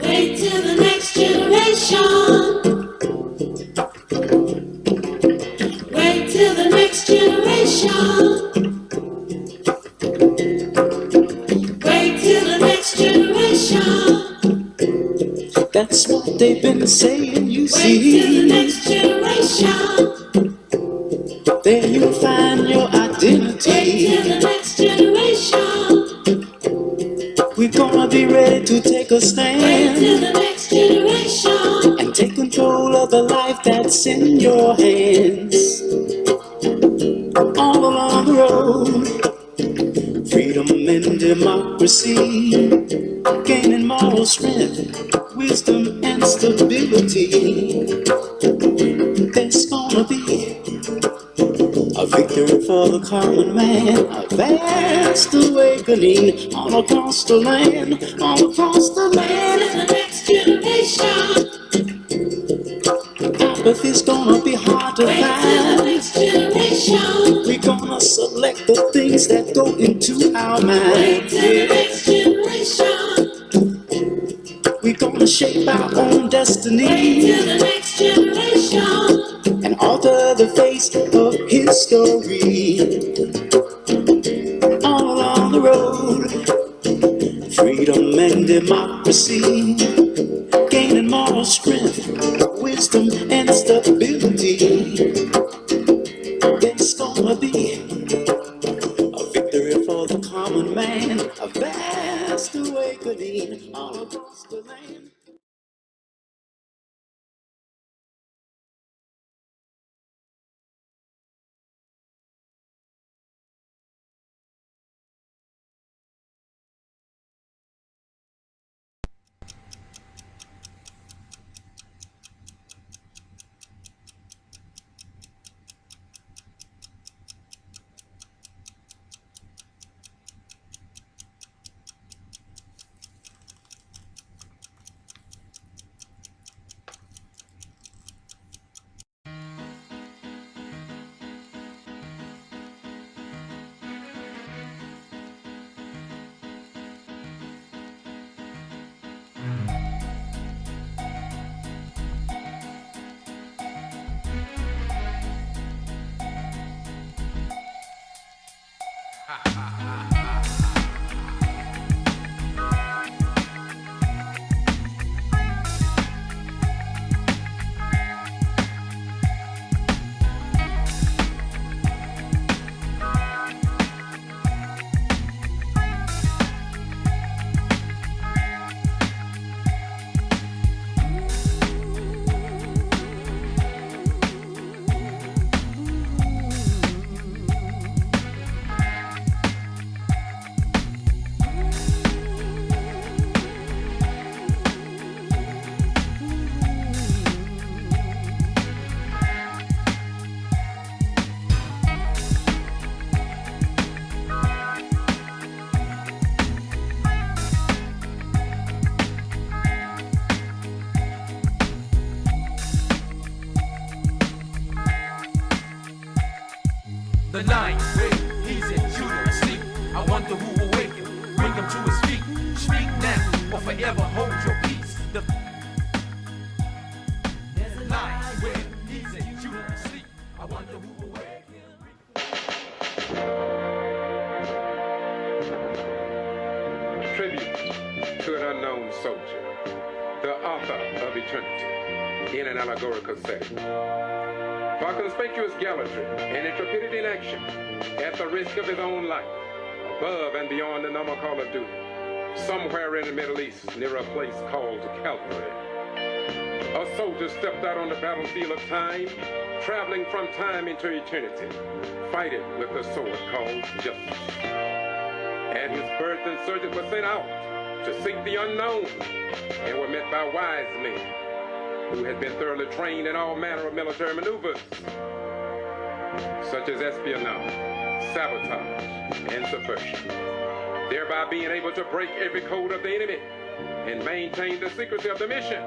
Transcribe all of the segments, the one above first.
Wait till the next generation. Wait till the next generation. Wait till the next generation. That's what they've been saying, you Wait till the see. next generation. There you'll find your identity. Wait till the next generation. We're gonna be ready to take a Wait till stand the next generation. and take control of the life that's in your hands. All along the road, freedom and democracy, gaining moral strength, wisdom and stability. There's gonna be a victory for the common man, a vast awakening all across the land, all across the land. Wait till the next generation. Apathy's gonna be hard to Wait till the find. next generation. We're gonna select the things that go into our Wait mind. till the next generation. We're gonna shape our own Wait destiny till the next generation. and alter the face of history. All along the road, freedom and democracy, gaining moral strength, wisdom and stability. There's gonna be a victory for the common man, a vast awakening all across the land. The night where he's in Judah asleep. I wonder who will wake him, bring him to his feet. Speak now or forever hold your peace. There's a night where he's in Judah asleep. I wonder who will wake him. Tribute to an unknown soldier, the author of eternity, in an allegorical setting. For conspicuous gallantry and intrepidity in action, at the risk of his own life, above and beyond the normal call of duty, somewhere in the Middle East, near a place called Calvary, a soldier stepped out on the battlefield of time, traveling from time into eternity, fighting with the sword called justice. At his birth, insurgents were sent out to seek the unknown and were met by wise men who had been thoroughly trained in all manner of military maneuvers, such as espionage, sabotage, and subversion, thereby being able to break every code of the enemy and maintain the secrecy of the mission.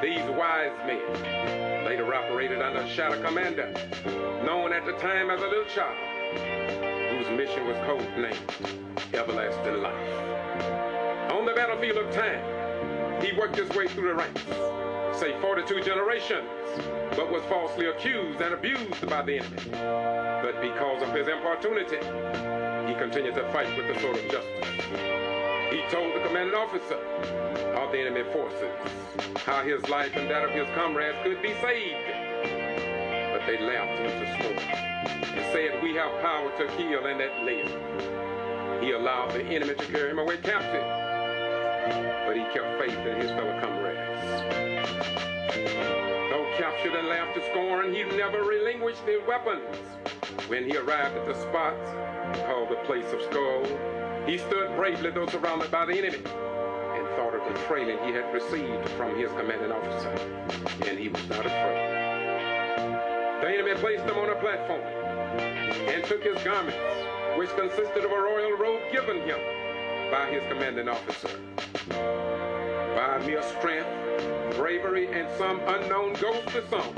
These wise men later G.B.R operated under a shadow commander, known at the time as a little child, whose mission was codenamed Everlasting Life. On the battlefield of time, he worked his way through the ranks, say 42 generations, but was falsely accused and abused by the enemy. But because of his importunity, he continued to fight with the sword of justice. He told the commanding officer of the enemy forces how his life and that of his comrades could be saved. But they laughed at his sword and said, "We have power to kill and that live." He allowed the enemy to carry him away captive, but he kept faith in his fellow comrades. Though captured and laughed to scorn, he never relinquished his weapons. When he arrived at the spot called the Place of Skulls, he stood bravely though surrounded by the enemy and thought of the training he had received from his commanding officer, and he was not afraid. The enemy placed him on a platform and took his garments, which consisted of a royal robe given him by his commanding officer. By mere strength, bravery, and some unknown ghost to some,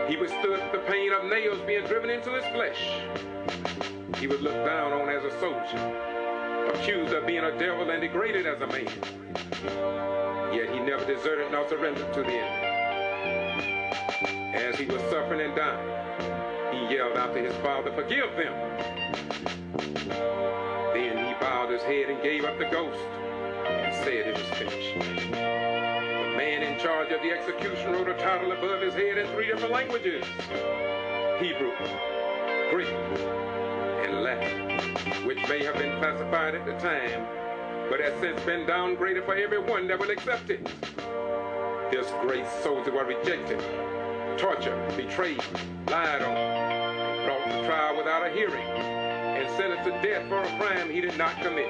he withstood the pain of nails being driven into his flesh. He was looked down on as a soldier, accused of being a devil and degraded as a man. Yet he never deserted nor surrendered to the enemy. As he was suffering and dying, he yelled out to his father, "Forgive them." Then he bowed his head and gave up the ghost and said, "It is finished." The man in charge of the execution wrote a title above his head in 3 different languages: Hebrew, Greek, and Latin, which may have been classified at the time, but has since been downgraded for everyone that will accept it. This great soldier was rejected, tortured, betrayed, lied on, brought to trial without a hearing, and sentenced to death for a crime he did not commit.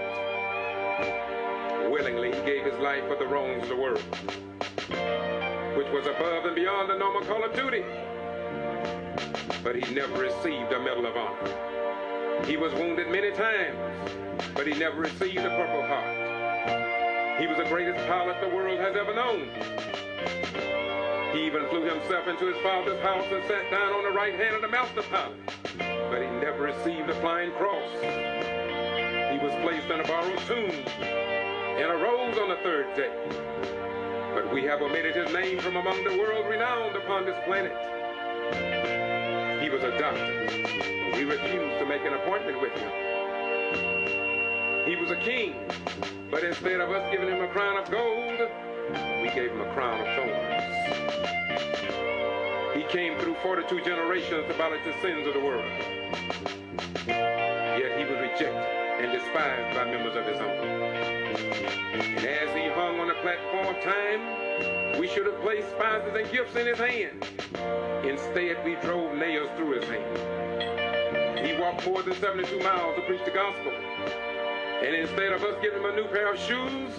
Willingly, he gave his life for the wrongs of the world, which was above and beyond the normal call of duty. But he never received a Medal of Honor. He was wounded many times, but he never received the Purple Heart. He was the greatest pilot the world has ever known. He even flew himself into his father's house and sat down on the right hand of the master pilot, but he never received the flying cross. He was placed in a borrowed tomb and arose on the 3rd day. But we have omitted his name from among the world renowned upon this planet. He was a doctor. We refused to make an appointment with him. He was a king, but instead of us giving him a crown of gold, we gave him a crown of thorns. He came through 42 generations to abolish the sins of the world. Yet he was rejected and despised by members of his own. And as he hung on the platform of time, we should have placed spices and gifts in his hand. Instead, we drove nails through his hand. He walked more than 72 miles to preach the gospel. And instead of us giving him a new pair of shoes,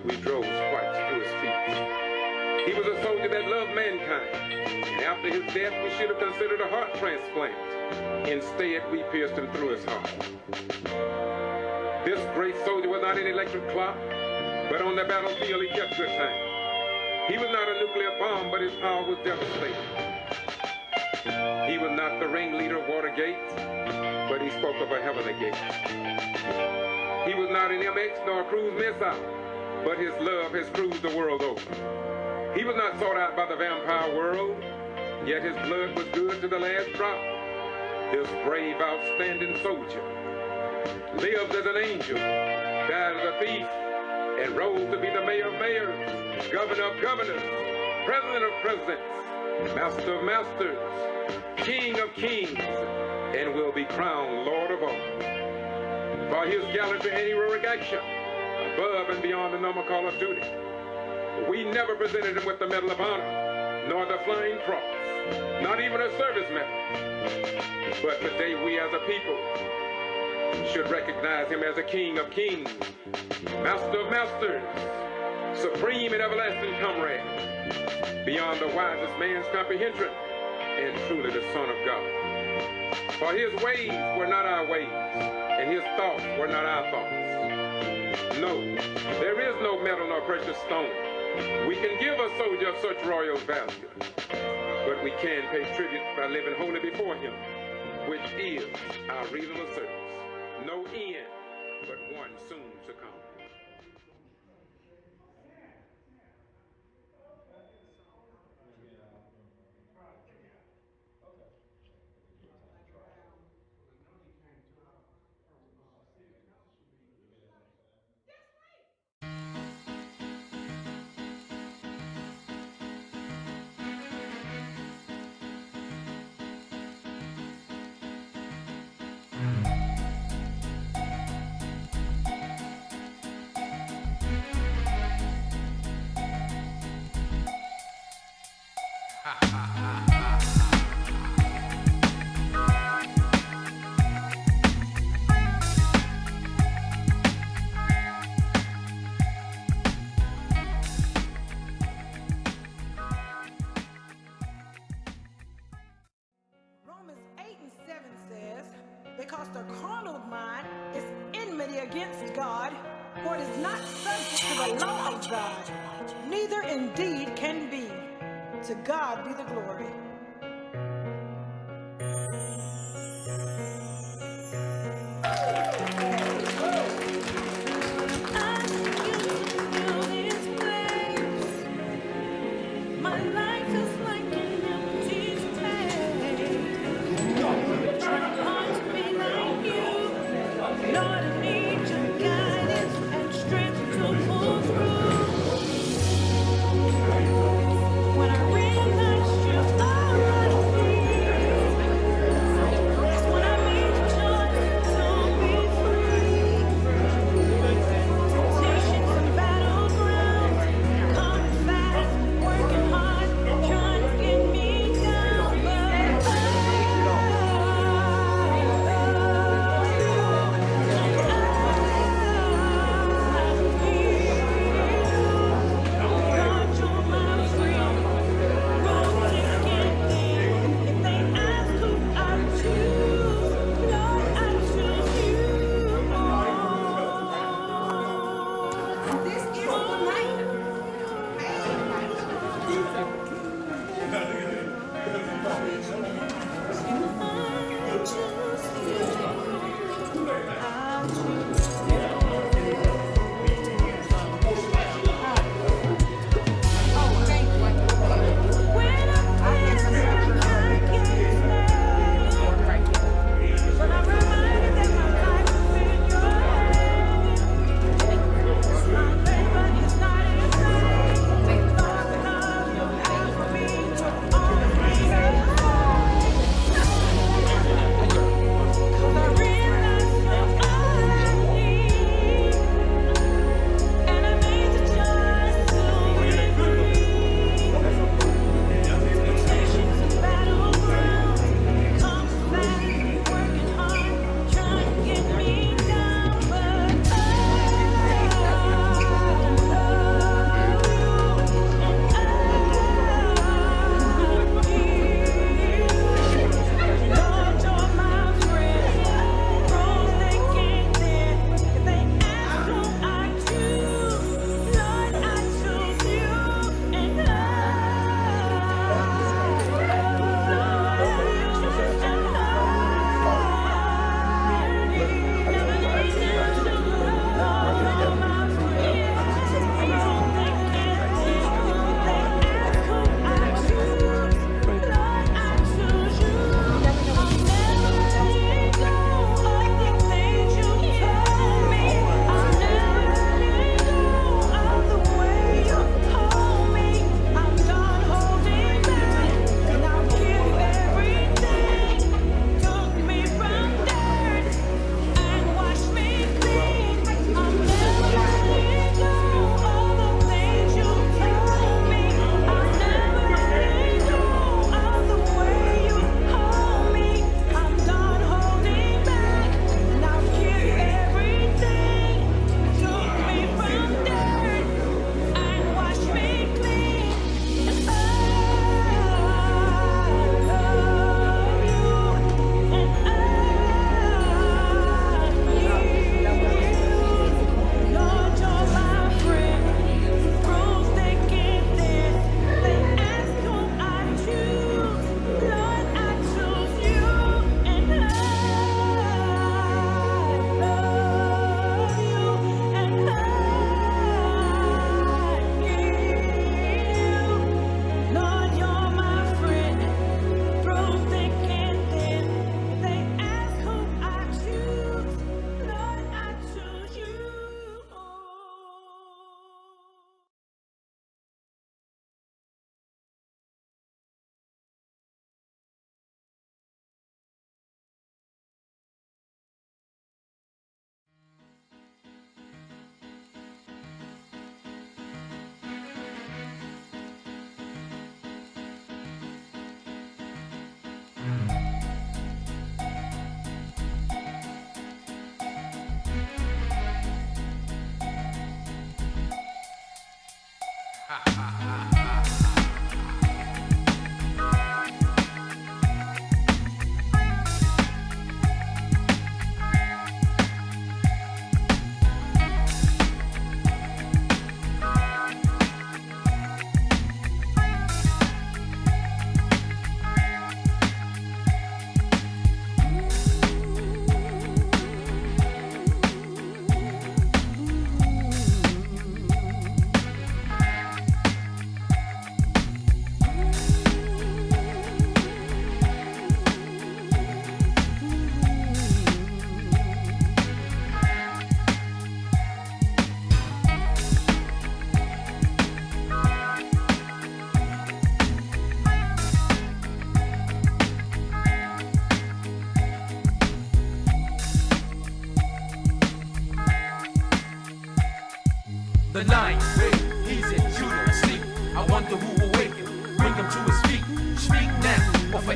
we drove stripes through his feet. He was a soldier that loved mankind. And after his death, we should have considered a heart transplant. Instead, we pierced him through his heart. This great soldier was not an electric clock, but on the battlefield he kept good time. He was not a nuclear bomb, but his power was devastating. He was not the ringleader of Watergate, but he spoke of a heavenly gate. He was not an MX nor a cruise missile, but his love has cruised the world over. He was not sought out by the vampire world, yet his blood was good to the last drop. This brave, outstanding soldier lived as an angel, died as a thief, and rose to be the mayor of mayors, governor of governors, president of presidents, master of masters, king of kings, and will be crowned Lord of all. For his gallantry and heroic action, above and beyond the normal call of duty, we never presented him with the Medal of Honor, nor the Flying Cross, not even a service medal. But today we as a people should recognize him as a King of kings, Master of masters, supreme and everlasting comrade, beyond the wisest man's comprehension, and truly the Son of God. For his ways were not our ways, and his thoughts were not our thoughts. No, there is no metal nor precious stone we can give a soldier of such royal value. we can pay tribute by living wholly before him, which is our reasonable service. No end, but one soon to come. Romans 8:7 says, because the carnal mind is enmity against God, for it is not subject to the law of God, neither indeed can be. To God be the glory. My life is like an empty space. Trying hard to be like you. Lord, I need your guidance and strength to pull through. When I realized you are that's when I made the choice to be free. Temptations and battlegrounds, coming fast, working hard, trying to get me down, but God, you're my friend. Road to get there. If they ask who I choose, Lord, I choose you. This is the but I'm reminded that my life is in your hands. My labor is not in vain. Lord, the love you have for me took all the pain away.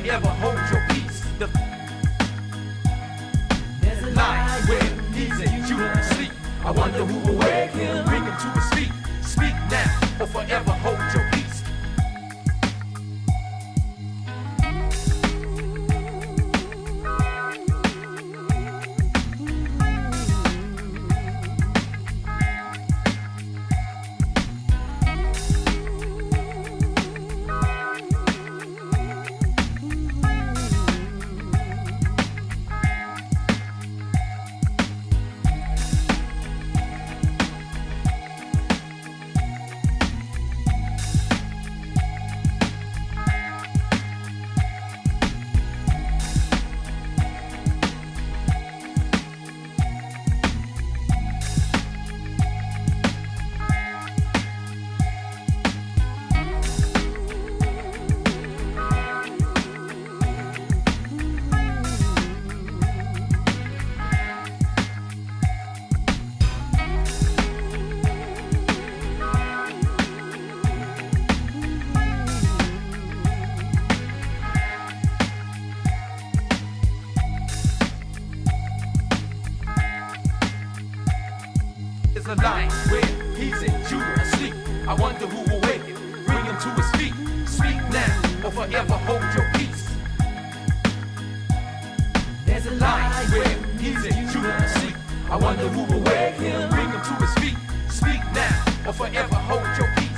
forever hold your peace. There's a line where he's in Judah sleep. I wonder who will wake him, bring him to his feet. Speak now or forever hold your peace. A line where he's in Judah asleep. I wonder who will wake him, bring him to his feet. Speak now or forever hold your peace. There's a line where he's in Judah asleep. I wonder who will wake him, bring him to his feet. Speak now or forever hold your peace.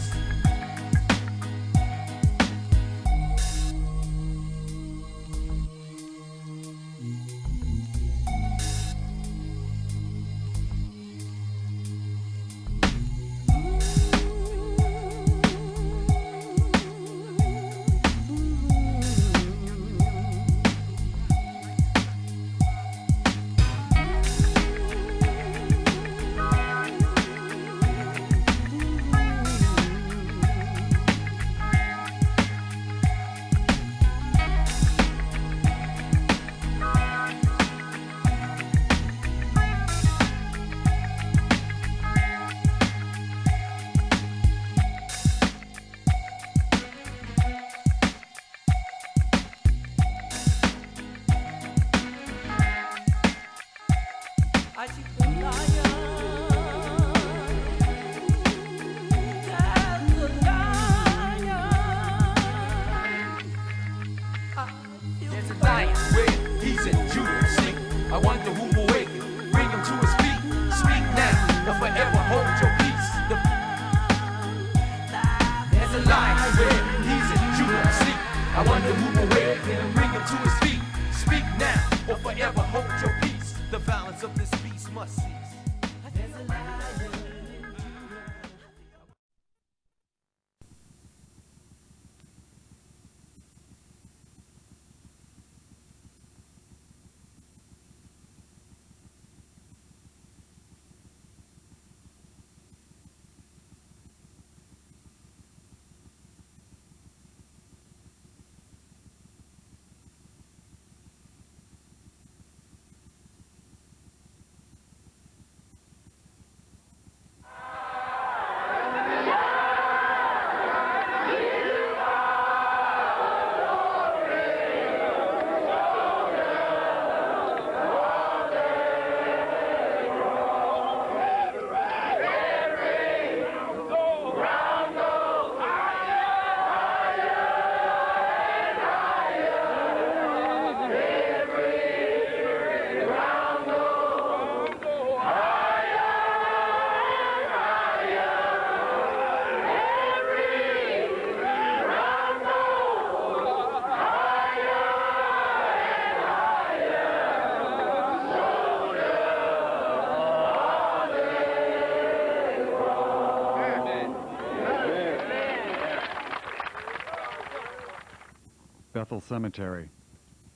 Bethel Cemetery,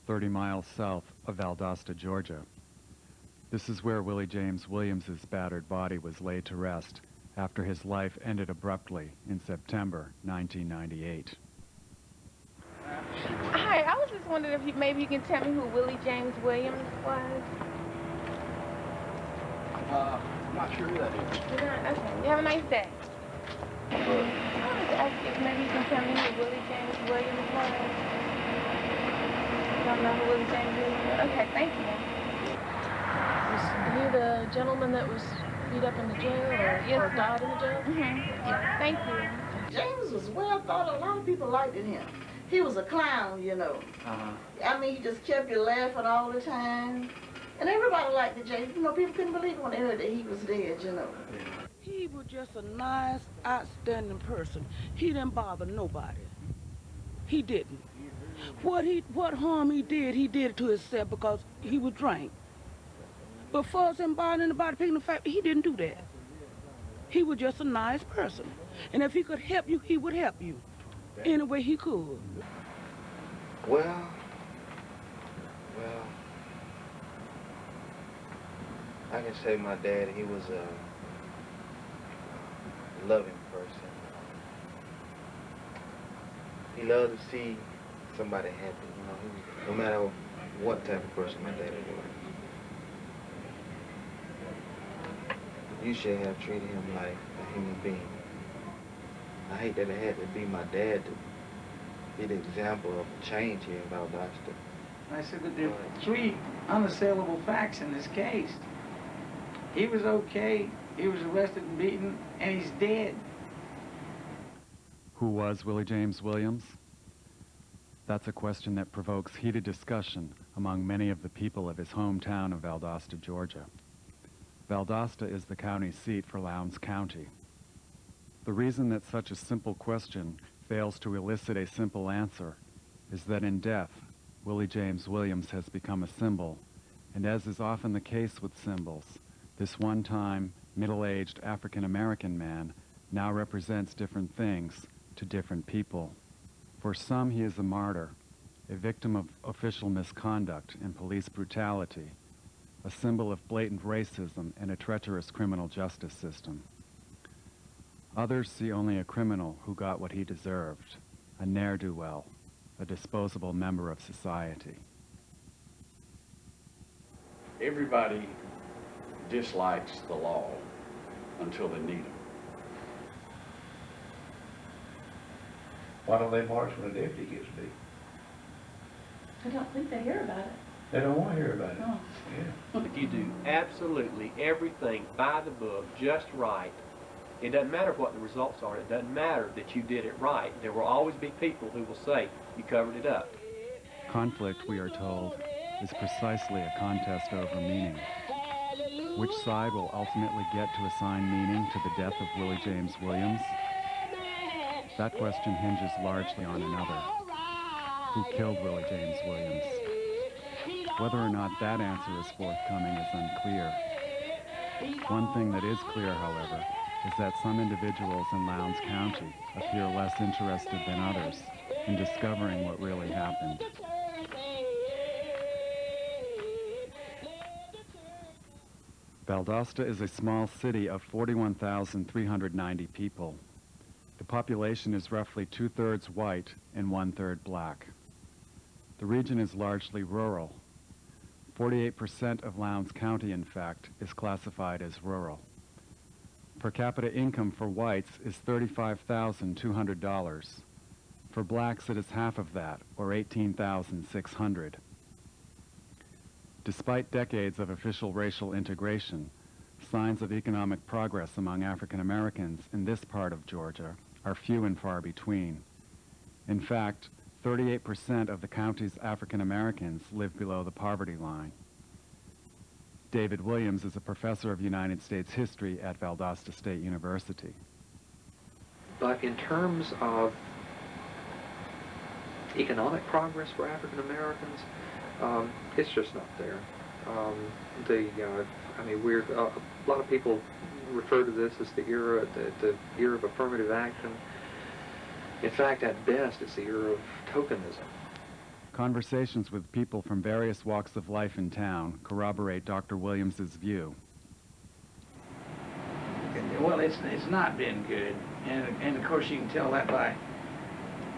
30 miles south of Valdosta, Georgia. This is where Willie James Williams's battered body was laid to rest after his life ended abruptly in September 1998. Hi, I was just wondering if maybe you can tell me who Willie James Williams was. I'm not sure who that is. Okay, you have a nice day. I wanted to ask you if maybe you can tell me who Willie James Williams was. know who Willie James Williams is? Okay, thank you. Was he the gentleman that was beat up in the jail or died in the jail? Yeah, thank you. James was well thought. A lot of people liked him. He was a clown, you know. I mean, he just kept you laughing all the time. And everybody liked the James. You know, people couldn't believe it when they heard that he was dead, you know. He was just a nice, outstanding person. He didn't bother nobody. He didn't. What harm he did it to himself because he was drank. But for us and bothering anybody, picking the fact, he didn't do that. He was just a nice person. And if he could help you, he would help you any way he could. Well, I can say my dad, he was a loving person. He loved to see somebody happy, you know. He was, no matter what type of person my dad was. You should have treated him like a human being. I hate that it had to be my dad to be the example of change here in Valdosta. I said that there are 3 unassailable facts in this case. He was okay, he was arrested and beaten, and he's dead. Who was Willie James Williams? That's a question that provokes heated discussion among many of the people of his hometown of Valdosta, Georgia. Valdosta is the county seat for Lowndes County. The reason that such a simple question fails to elicit a simple answer is that in death, Willie James Williams has become a symbol, and as is often the case with symbols, this one-time, middle-aged African-American man now represents different things to different people. For some, he is a martyr, a victim of official misconduct and police brutality, a symbol of blatant racism and a treacherous criminal justice system. Others see only a criminal who got what he deserved, a ne'er-do-well, a disposable member of society. Everybody dislikes the law until they need them. Why don't they march when a deputy gets beat? I don't think they hear about it. They don't want to hear about it. No. Yeah. If you do absolutely everything by the book, just right, it doesn't matter what the results are. It doesn't matter that you did it right. There will always be people who will say you covered it up. Conflict, we are told, is precisely a contest over meaning. Which side will ultimately get to assign meaning to the death of Willie James Williams? That question hinges largely on another. Who killed Willie James Williams? Whether or not that answer is forthcoming is unclear. One thing that is clear, however, is that some individuals in Lowndes County appear less interested than others in discovering what really happened. Valdosta is a small city of 41,390 people. The population is roughly 2/3 white and 1/3 black. The region is largely rural. 48% of Lowndes County, in fact, is classified as rural. Per capita income for whites is $35,200. For blacks, it is half of that, or $18,600. Despite decades of official racial integration, signs of economic progress among African Americans in this part of Georgia are few and far between. In fact, 38% of the county's African Americans live below the poverty line. David Williams is a professor of United States history at Valdosta State University. But in terms of economic progress for African Americans, it's just not there. A lot of people refer to this as the era of affirmative action. In fact, at best, it's the era of tokenism. Conversations with people from various walks of life in town corroborate Dr. Williams's view. Well, it's not been good, and of course you can tell that by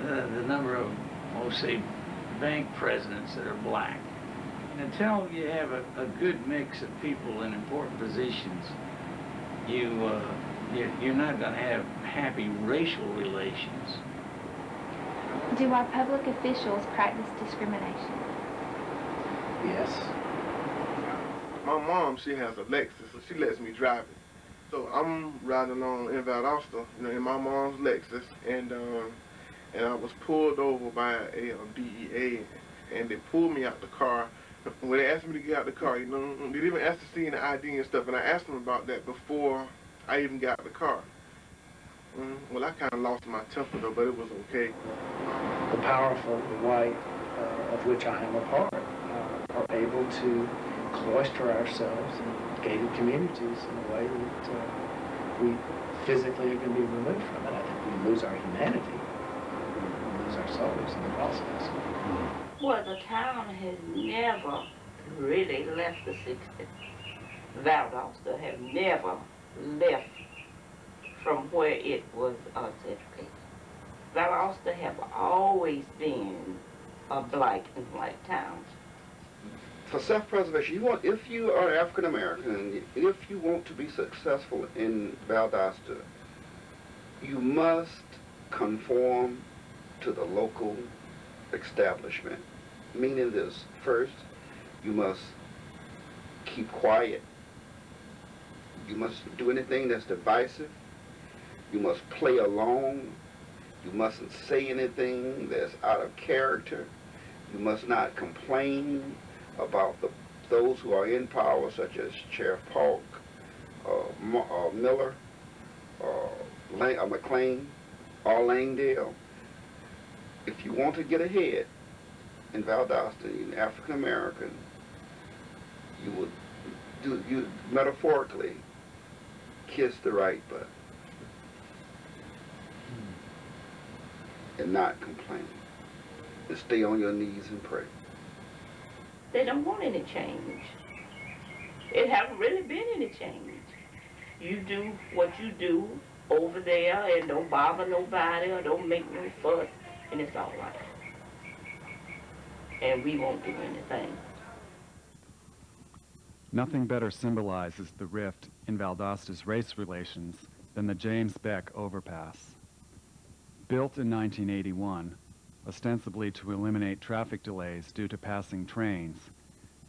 the number of, say, bank presidents that are black. And until you have a good mix of people in important positions, you're not going to have happy racial relations. Do our public officials practice discrimination? Yes. My mom, she has a Lexus, so she lets me drive it. So I'm riding along in Valdosta, in my mom's Lexus, and I was pulled over by a DEA, and they pulled me out the car. When they asked me to get out the car, they didn't even ask to see any ID and stuff, and I asked them about that before I even got out the car. Well, I kind of lost my temper though, but it was okay. The powerful white, of which I am a part, are able to cloister ourselves in gated communities in a way that we physically are going to be removed from it. I think we lose our humanity. We lose our souls in the process. Well, the town has never really left the 60s. Valdosta have never left from where it was segregated. Valdosta have always been a black and white town. For self-preservation, if you are African American, and if you want to be successful in Valdosta, you must conform to the local establishment. Meaning this: first, you must keep quiet. You mustn't do anything that's divisive. You must play along. You mustn't say anything that's out of character. You must not complain about those who are in power, such as Sheriff Polk, Miller, McLean, or Langdale. If you want to get ahead in Valdosta, you're African American, you metaphorically kiss the right button and not complain, and stay on your knees and pray. They don't want any change. It hasn't really been any change. You do what you do over there and don't bother nobody or don't make no fuss, and it's all right. And we won't do anything. Nothing better symbolizes the rift in Valdosta's race relations than the James Beck overpass. Built in 1981, ostensibly to eliminate traffic delays due to passing trains,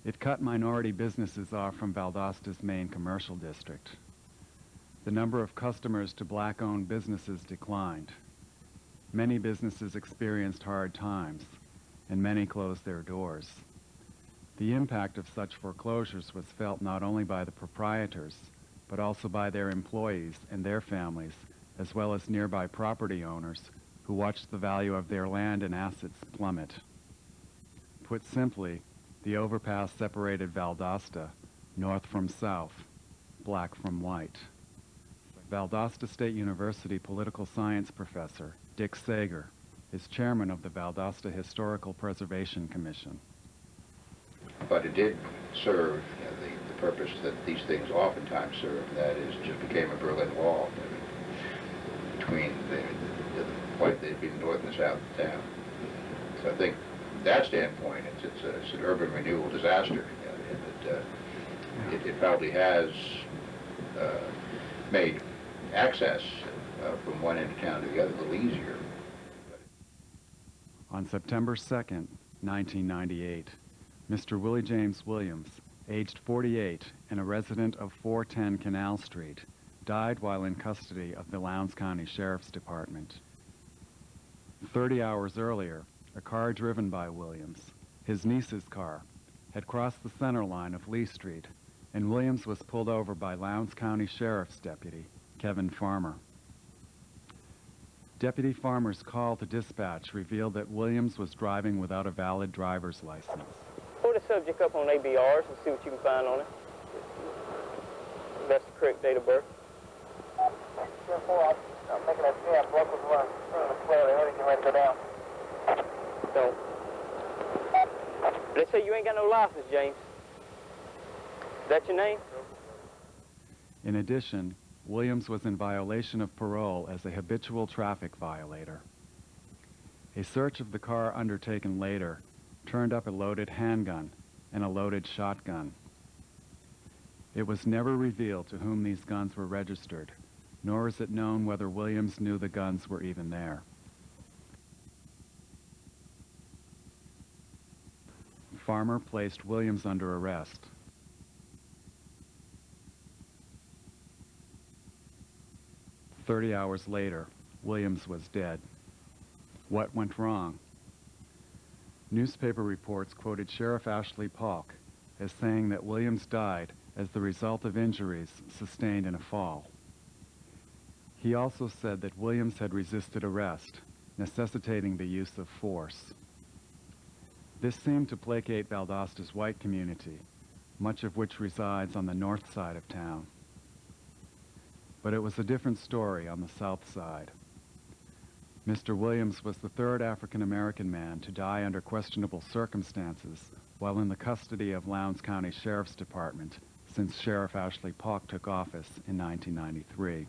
it cut minority businesses off from Valdosta's main commercial district. The number of customers to black-owned businesses declined. Many businesses experienced hard times, and many closed their doors. The impact of such foreclosures was felt not only by the proprietors, but also by their employees and their families, as well as nearby property owners who watched the value of their land and assets plummet. Put simply, the overpass separated Valdosta, north from south, black from white. Valdosta State University political science professor Dick Sager is chairman of the Valdosta Historical Preservation Commission. But it did serve the purpose that these things oftentimes serve, and that is just became a Berlin Wall between the north and south of town. So I think from that standpoint, it's an urban renewal disaster, and it probably has made access from one end of town to the other a little easier. On September 2nd, 1998, Mr. Willie James Williams, aged 48 and a resident of 410 Canal Street, died while in custody of the Lowndes County Sheriff's Department. 30 hours earlier, a car driven by Williams, his niece's car, had crossed the center line of Lee Street, and Williams was pulled over by Lowndes County Sheriff's Deputy Kevin Farmer. Deputy Farmer's call to dispatch revealed that Williams was driving without a valid driver's license. Pull the subject up on ABRs and see what you can find on it. That's the correct date of birth. I'm making a jam, local run. Slowly, hurry, get ready to go down. Don't. They say you ain't got no license, James. That your name? In addition, Williams was in violation of parole as a habitual traffic violator. A search of the car undertaken later turned up a loaded handgun and a loaded shotgun. It was never revealed to whom these guns were registered, nor is it known whether Williams knew the guns were even there. Farmer placed Williams under arrest. "30 hours later, Williams was dead. What went wrong?" Newspaper reports quoted Sheriff Ashley Polk as saying that Williams died as the result of injuries sustained in a fall. He also said that Williams had resisted arrest, necessitating the use of force. This seemed to placate Valdosta's white community, much of which resides on the north side of town. But it was a different story on the south side. Mr. Williams was the third African-American man to die under questionable circumstances while in the custody of Lowndes County Sheriff's Department since Sheriff Ashley Polk took office in 1993.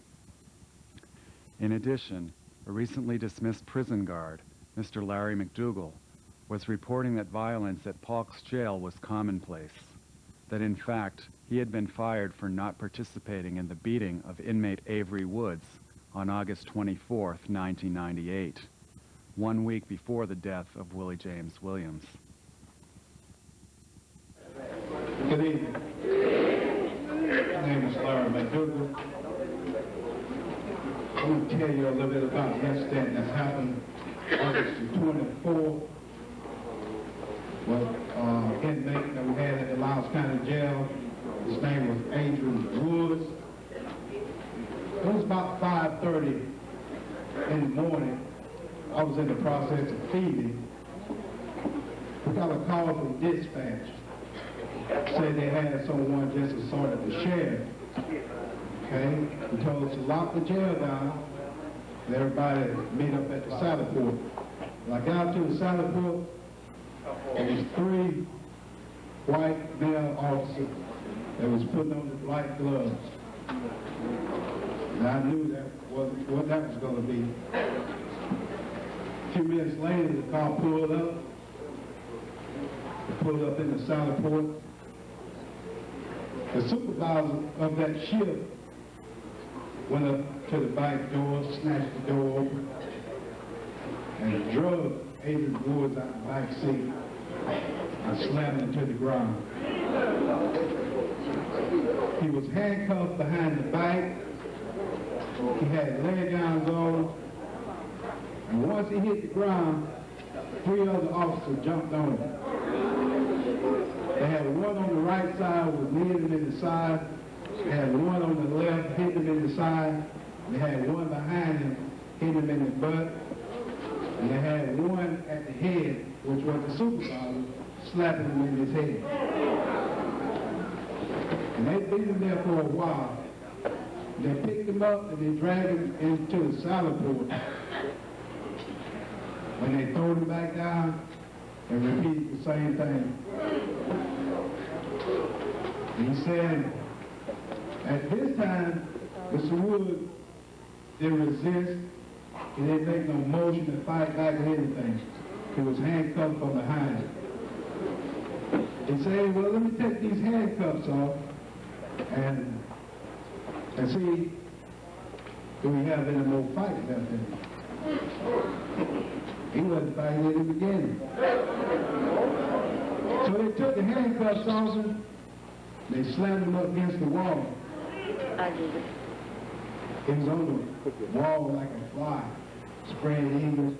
In addition, a recently dismissed prison guard, Mr. Larry McDougall, was reporting that violence at Polk's jail was commonplace, that in fact he had been fired for not participating in the beating of inmate Avery Woods on August 24, 1998, 1 week before the death of Willie James Williams. Good evening. My name is Larry McDougall. I want to tell you a little bit about the incident that happened August the 24th. Well, inmate that we had at the Lowndes County Jail. His name was Adrian Woods. It was about 5:30 in the morning. I was in the process of feeding. We got a call from dispatch. Said they had someone just assaulted the sheriff. Okay? He told us to lock the jail down and everybody meet up at the salad port. When I got to the salad port, there was 3 white male officers that was putting on the black gloves. And I knew that wasn't what that was going to be. A few minutes later, the car pulled up. It pulled up in the salad port. The supervisor of that shift went up to the back door, snatched the door open, and drug Adrian Woods out the back seat and slammed him to the ground. He was handcuffed behind the back. He had leg irons on. And once he hit the ground, 3 other officers jumped on him. They had one on the right side, was kneeling him in the side. They had one on the left, hit him in the side. They had one behind him, hit him in the butt. And they had one at the head, which was the supervisor, slapping him in his head. And they beat him there for a while. They picked him up and they dragged him into the salad port. When they threw him back down, they repeated the same thing. And he said, at this time, Mr. Wood didn't resist. He didn't make no motion to fight back or anything. He was handcuffed from behind. He said, well, let me take these handcuffs off and see, do we have any more fighting left in him? He wasn't fighting in the beginning. So they took the handcuffs off him, they slammed him up against the wall. He was on the wall like a fly, spread eagles.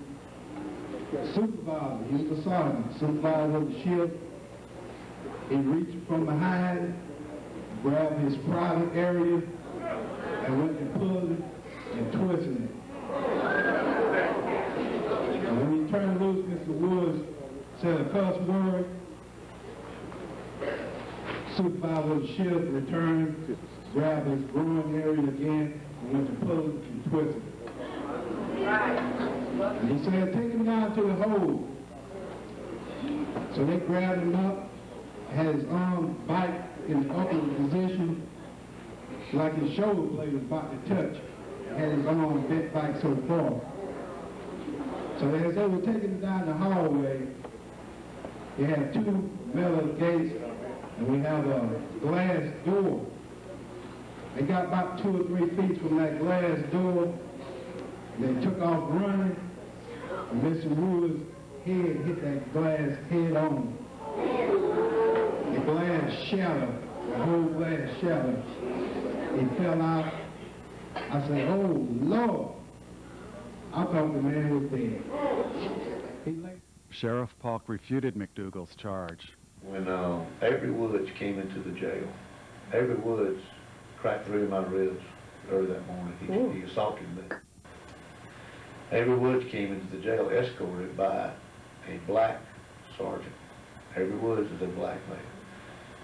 Supervisor, he was the sergeant, supervisor of the ship. He reached from behind, grabbed his private area, and went and pulled it and twisted it. And when he turned loose, Mr. Woods said a cuss word. Supervisor of the ship returned, grabbed his groin area again, and went to pull it and twist it. And he said, take him down to the hole. So they grabbed him up, had his arm back in the upward position, like his shoulder blade was about to touch, had his arm bent back so far. So as they were taking him down the hallway, they had 2 metal gates, and we have a glass door. They got about 2 or 3 feet from that glass door. They took off running, and Mr. Woods' head hit that glass head on. glass shattered, the whole glass shattered. He fell out. I said, oh, Lord. I thought the man was dead. Sheriff Polk refuted McDougal's charge. When Avery Woods came into the jail, Avery Woods cracked 3 of my ribs early that morning. He assaulted me. Avery Woods came into the jail escorted by a black sergeant. Avery Woods is a black man.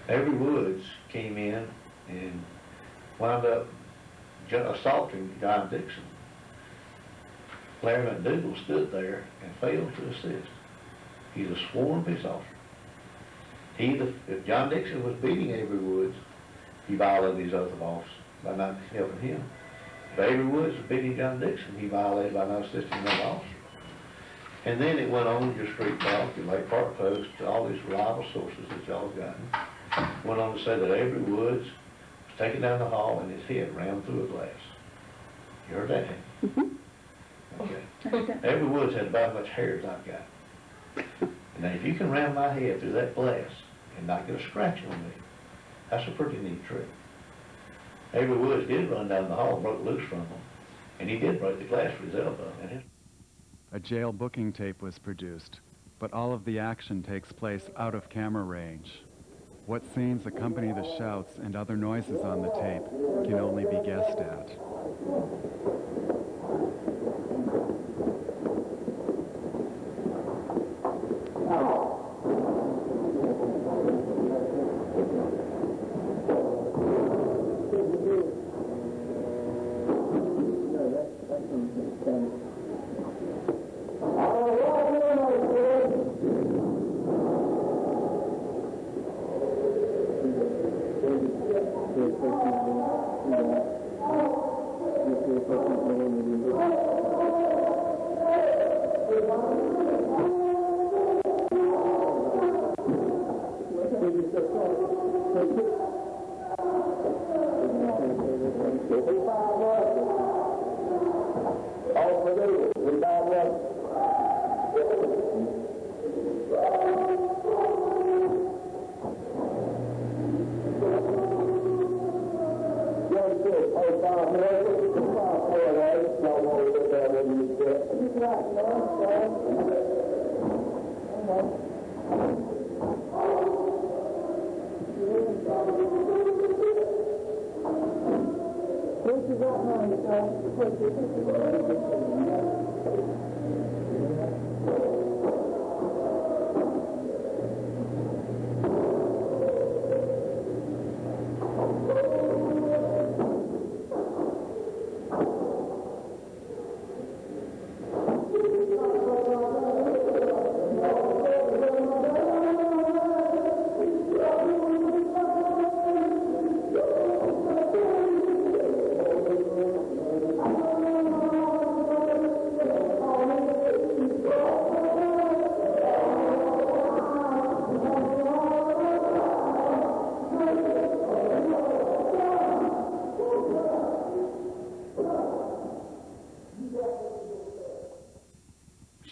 Avery Woods came in and wound up assaulting John Dixon. Larry McDougal stood there and failed to assist. He's a sworn peace officer. If John Dixon was beating Avery Woods, he violated his oath of office by not helping him. If Avery Woods was beating John Dixon, he violated by not assisting that officer. And then it went on your street talk, your Lake Park Post, all these reliable sources that y'all have gotten. Went on to say that Avery Woods was taken down the hall and his head rammed through a glass. You heard that? Okay. Avery Woods had about as much hair as I've got. Now, if you can ram my head through that glass and not get a scratch on me, that's a pretty neat trick. Avery Woods did run down the hall, broke loose from him, and he did break the glass with his elbow. A jail booking tape was produced, but all of the action takes place out of camera range. What scenes accompany the shouts and other noises on the tape can only be guessed at.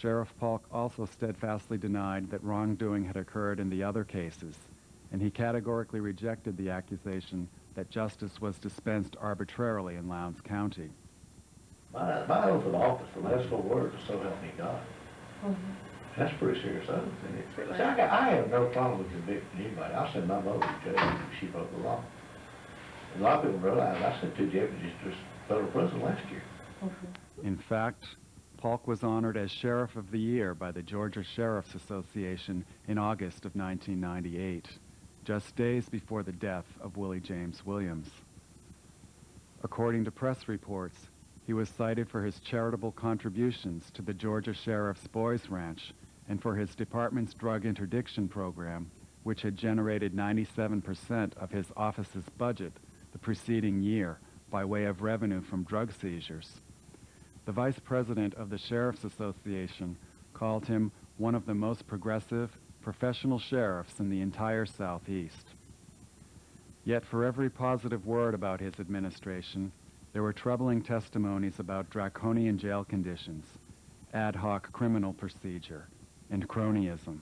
Sheriff Polk also steadfastly denied that wrongdoing had occurred in the other cases, and he categorically rejected the accusation that justice was dispensed arbitrarily in Lowndes County. My oath of office, the last 4 words, so help me God. That's pretty serious oath, isn't it? See, I have no problem with convicting anybody. I'll send my mother to jail if she broke the law. And a lot of people realize I sent 2 deputies to federal prison last year. In fact, Polk was honored as Sheriff of the Year by the Georgia Sheriff's Association in August of 1998, just days before the death of Willie James Williams. According to press reports, he was cited for his charitable contributions to the Georgia Sheriff's Boys Ranch and for his department's drug interdiction program, which had generated 97% of his office's budget the preceding year by way of revenue from drug seizures. The vice president of the Sheriff's Association called him one of the most progressive, professional sheriffs in the entire Southeast. Yet for every positive word about his administration, there were troubling testimonies about draconian jail conditions, ad hoc criminal procedure, and cronyism.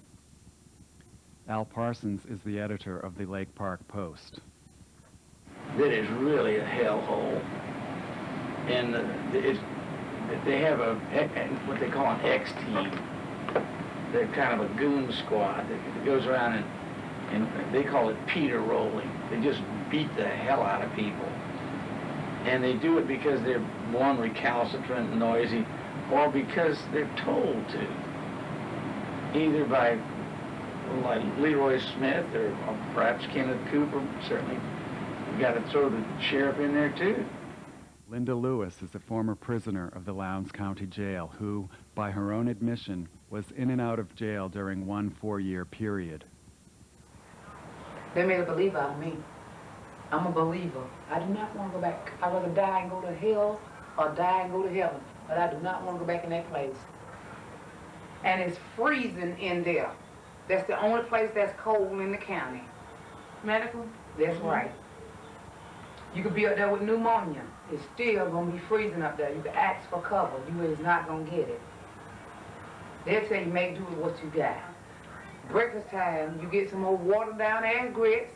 Al Parsons is the editor of the Lake Park Post. That is really a hellhole. And they have what they call an X team. They're kind of a goon squad that goes around and they call it Peter rolling. They just beat the hell out of people. And they do it because they're, one, recalcitrant and noisy, or because they're told to. Either by like Leroy Smith or perhaps Kenneth Cooper, certainly. We've got to throw the sheriff in there too. Linda Lewis is a former prisoner of the Lowndes County Jail who, by her own admission, was in and out of jail during one 4-year period. They made a believer out of me. I'm a believer. I do not want to go back. I'd rather die and go to hell or die and go to heaven. But I do not want to go back in that place. And it's freezing in there. That's the only place that's cold in the county. Medical? That's right. You could be up there with pneumonia. It's still going to be freezing up there. You can ask for cover. You is not going to get it. They'll tell you make do with what you got. Breakfast time, you get some more watered down ass grits.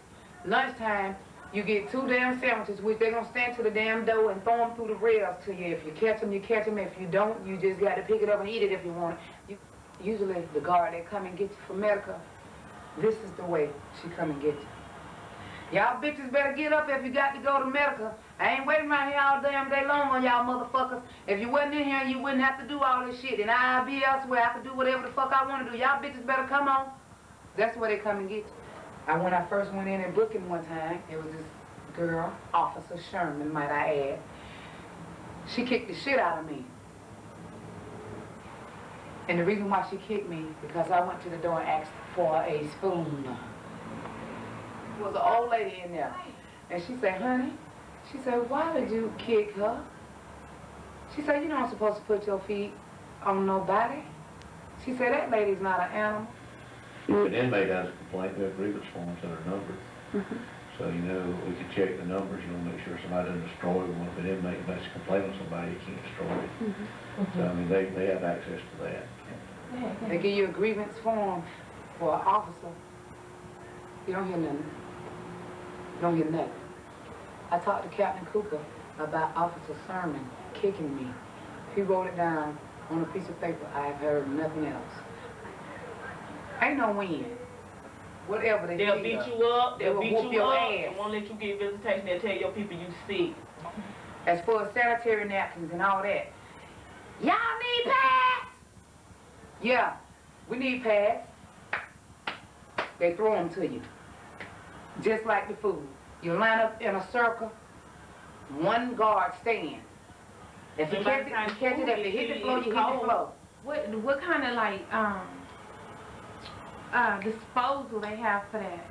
Lunchtime, you get 2 damn sandwiches, which they're going to stand to the damn door and throw them through the rails to you. If you catch them, you catch them. If you don't, you just got to pick it up and eat it if you want it. Usually the guard, they come and get you for medical. This is the way she come and get you. Y'all bitches better get up if you got to go to medical. I ain't waiting around here all damn day long on y'all motherfuckers. If you wasn't in here, you wouldn't have to do all this shit. And I'll be elsewhere. I could do whatever the fuck I want to do. Y'all bitches better come on. That's where they come and get you. When I first went in booking one time, it was this girl, Officer Sherman, might I add. She kicked the shit out of me. And the reason why she kicked me, because I went to the door and asked for a spoon. There was an old lady in there. And she said, honey, she said, why did you kick her? She said, you're not supposed to put your feet on nobody. She said, that lady's not an animal. If an inmate has a complaint, we have grievance forms that are numbered. So, you know, we can check the numbers, you know, make sure somebody doesn't destroy them. If an inmate makes a complaint on somebody, you can't destroy it. So, I mean, they have access to that. They give you a grievance form for an officer. You don't hear nothing. You don't hear nothing. I talked to Captain Cooper about Officer Sermon kicking me. He wrote it down on a piece of paper. I have heard nothing else. Ain't no win. Whatever they They'll beat you up, they'll beat you up, ass. and won't let you get visitation, they'll tell your people you sick. As far as sanitary napkins and all that, y'all need pads? Yeah, we need pads. They throw them to you. Just like the food. You line up in a circle, one guard stand. If you catch it, you catch it. If you hit the floor, you hit the floor. What kind of like disposal they have for that?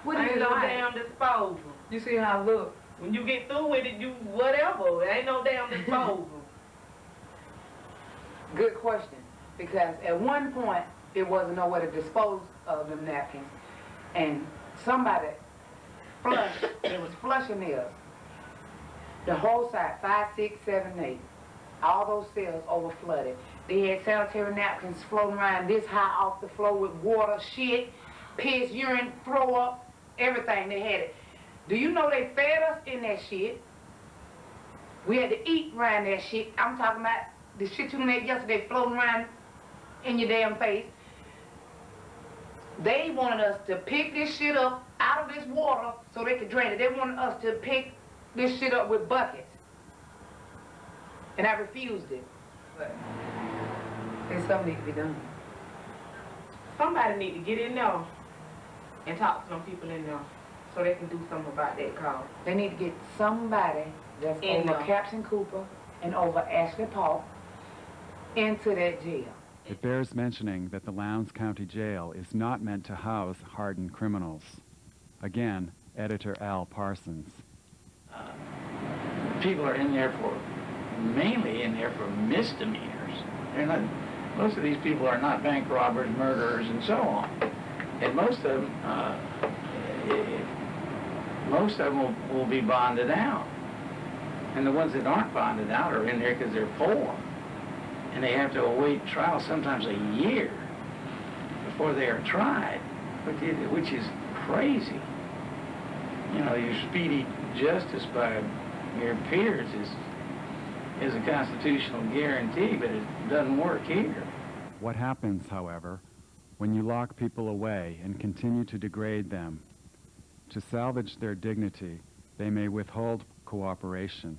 What is ain't it no like? damn disposal. You see how I look? When you get through with it, you whatever. There ain't no damn disposal. Good question. Because at one point, there wasn't nowhere to dispose of them napkins. And somebody flushed, it was flushing theirs. The whole side, 5, 6, 7, 8. All those cells over flooded. They had sanitary napkins floating around this high off the floor with water, shit, piss, urine, throw up, everything. They had it. Do you know they fed us in that shit? We had to eat around that shit. I'm talking about the shit you made yesterday floating around in your damn face. They wanted us to pick this shit up out of this water so they could drain it. They wanted us to pick this shit up with buckets. And I refused it. But there's something need to be done. Somebody need to get in there and talk to some people in there so they can do something about that call. They need to get somebody that's In over there. Captain Cooper and over Ashley Paul into that jail. It bears mentioning that the Lowndes County Jail is not meant to house hardened criminals. Again, editor Al Parsons. People are in there mainly in there for misdemeanors. They're not, most of these people are not bank robbers, murderers, and so on. And most of them will be bonded out. And the ones that aren't bonded out are in there because they're poor. And they have to await trial sometimes a year before they are tried. which is crazy. You know, your speedy justice by your peers is a constitutional guarantee, but it doesn't work here. What happens, however, when you lock people away and continue to degrade them? To salvage their dignity, they may withhold cooperation.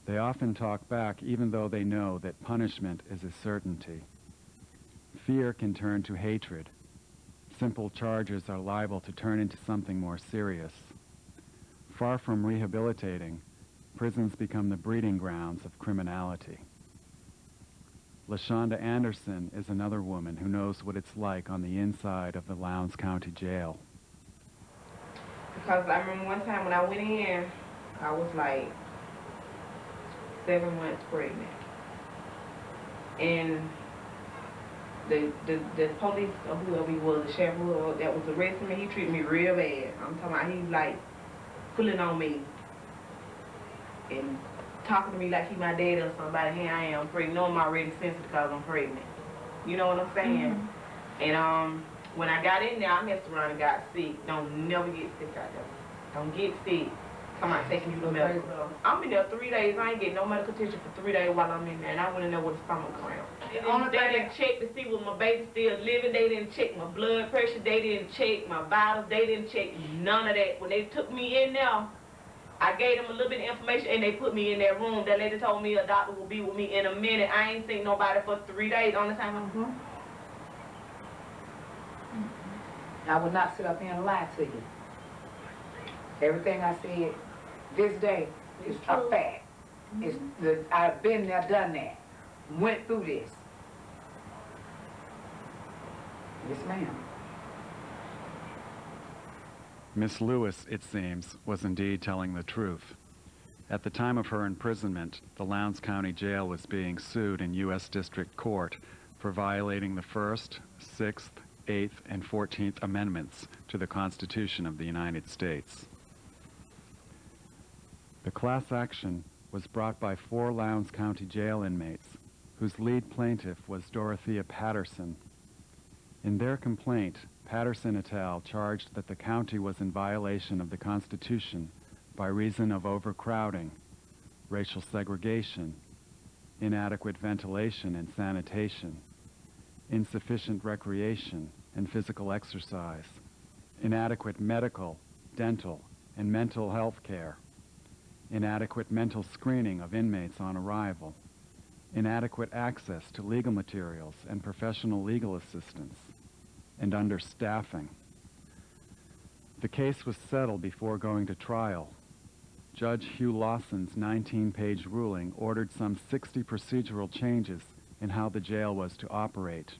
They often talk back even though they know that punishment is a certainty. Fear can turn to hatred. Simple charges are liable to turn into something more serious. Far from rehabilitating, prisons become the breeding grounds of criminality. LaShonda Anderson is another woman who knows what it's like on the inside of the Lowndes County Jail. Because I remember one time when I went in, I was like 7 months pregnant. And the police or whoever he was, the sheriff that was arresting me, he treated me real bad. I'm talking about he like pulling on me and talking to me like he my daddy or somebody. Here I am pregnant, knowing I'm already sensitive because I'm pregnant. You know what I'm saying? And when I got in there, I messed around and got sick. Don't never get sick out there. Don't get sick. Come on, taking you to medical. I'm in there 3 days. I ain't getting no medical attention for 3 days while I'm in there. And I went in there with a stomach cramp. They didn't check to see was my baby still living. They didn't check my blood pressure. They didn't check my vitals. They didn't check none of that. When they took me in there, I gave them a little bit of information and they put me in that room. That lady told me a doctor will be with me in a minute. I ain't seen nobody for 3 days. Only time I'm I would not sit up here and lie to you. Everything I said this day is a fact. I've been there, done that, went through this. Yes, ma'am. Miss Lewis, it seems, was indeed telling the truth. At the time of her imprisonment, the Lowndes County Jail was being sued in U.S. District Court for violating the First, Sixth, 8th, and 14th Amendments to the Constitution of the United States. The class action was brought by 4 Lowndes County Jail inmates, whose lead plaintiff was Dorothea Patterson. In their complaint, Patterson et al. Charged that the county was in violation of the Constitution by reason of overcrowding, racial segregation, inadequate ventilation and sanitation, insufficient recreation and physical exercise, inadequate medical, dental, and mental health care, inadequate mental screening of inmates on arrival, inadequate access to legal materials and professional legal assistance, and understaffing. The case was settled before going to trial. Judge Hugh Lawson's 19-page ruling ordered some 60 procedural changes in how the jail was to operate.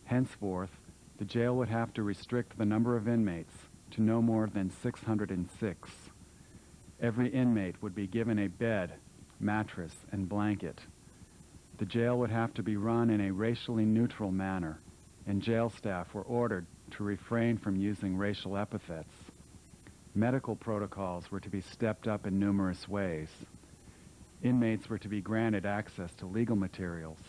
Henceforth, the jail would have to restrict the number of inmates to no more than 606. Every inmate would be given a bed, mattress, and blanket. The jail would have to be run in a racially neutral manner, and jail staff were ordered to refrain from using racial epithets. Medical protocols were to be stepped up in numerous ways. Inmates were to be granted access to legal materials.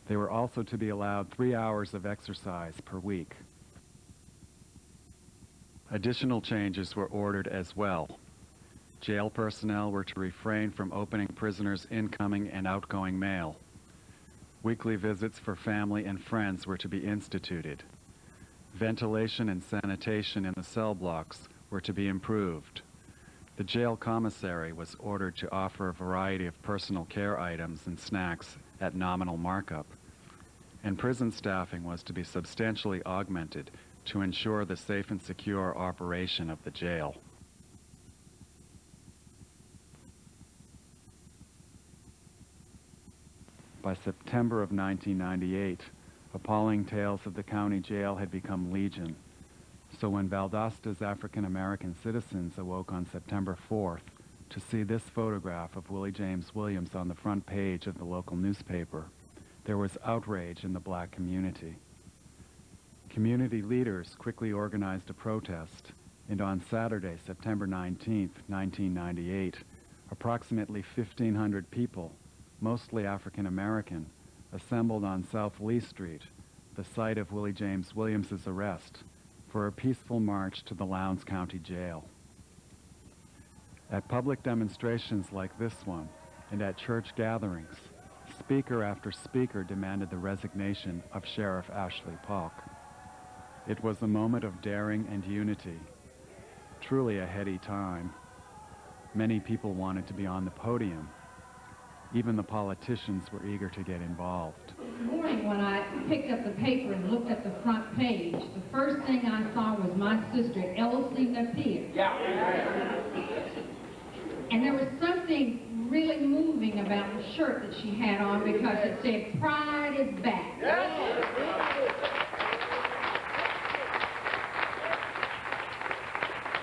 They were also to be allowed 3 hours of exercise per week. Additional changes were ordered as well. Jail personnel were to refrain from opening prisoners' incoming and outgoing mail. Weekly visits for family and friends were to be instituted. Ventilation and sanitation in the cell blocks were to be improved. The jail commissary was ordered to offer a variety of personal care items and snacks at nominal markup. And prison staffing was to be substantially augmented to ensure the safe and secure operation of the jail. By September of 1998, appalling tales of the county jail had become legion. So when Valdosta's African-American citizens awoke on September 4th to see this photograph of Willie James Williams on the front page of the local newspaper, there was outrage in the black community. Community leaders quickly organized a protest, and on Saturday, September 19th, 1998, approximately 1,500 people, mostly African American, assembled on South Lee Street, the site of Willie James Williams's arrest, for a peaceful march to the Lowndes County Jail. At public demonstrations like this one, and at church gatherings, speaker after speaker demanded the resignation of Sheriff Ashley Polk. It was a moment of daring and unity, truly a heady time. Many people wanted to be on the podium. Even the politicians were eager to get involved. This morning when I picked up the paper and looked at the front page, the first thing I saw was my sister, Elsie Napier. And there was something really moving about the shirt that she had on because it said, "Pride is back."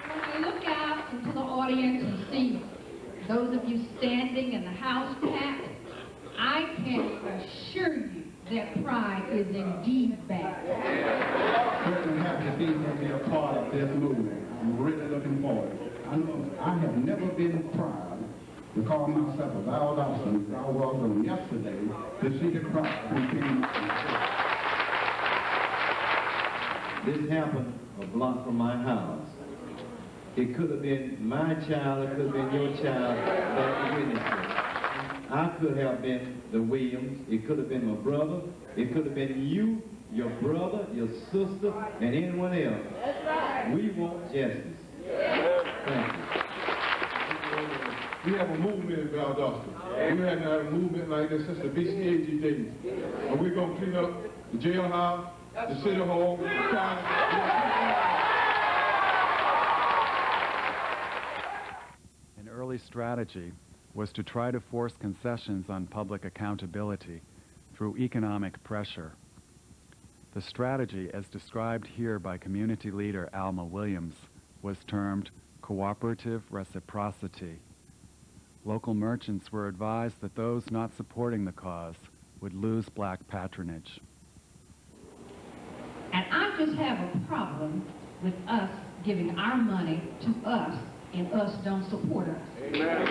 When you look out into the audience and see those of you standing and the house packed, I can assure you that pride is indeed back. Certainly happy to be a part of this movement. I'm really looking forward. I have never been proud to call myself a vowed officer as I was on yesterday to see the crowd continue. This happened a block from my house. It could have been my child, it could have been your child that witnessed it. I could have been the Williams, it could have been my brother, it could have been you, your brother, your sister, and anyone else. That's right. We want justice. Thank you. We have a movement in Valdosta. We haven't had a movement like this since the BCAG days. And we're going to clean up the jailhouse, the city hall, the county. An early strategy was to try to force concessions on public accountability through economic pressure. The strategy, as described here by community leader Alma Williams, was termed cooperative reciprocity. Local merchants were advised that those not supporting the cause would lose black patronage. And I just have a problem with us giving our money to us and us don't support us. Amen.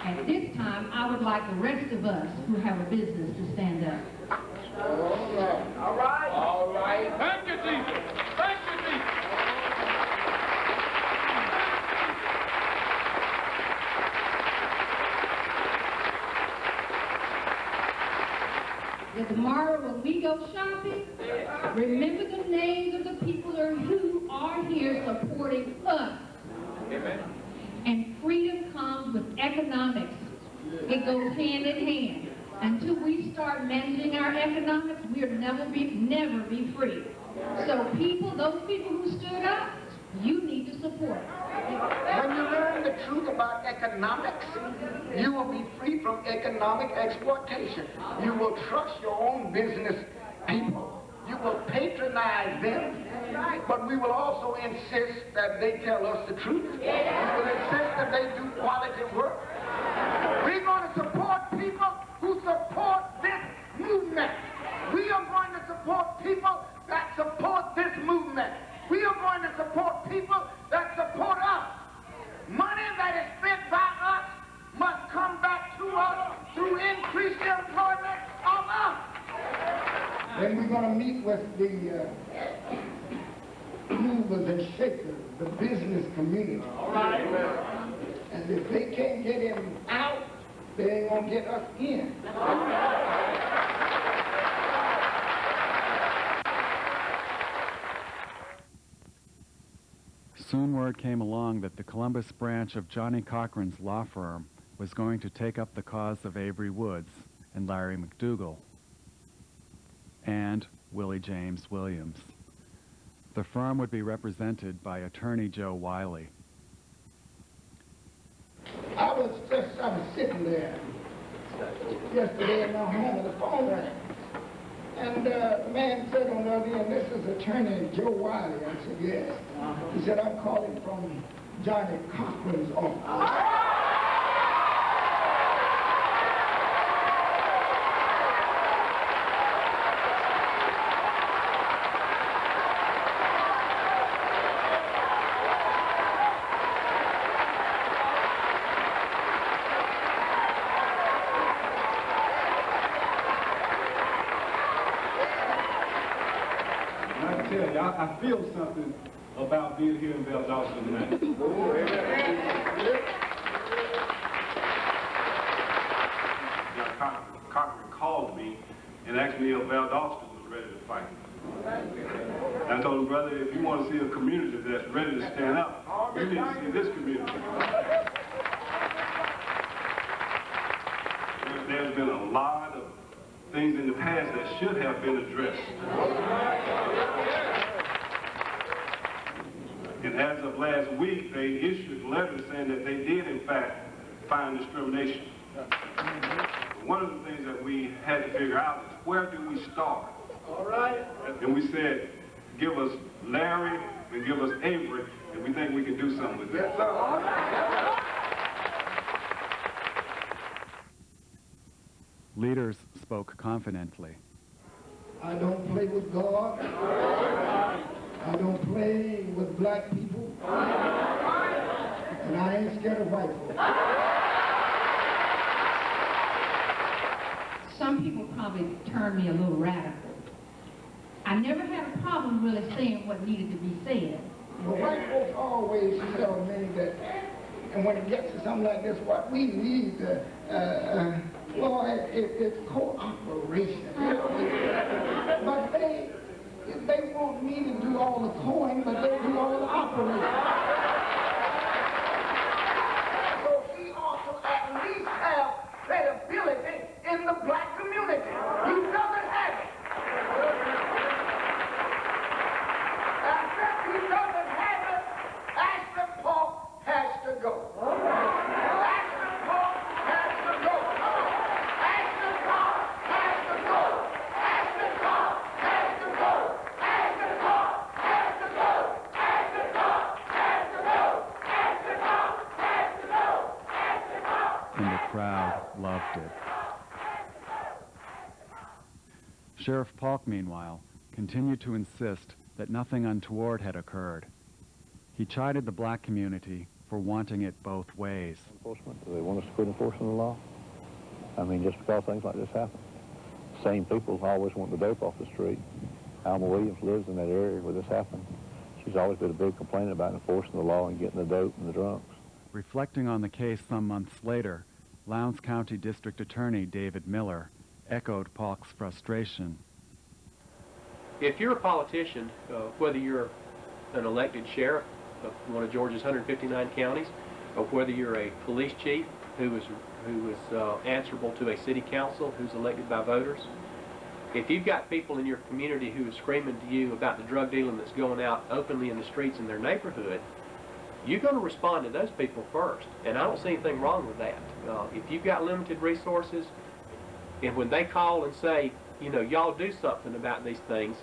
At this time, I would like the rest of us who have a business to stand up. All right. All right. Thank you, Jesus. Thank you, Jesus. That tomorrow when we go shopping, remember the names of the people who are here supporting us. Amen. And freedom comes with economics. It goes hand in hand. Until we start managing our economics, we'll never be free. So those people who stood up, you need to support. When you learn the truth about economics, you will be free from economic exploitation. You will trust your own business people. You will patronize them, but we will also insist that they tell us the truth. We will insist that they do quality work. We're going to support people who support this movement. We are going to support people that support this movement. We are going to support people that support us. Money that is spent by us must come back to us through increased employment of us. Then we're going to meet with the movers and shakers, the business community. All right. And if they can't get him out, they ain't going to get us in. Soon word came along that the Columbus branch of Johnny Cochran's law firm was going to take up the cause of Avery Woods and Larry McDougall and Willie James Williams. The firm would be represented by attorney Joe Wiley. I was sitting there yesterday in my home and the phone rang. And the man said on the other end, "This is attorney Joe Wiley." I said, "Yes." He said, "I'm calling from Johnny Cochran's office." tell you, I feel something about being here in Valdosta tonight. Cochran called me and asked me if Valdosta was ready to fight. I told him, brother, if you want to see a community that's ready to stand up, you need to see this community. There's been a lot of things in the past that should have been addressed. And as of last week, they issued letters saying that they did, in fact, find discrimination. One of the things that we had to figure out is where do we start? All right. And we said, give us Larry and give us Avery, and we think we can do something with that. Yes, sir. Leaders spoke confidently. I don't play with God. I don't play with black people. And I ain't scared of white folks. Some people probably term me a little radical. I never had a problem really saying what needed to be said. But white folks always tell me that, and when it gets to something like this, what we need, Floyd, it's cooperation. But they want me to do all the coin, but they do all the operating. So he ought to at least have credibility in the black community. He doesn't have it. And since he doesn't have it, Ashton Paul has to go. Ashton Paul has to go. Ashton Paul has to go. Ashton Paul has to go. Ashton Paul has to go. Ashton Paul has to go. Ashton Paul has to go. Ashton Paul. And the crowd loved it. Sheriff Polk, meanwhile, continued to insist that nothing untoward had occurred. He chided the black community for wanting it both ways. Enforcement? Do they want us to quit enforcing the law? I mean, just because things like this happen. Same people always want the dope off the street. Alma Williams lives in that area where this happened. She's always been a big complaint about enforcing the law and getting the dope and the drunks. Reflecting on the case some months later, Lowndes County District Attorney David Miller echoed Polk's frustration. If you're a politician, whether you're an elected sheriff of one of Georgia's 159 counties, or whether you're a police chief who is answerable to a city council who's elected by voters, if you've got people in your community who are screaming to you about the drug dealing that's going out openly in the streets in their neighborhood, you're going to respond to those people first. And I don't see anything wrong with that. If you've got limited resources, and when they call and say, you know, y'all do something about these things,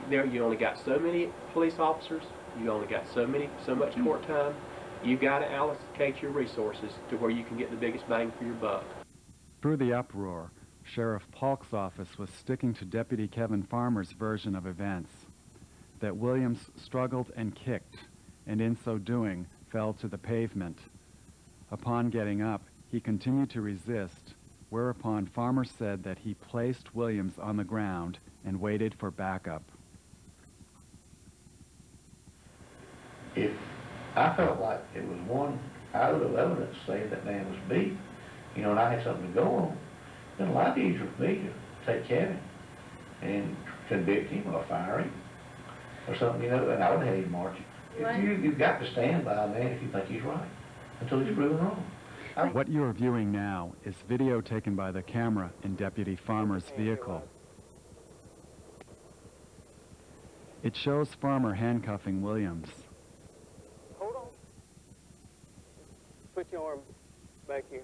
there you only got so many police officers, you only got so much court time. You've got to allocate your resources to where you can get the biggest bang for your buck. Through the uproar, Sheriff Polk's office was sticking to Deputy Kevin Farmer's version of events, that Williams struggled and kicked, and in so doing fell to the pavement. Upon getting up, he continued to resist, whereupon Farmer said that he placed Williams on the ground and waited for backup. If I felt like it was one out of evidence saying that man was beat, you know, and I had something to go on, then a lot easier for me to take Kevin and convict him or fire him or something, you know, and I would have him marching. Right. You've got to stand by a man if you think he's right until he's proven wrong. What you are viewing now is video taken by the camera in Deputy Farmer's vehicle. It shows Farmer handcuffing Williams. Hold on. Put your arm back here.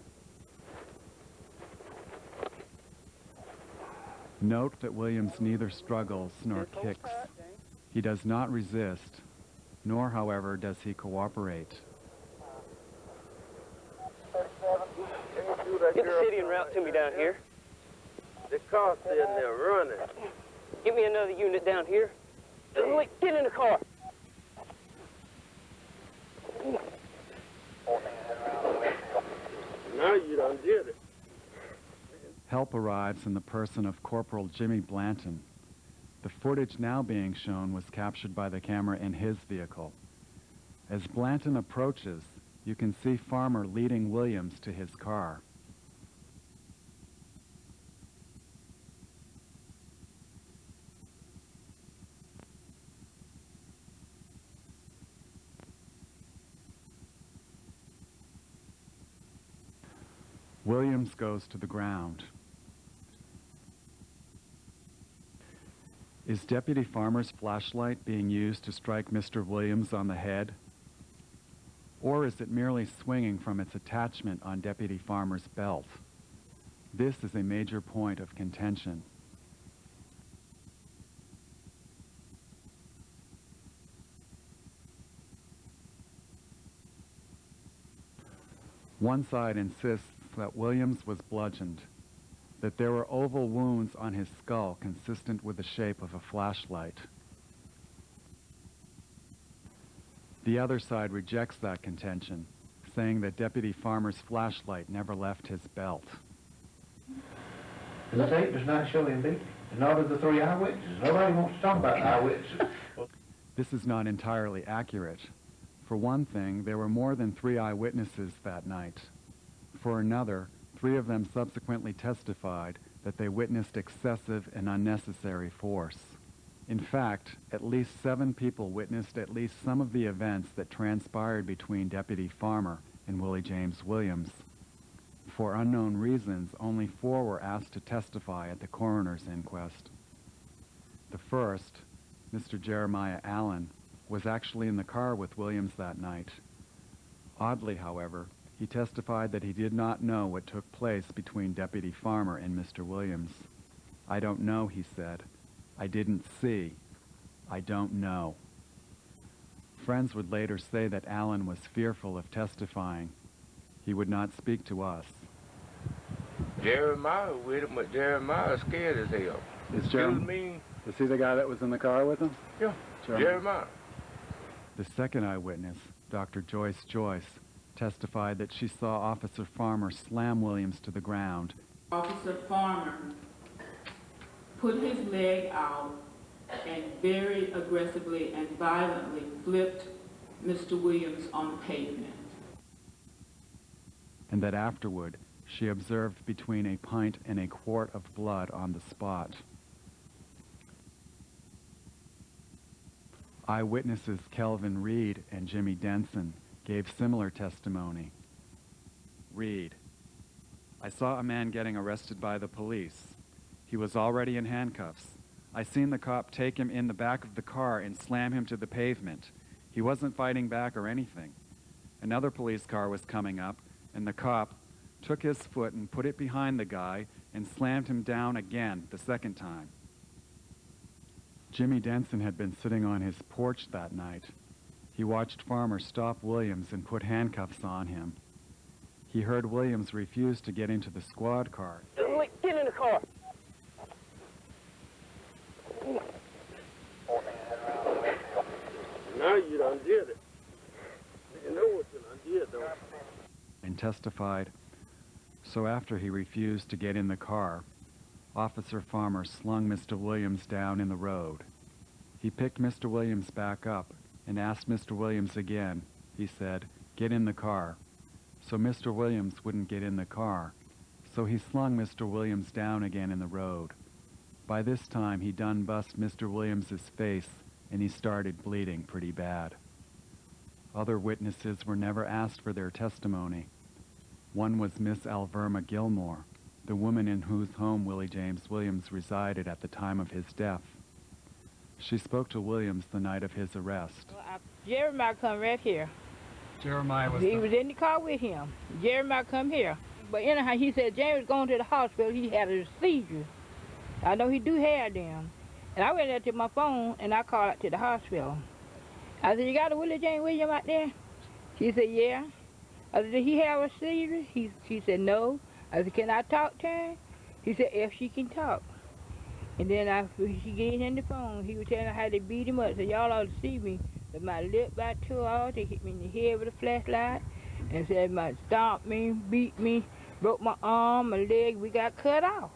Note that Williams neither struggles nor kicks. He does not resist, nor, however, does he cooperate. Get the city and route to me down here. The car's sitting there running. Get me another unit down here. Get in the car. Now you done did it. Help arrives in the person of Corporal Jimmy Blanton. The footage now being shown was captured by the camera in his vehicle. As Blanton approaches, you can see Farmer leading Williams to his car. Williams goes to the ground. Is Deputy Farmer's flashlight being used to strike Mr. Williams on the head? Or is it merely swinging from its attachment on Deputy Farmer's belt? This is a major point of contention. One side insists that Williams was bludgeoned, that there were oval wounds on his skull consistent with the shape of a flashlight. The other side rejects that contention, saying that Deputy Farmer's flashlight never left his belt. The tape does not show him beating, and nor do the 3 eyewitnesses. Nobody wants to talk about eyewitnesses. This is not entirely accurate. For one thing, there were more than 3 eyewitnesses that night. For another, 3 of them subsequently testified that they witnessed excessive and unnecessary force. In fact, at least 7 people witnessed at least some of the events that transpired between Deputy Farmer and Willie James Williams. For unknown reasons, only 4 were asked to testify at the coroner's inquest. The first, Mr. Jeremiah Allen, was actually in the car with Williams that night. Oddly, however, he testified that he did not know what took place between Deputy Farmer and Mr. Williams. "I don't know," he said. "I didn't see. I don't know." Friends would later say that Allen was fearful of testifying. He would not speak to us. Jeremiah with him, but Jeremiah scared as hell. Is he the guy that was in the car with him? Yeah, Jeremiah. The second eyewitness, Dr. Joyce, testified that she saw Officer Farmer slam Williams to the ground. Officer Farmer put his leg out and very aggressively and violently flipped Mr. Williams on the pavement. And that afterward, she observed between a pint and a quart of blood on the spot. Eyewitnesses Kelvin Reed and Jimmy Denson gave similar testimony. Reed: "I saw a man getting arrested by the police. He was already in handcuffs. I seen the cop take him in the back of the car and slam him to the pavement. He wasn't fighting back or anything. Another police car was coming up, and the cop took his foot and put it behind the guy and slammed him down again the second time." Jimmy Denson had been sitting on his porch that night. He watched Farmer stop Williams and put handcuffs on him. He heard Williams refuse to get into the squad car. Get in the car. Now you done did it. You know what you done did, don't you? And testified. So after he refused to get in the car, Officer Farmer slung Mr. Williams down in the road. He picked Mr. Williams back up and asked Mr. Williams again. He said, "Get in the car." So Mr. Williams wouldn't get in the car. So he slung Mr. Williams down again in the road. By this time, he done bust Mr. Williams's face, and he started bleeding pretty bad. Other witnesses were never asked for their testimony. One was Miss Alverma Gilmore, the woman in whose home Willie James Williams resided at the time of his death. She spoke to Williams the night of his arrest. Jeremiah come right here. Jeremiah was He was in the car with him. Jeremiah come here. But anyhow, he said James was going to the hospital. He had a seizure. I know he do have them. And I went there to my phone, and I called out to the hospital. I said, "You got a Willie James Williams out there?" She said, "Yeah." I said, "Did he have a seizure?" She said, "No." I said, "Can I talk to her?" He said, "If she can talk." And then after she gave him the phone, he was telling her how they beat him up. So y'all ought to see me. But my lip got tore off. They hit me in the head with a flashlight. And said, stomped me, beat me, broke my arm, my leg. We got cut off.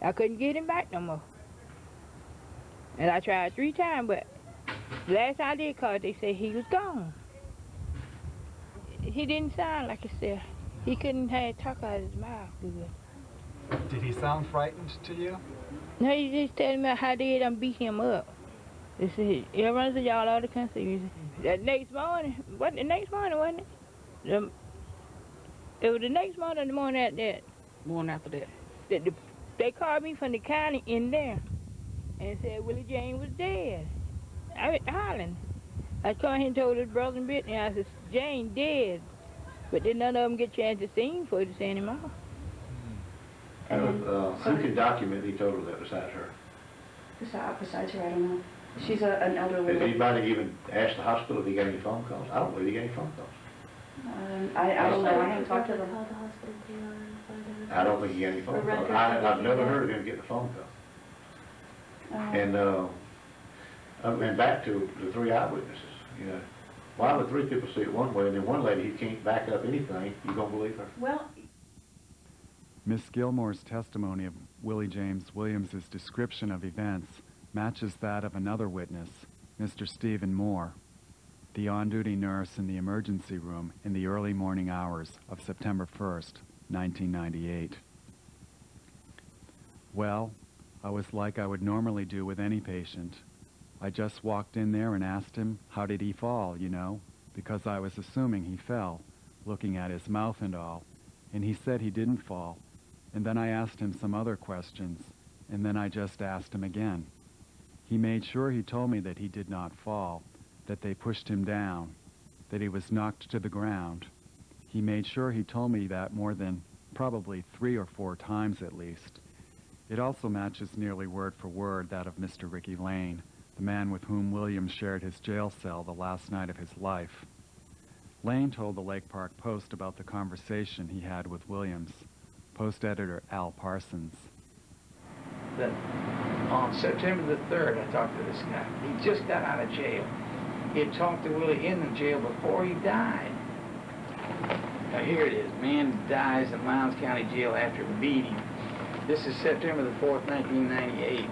I couldn't get him back no more. And I tried 3 times, but the last time I did call, they said he was gone. He didn't sound like himself. He couldn't talk out of his mouth good. Did he sound frightened to you? No, he just telling me how they done beat him up. They said, everyone said y'all ought to come see. That next morning, wasn't it? It was the next morning or the morning after that. Morning after that. They called me from the county in there and said Willie James was dead. I went hollering. I come here and told his brother and Brittany, I said, James dead. But then none of them get a chance to see him before they send him off. Who can document he told her that besides her? Besides her, I don't know. She's an elderly Has woman. anybody even asked the hospital if he got any phone calls? I don't believe he got any phone calls. I don't know. I haven't talked to them. I don't think he got any phone calls. I've never heard of him getting a phone call. And back to the 3 eyewitnesses, you know. Why would 3 people see it one way and then one lady who can't back up anything, you gonna believe her? Well, Miss Gilmore's testimony of Willie James Williams's description of events matches that of another witness, Mr. Stephen Moore, the on-duty nurse in the emergency room in the early morning hours of September 1st, 1998. Well, I was like I would normally do with any patient. I just walked in there and asked him, how did he fall, you know, because I was assuming he fell, looking at his mouth and all, and he said he didn't fall. And then I asked him some other questions, and then I just asked him again. He made sure he told me that he did not fall, that they pushed him down, that he was knocked to the ground. He made sure he told me that more than probably 3 or 4 times at least. It also matches nearly word for word that of Mr. Ricky Lane, the man with whom Williams shared his jail cell the last night of his life. Lane told the Lake Park Post about the conversation he had with Williams. Post editor Al Parsons. That on September the 3rd, I talked to this guy. He just got out of jail. He had talked to Willie in the jail before he died. Now here it is. Man dies in Lowndes County Jail after a beating. This is September the 4th, 1998.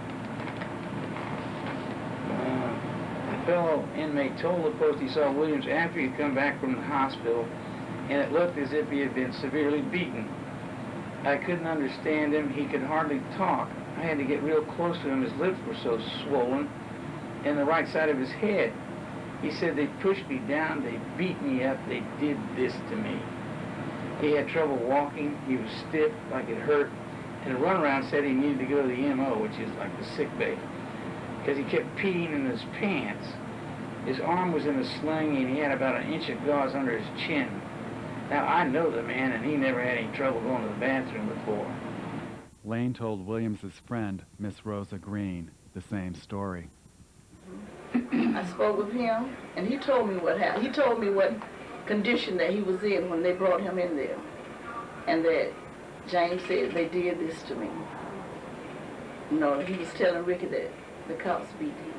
The fellow inmate told the Post he saw Williams after he'd come back from the hospital, and it looked as if he had been severely beaten. I couldn't understand him. He could hardly talk. I had to get real close to him. His lips were so swollen, and the right side of his head. He said, they pushed me down, they beat me up, they did this to me. He had trouble walking, he was stiff, like it hurt, and the runaround said he needed to go to the MO, which is like the sick bay, because he kept peeing in his pants. His arm was in a sling, and he had about 1 inch of gauze under his chin. Now, I know the man, and he never had any trouble going to the bathroom before. Lane told Williams's friend, Miss Rosa Green, the same story. I spoke with him, and he told me what happened. He told me what condition that he was in when they brought him in there, and that James said they did this to me. No, he was telling Ricky that the cops beat him.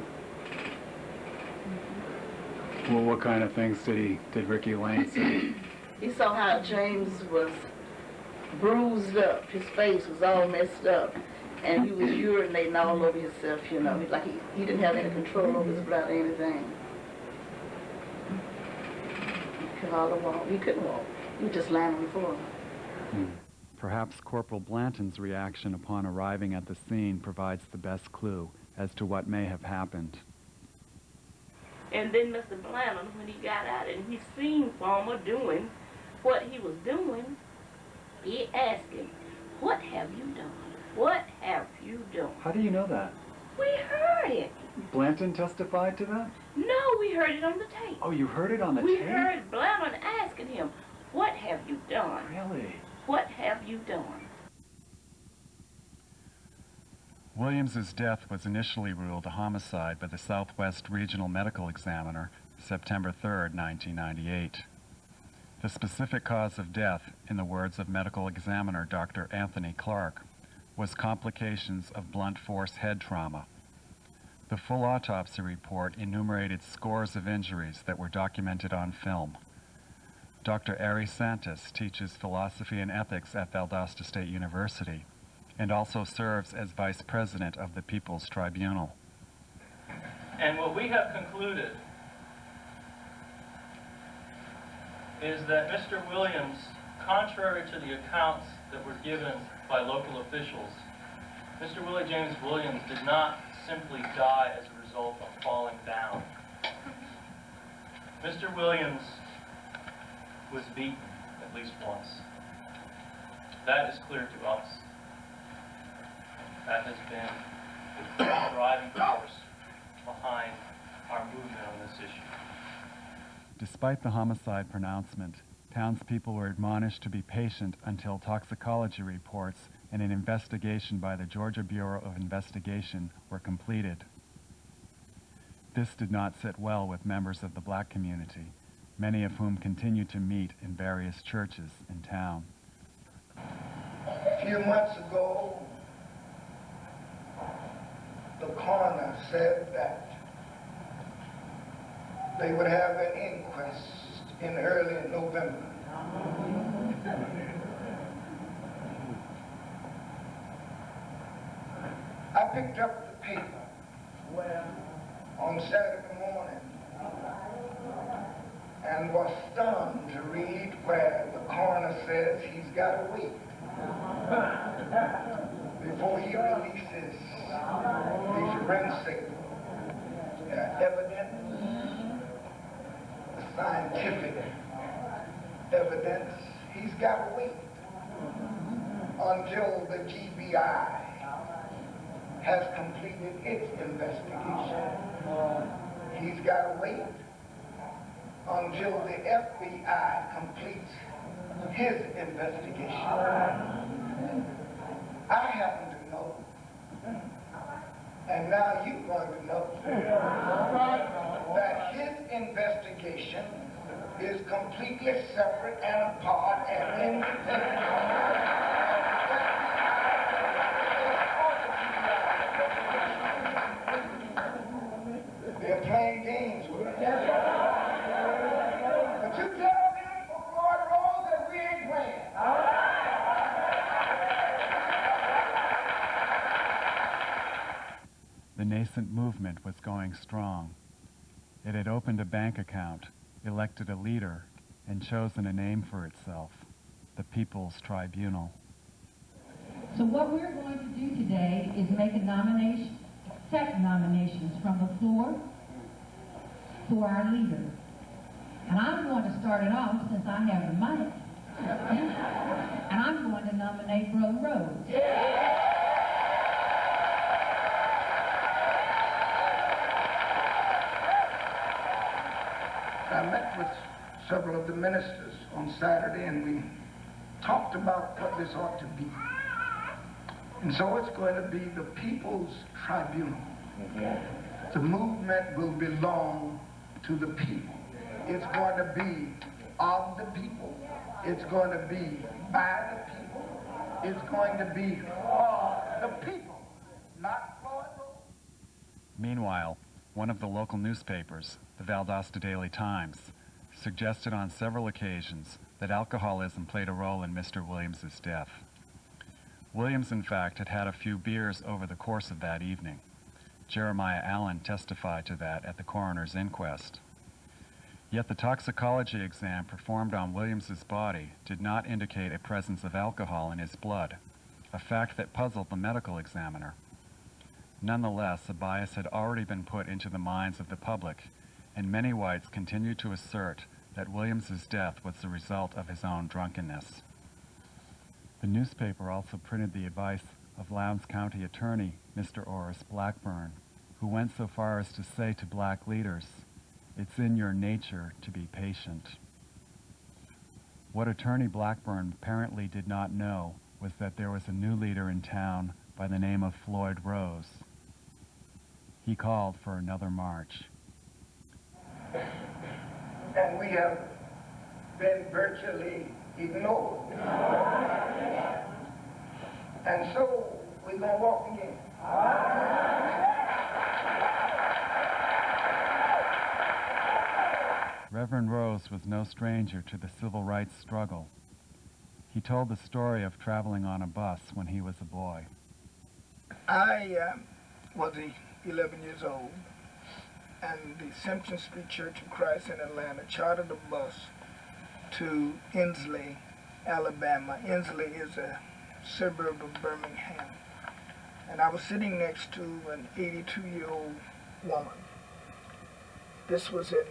Well, what kind of things did Ricky Lane say? He saw how James was bruised up. His face was all messed up. And he was urinating all over himself, you know. Like he didn't have any control over his blood or anything. He could hardly walk. He couldn't walk. He was just lying on the floor. Perhaps Corporal Blanton's reaction upon arriving at the scene provides the best clue as to what may have happened. And then Mr. Blanton, when he got out and he seen Farmer doing what he was doing, he asked him, "What have you done? What have you done?" How do you know that? We heard it. Blanton testified to that? No, we heard it on the tape. Oh, you heard it on the We tape? heard Blanton asking him, "What have you done? Really? What have you done?" Williams's death was initially ruled a homicide by the Southwest Regional Medical Examiner, September 3rd, 1998. The specific cause of death, in the words of medical examiner Dr. Anthony Clark, was complications of blunt force head trauma. The full autopsy report enumerated scores of injuries that were documented on film. Dr. Ari Santos teaches philosophy and ethics at Valdosta State University and also serves as vice president of the People's Tribunal. And what we have concluded is that Mr. Williams, contrary to the accounts that were given by local officials, Mr. Willie James Williams did not simply die as a result of falling down. Mr. Williams was beaten at least once. That is clear to us. That has been the driving force behind our movement on this issue. Despite the homicide pronouncement, townspeople were admonished to be patient until toxicology reports and an investigation by the Georgia Bureau of Investigation were completed. This did not sit well with members of the black community, many of whom continue to meet in various churches in town. A few months ago, the coroner said that they would have an inquest in early November. I picked up the paper on Saturday morning and was stunned to read where the coroner says he's got to wait before he releases the forensic evidence, the scientific evidence. He's got to wait until the G.B.R. has completed its investigation. He's got to wait until the FBI completes his investigation. I happen to know, and now you're going to know, that his investigation is completely separate and apart and independent. They're playing games with us. But you tell them for Floyd Rose that we ain't playing. The nascent movement was going strong. It had opened a bank account, elected a leader, and chosen a name for itself, the People's Tribunal. So what we're going to do today is make a nomination, accept nominations from the floor for our leader. And I'm going to start it off since I have the mic. And I'm going to nominate Brother Rhodes. I met with several of the ministers on Saturday and we talked about what this ought to be. And so it's going to be the People's Tribunal. The movement will belong to the people. It's going to be of the people. It's going to be by the people. It's going to be for the people, not for the people. Meanwhile, one of the local newspapers, the Valdosta Daily Times, suggested on several occasions that alcoholism played a role in Mr. Williams's death. Williams, in fact, had had a few beers over the course of that evening. Jeremiah Allen testified to that at the coroner's inquest. Yet the toxicology exam performed on Williams's body did not indicate a presence of alcohol in his blood, a fact that puzzled the medical examiner. Nonetheless, a bias had already been put into the minds of the public, and many whites continued to assert that Williams's death was the result of his own drunkenness. The newspaper also printed the advice of Lowndes County Attorney Mr. Oris Blackburn, who went so far as to say to black leaders, "It's in your nature to be patient." What Attorney Blackburn apparently did not know was that there was a new leader in town by the name of Floyd Rose. He called for another march. And we have been virtually ignored. And so we're going to walk again. Reverend Rose was no stranger to the civil rights struggle. He told the story of traveling on a bus when he was a boy. I was 11 years old, and the Simpson Street Church of Christ in Atlanta chartered a bus to Inslee, Alabama. Inslee is a suburb of Birmingham. And I was sitting next to an 82-year-old woman. This was in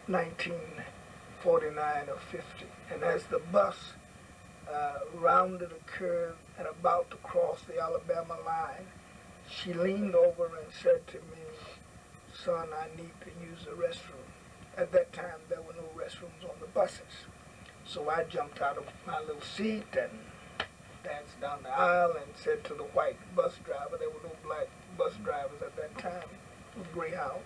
1949 or 50. And as the bus rounded a curve and about to cross the Alabama line, she leaned over and said to me, "Son, I need to use the restroom." At that time, there were no restrooms on the buses. So I jumped out of my little seat and danced down the aisle and said to the white bus driver, there were no black bus drivers at that time, it was Greyhound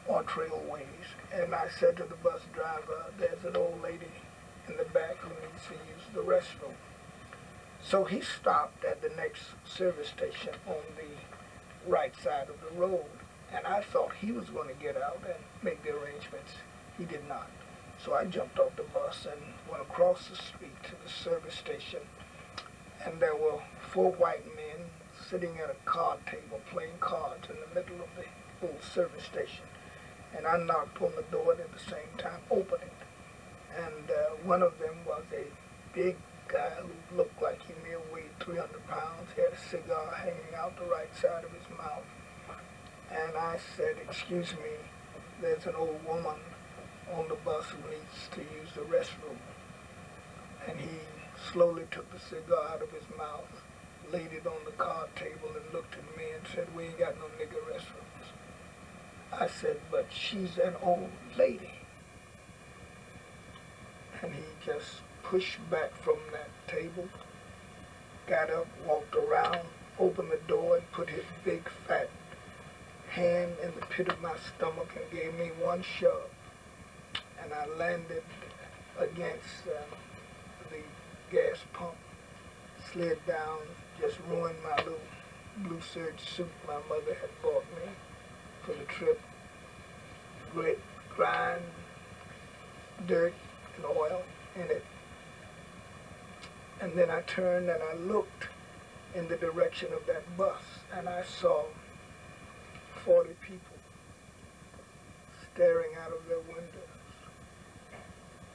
or Trailways, and I said to the bus driver, there's an old lady in the back who needs to use the restroom. So he stopped at the next service station on the right side of the road, and I thought he was going to get out and make the arrangements. He did not. So I jumped off the bus and went across the street to the service station, and there were 4 white men sitting at a card table playing cards in the middle of the old service station. And I knocked on the door and at the same time opened it. And one of them was a big guy who looked like he may have weighed 300 pounds. He had a cigar hanging out the right side of his mouth. And I said, "Excuse me, there's an old woman on the bus who needs to use the restroom." And he slowly took the cigar out of his mouth, laid it on the card table and looked at me and said, "We ain't got no nigger restrooms." I said, "But she's an old lady." And he just pushed back from that table, got up, walked around, opened the door and put his big fat hand in the pit of my stomach and gave me one shove. And I landed against the gas pump, slid down, just ruined my little blue serge suit my mother had bought me for the trip. Grit, grime, dirt, and oil in it. And then I turned and I looked in the direction of that bus, and I saw 40 people staring out of their windows,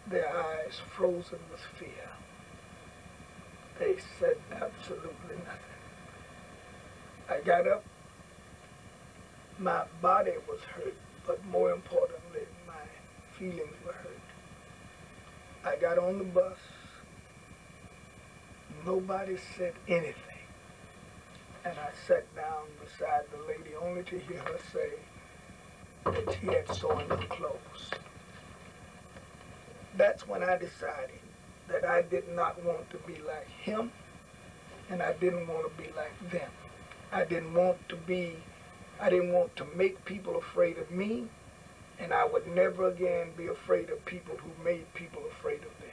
their eyes frozen with fear. They said absolutely nothing. I got up. My body was hurt, but more importantly, my feelings were hurt. I got on the bus. Nobody said anything. And I sat down beside the lady only to hear her say that she had sewn her clothes. That's when I decided that I did not want to be like him, and I didn't want to be like them. I didn't want to make people afraid of me, and I would never again be afraid of people who made people afraid of them.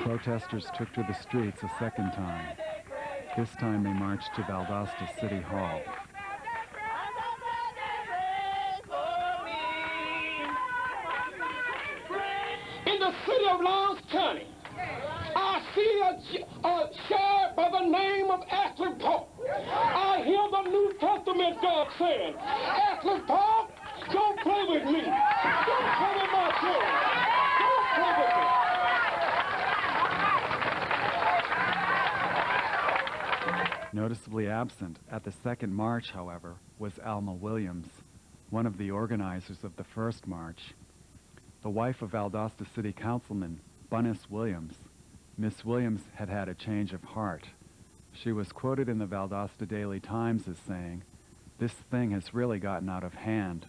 Protesters took to the streets a second time. This time they marched to Valdosta City Hall. In the city of Lawrence County, I see a sheriff by the name of Ashley Polk. I hear the New Testament God saying, "Ashley Polk, don't play with me. Don't play with my children. Don't play with me." Noticeably absent at the second march, however, was Alma Williams, one of the organizers of the first march. The wife of Valdosta City Councilman Bunnis Williams, Miss Williams had had a change of heart. She was quoted in the Valdosta Daily Times as saying, "This thing has really gotten out of hand,"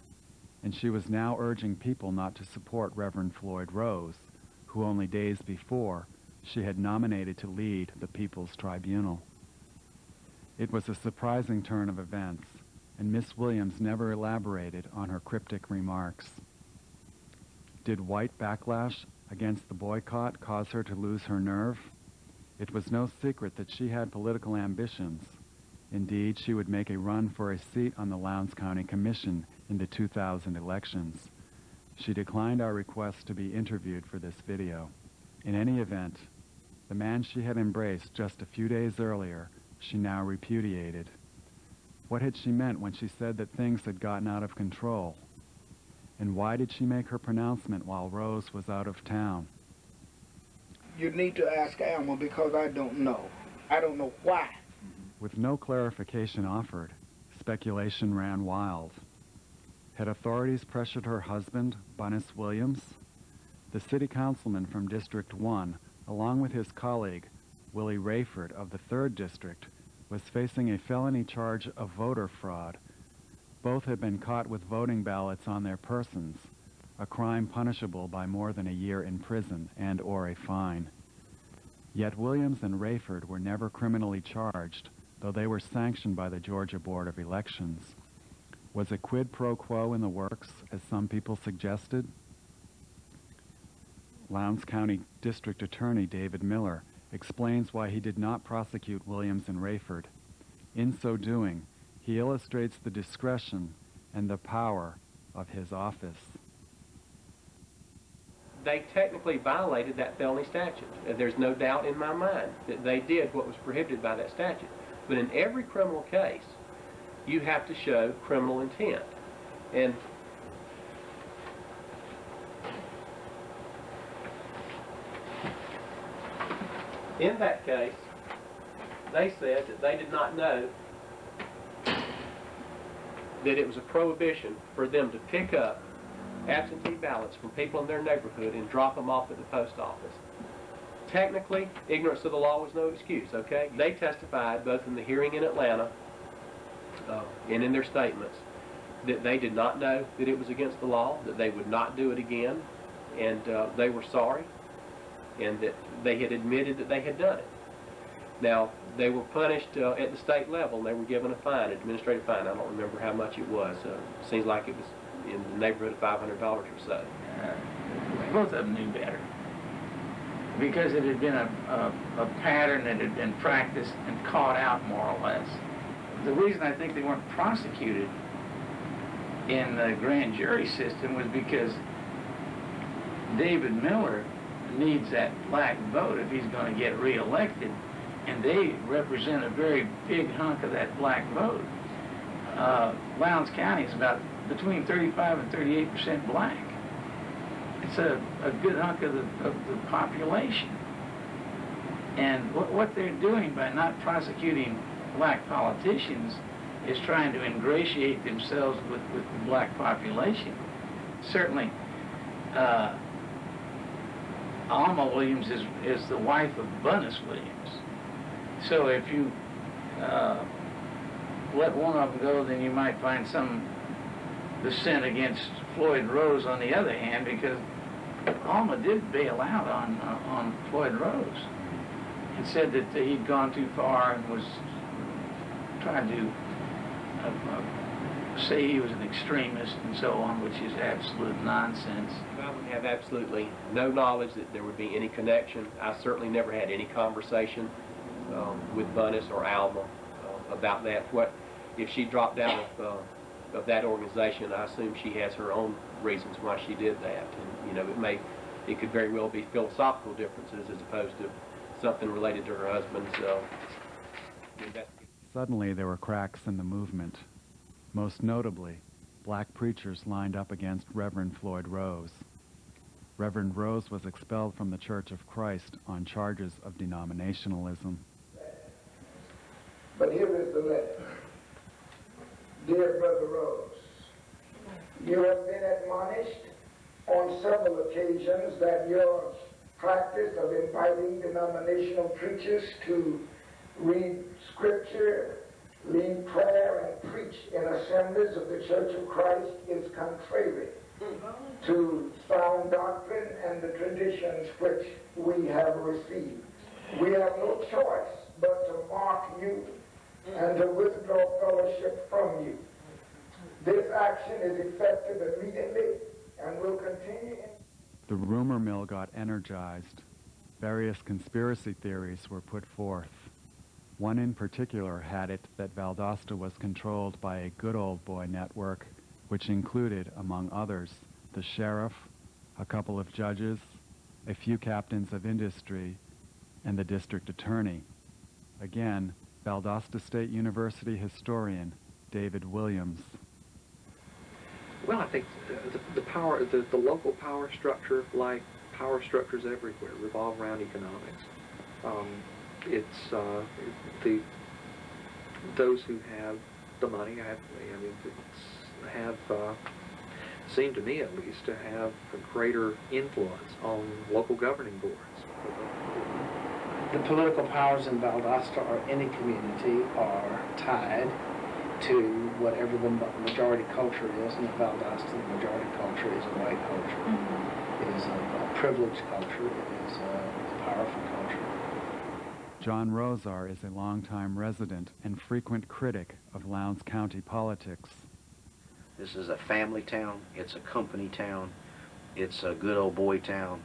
and she was now urging people not to support Reverend Floyd Rose, who only days before she had nominated to lead the People's Tribunal. It was a surprising turn of events, and Miss Williams never elaborated on her cryptic remarks. Did white backlash against the boycott cause her to lose her nerve? It was no secret that she had political ambitions. Indeed, she would make a run for a seat on the Lowndes County Commission in the 2000 elections. She declined our request to be interviewed for this video. In any event, The man she had embraced just a few days earlier, she now repudiated. What had she meant when she said that things had gotten out of control? And why did she make her pronouncement while Rose was out of town? You need to ask Alma because I don't know. I don't know why. With no clarification offered, speculation ran wild. Had authorities pressured her husband, Bunnis Williams? The city councilman from District 1, along with his colleague, Willie Rayford of the 3rd District, was facing a felony charge of voter fraud. Both had been caught with voting ballots on their persons, a crime punishable by more than a year in prison and/or a fine. Yet Williams and Rayford were never criminally charged, though they were sanctioned by the Georgia Board of Elections. Was a quid pro quo in the works, as some people suggested? Lowndes County District Attorney David Miller explains why he did not prosecute Williams and Rayford. In so doing, he illustrates the discretion and the power of his office. They technically violated that felony statute. There's no doubt in my mind that they did what was prohibited by that statute. But in every criminal case, you have to show criminal intent. And in that case, they said that they did not know that it was a prohibition for them to pick up absentee ballots from people in their neighborhood and drop them off at the post office. Technically, ignorance of the law was no excuse, okay? They testified both in the hearing in Atlanta and in their statements that they did not know that it was against the law, that they would not do it again, and they were sorry, and that they had admitted that they had done it. Now, they were punished at the state level, and they were given a fine, an administrative fine. I don't remember how much it was. Seems like it was in the neighborhood of $500 or so. Both of them knew better, because it had been a pattern that had been practiced and caught out more or less. The reason I think they weren't prosecuted in the grand jury system was because David Miller needs that black vote if he's going to get reelected, and they represent a very big hunk of that black vote. Lowndes County is about between 35 and 38% black. It's a good hunk of the population. And what they're doing by not prosecuting black politicians is trying to ingratiate themselves with the black population. Certainly, Alma Williams is the wife of Bunnis Williams. So if you let one of them go, then you might find some dissent against Floyd Rose on the other hand, because Alma did bail out on Floyd Rose and said that he'd gone too far and was trying to say he was an extremist and so on, which is absolute nonsense. I would have absolutely no knowledge that there would be any connection. I certainly never had any conversation with Bunnis or Alma about that. What if she dropped out of that organization? I assume she has her own reasons why she did that, and you know, it could very well be philosophical differences as opposed to something related to her husband's investigation. Suddenly there were cracks in the movement. Most notably, black preachers lined up against Reverend Floyd Rose. Reverend Rose was expelled from the Church of Christ on charges of denominationalism. But here is the letter. Dear Brother Rose, you have been admonished on several occasions that your practice of inviting denominational preachers to read scripture, lead prayer, and preach in assemblies of the Church of Christ is contrary to sound doctrine and the traditions which we have received. We have no choice but to mark you and to withdraw fellowship from you. This action is effective immediately and will continue. The rumor mill got energized. Various conspiracy theories were put forth. One in particular had it that Valdosta was controlled by a good old boy network, which included, among others, the sheriff, a couple of judges, a few captains of industry, and the district attorney. Again, Valdosta State University historian David Williams. Well, I think the local power structure, like power structures everywhere, revolve around economics. Those who have the money seem to me at least to have a greater influence on local governing boards. The political powers in Valdosta or any community are tied to whatever the majority culture is. In Valdosta, the majority culture is a white culture. It is a privileged culture. It is a powerful culture. John Rosar is a longtime resident and frequent critic of Lowndes County politics. This is a family town. It's a company town. It's a good old boy town.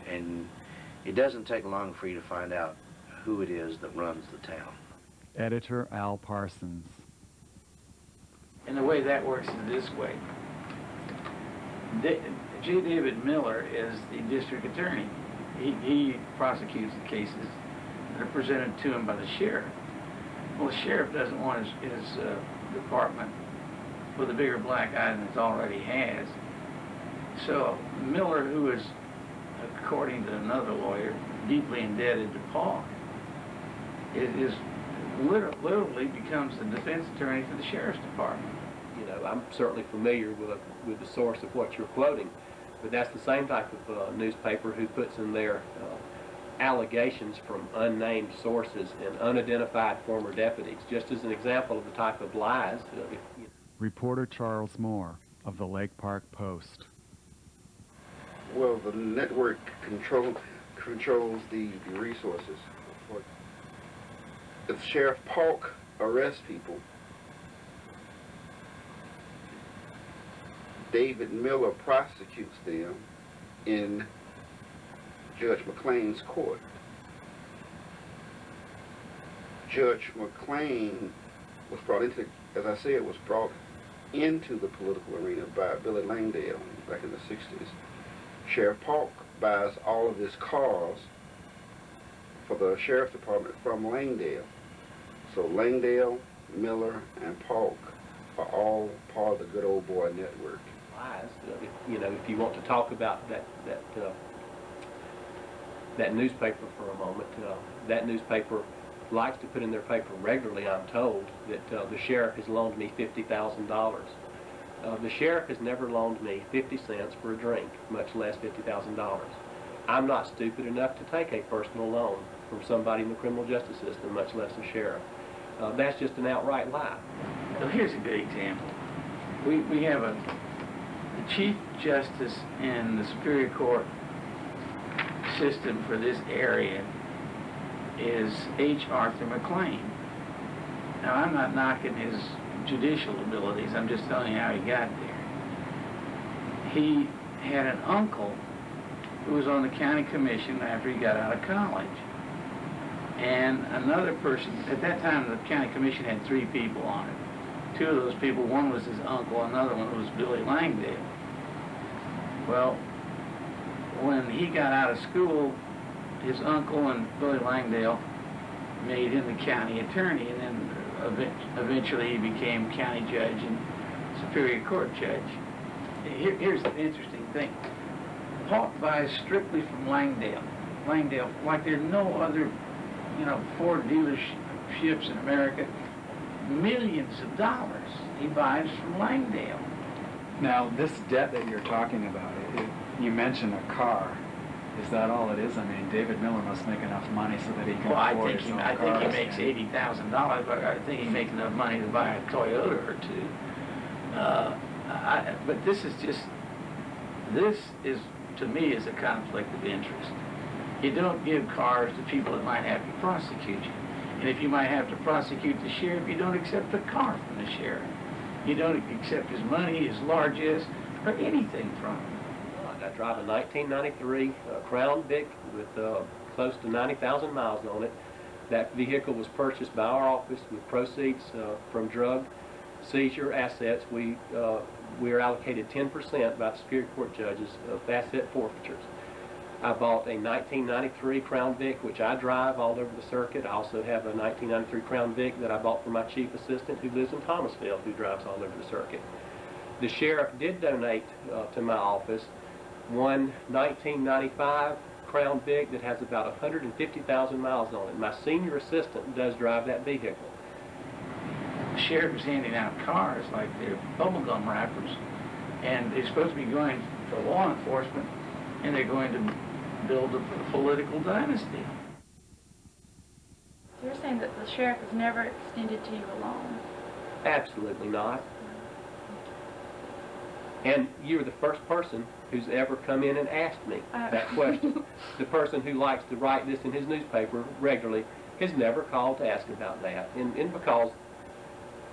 And it doesn't take long for you to find out who it is that runs the town. Editor Al Parsons. And the way that works is this way. J. David Miller is the district attorney. He prosecutes the cases that are presented to him by the sheriff. Well, the sheriff doesn't want his department with a bigger black eye than it already has. So Miller, who is, according to another lawyer, deeply indebted to Paul, is literally becomes the defense attorney for the sheriff's department. You know, I'm certainly familiar with the source of what you're quoting, but that's the same type of newspaper who puts in their allegations from unnamed sources and unidentified former deputies, just as an example of the type of lies. Reporter Charles Moore of the Lake Park Post. Well, the network controls the resources. If Sheriff Polk arrests people, David Miller prosecutes them in Judge McLean's court. Judge McLean was brought into, as I said, was brought into the political arena by Billy Langdale back in the 60s. Sheriff Polk buys all of his cars for the sheriff's department from Langdale. So Langdale, Miller, and Polk are all part of the good old boy network. Lies. You know, if you want to talk about that newspaper for a moment, that newspaper likes to put in their paper regularly, I'm told, that the sheriff has loaned me $50,000. The sheriff has never loaned me 50 cents for a drink, much less $50,000. I'm not stupid enough to take a personal loan from somebody in the criminal justice system, much less a sheriff. That's just an outright lie. So here's a good example. We have the Chief Justice in the Superior Court system for this area is H. Arthur McLean. Now, I'm not knocking his judicial abilities, I'm just telling you how he got there. He had an uncle who was on the county commission after he got out of college. And another person, at that time the county commission had 3 people on it. 2 of those people, one was his uncle, another one was Billy Langdale. Well, when he got out of school, his uncle and Billy Langdale made him the county attorney, and then eventually he became county judge and Superior Court judge. Here's the interesting thing. Polk buys strictly from Langdale, like there's no other, Ford dealerships in America. Millions of dollars he buys from Langdale. Now, this debt that you're talking about, you mentioned a car. Is that all it is? I mean, David Miller must make enough money so that he can afford his own cars. I think he makes $80,000, but I think he makes enough money to buy a Toyota or 2. But this is, to me, is a conflict of interest. You don't give cars to people that might have to prosecute you. And if you might have to prosecute the sheriff, you don't accept the car from the sheriff. You don't accept his money, his largesse, or anything from him. I drive a 1993 Crown Vic with close to 90,000 miles on it. That vehicle was purchased by our office with proceeds from drug seizure assets. We are allocated 10% by the Superior Court judges of asset forfeitures. I bought a 1993 Crown Vic, which I drive all over the circuit. I also have a 1993 Crown Vic that I bought for my chief assistant who lives in Thomasville, who drives all over the circuit. The sheriff did donate to my office one 1995 Crown Vic that has about 150,000 miles on it. My senior assistant does drive that vehicle. The sheriff is handing out cars like they're bubblegum wrappers, and they're supposed to be going for law enforcement, and they're going to build a political dynasty. You're saying that the sheriff has never extended to you a loan? Absolutely not. And you're the first person who's ever come in and asked me that question. The person who likes to write this in his newspaper regularly has never called to ask about that. And because,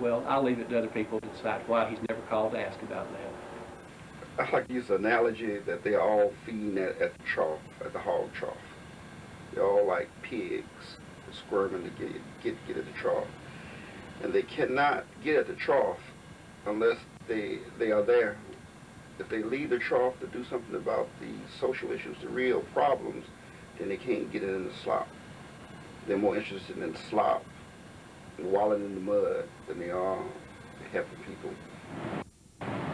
well, I'll leave it to other people to decide why he's never called to ask about that. I like to use the analogy that they're all feeding at the trough, at the hog trough. They're all like pigs squirming to get at the trough. And they cannot get at the trough unless they are there. If they leave the trough to do something about the social issues, the real problems, then they can't get it in the slop. They're more interested in the slop and wallowing in the mud than they are helping people.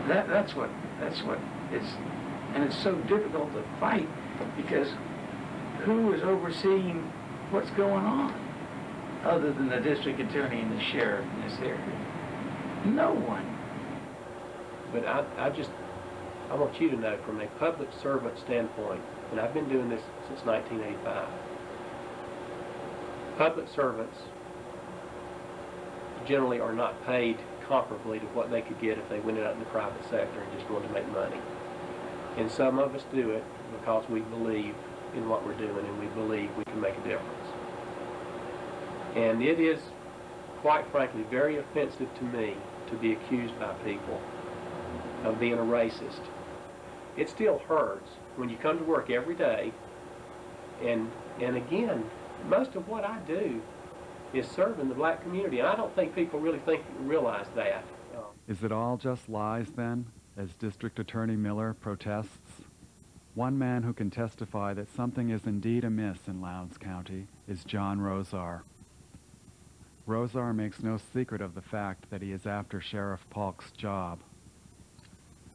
That's what it's, and it's so difficult to fight because who is overseeing what's going on other than the district attorney and the sheriff in this area? No one. But I want you to know from a public servant standpoint, and I've been doing this since 1985, public servants generally are not paid comparably to what they could get if they went out in the private sector and just wanted to make money. And some of us do it because we believe in what we're doing and we believe we can make a difference. And it is, quite frankly, very offensive to me to be accused by people of being a racist. It still hurts when you come to work every day, and again, most of what I do is serving the black community. I don't think people really realize that. Is it all just lies then, as District Attorney Miller protests? One man who can testify that something is indeed amiss in Lowndes County is John Rosar. Rosar makes no secret of the fact that he is after Sheriff Polk's job.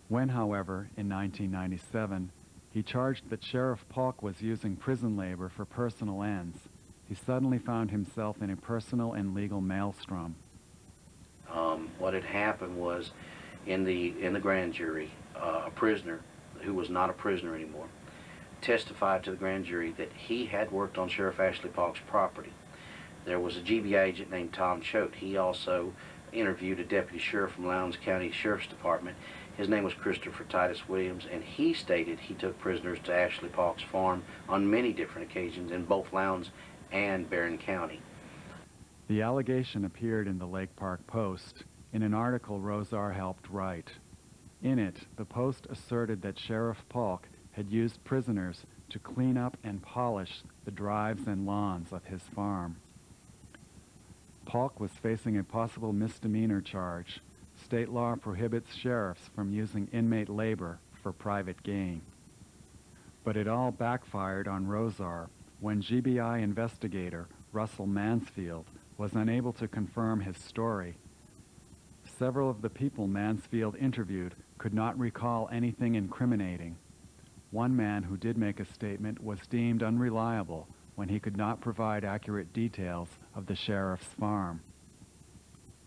When, however, in 1997, he charged that Sheriff Polk was using prison labor for personal ends, he suddenly found himself in a personal and legal maelstrom. What had happened was, in the grand jury, a prisoner who was not a prisoner anymore testified to the grand jury that he had worked on Sheriff Ashley Polk's property. There was a G.B. agent named Tom Choate. He also interviewed a deputy sheriff from Lowndes County Sheriff's Department. His name was Christopher Titus Williams, and he stated he took prisoners to Ashley Polk's farm on many different occasions in both Lowndes and Barron County. The allegation appeared in the Lake Park Post in an article Rosar helped write. In it, the Post asserted that Sheriff Polk had used prisoners to clean up and polish the drives and lawns of his farm. Polk was facing a possible misdemeanor charge. State law prohibits sheriffs from using inmate labor for private gain. But it all backfired on Rosar when GBI investigator Russell Mansfield was unable to confirm his story. Several of the people Mansfield interviewed could not recall anything incriminating. One man who did make a statement was deemed unreliable when he could not provide accurate details of the sheriff's farm.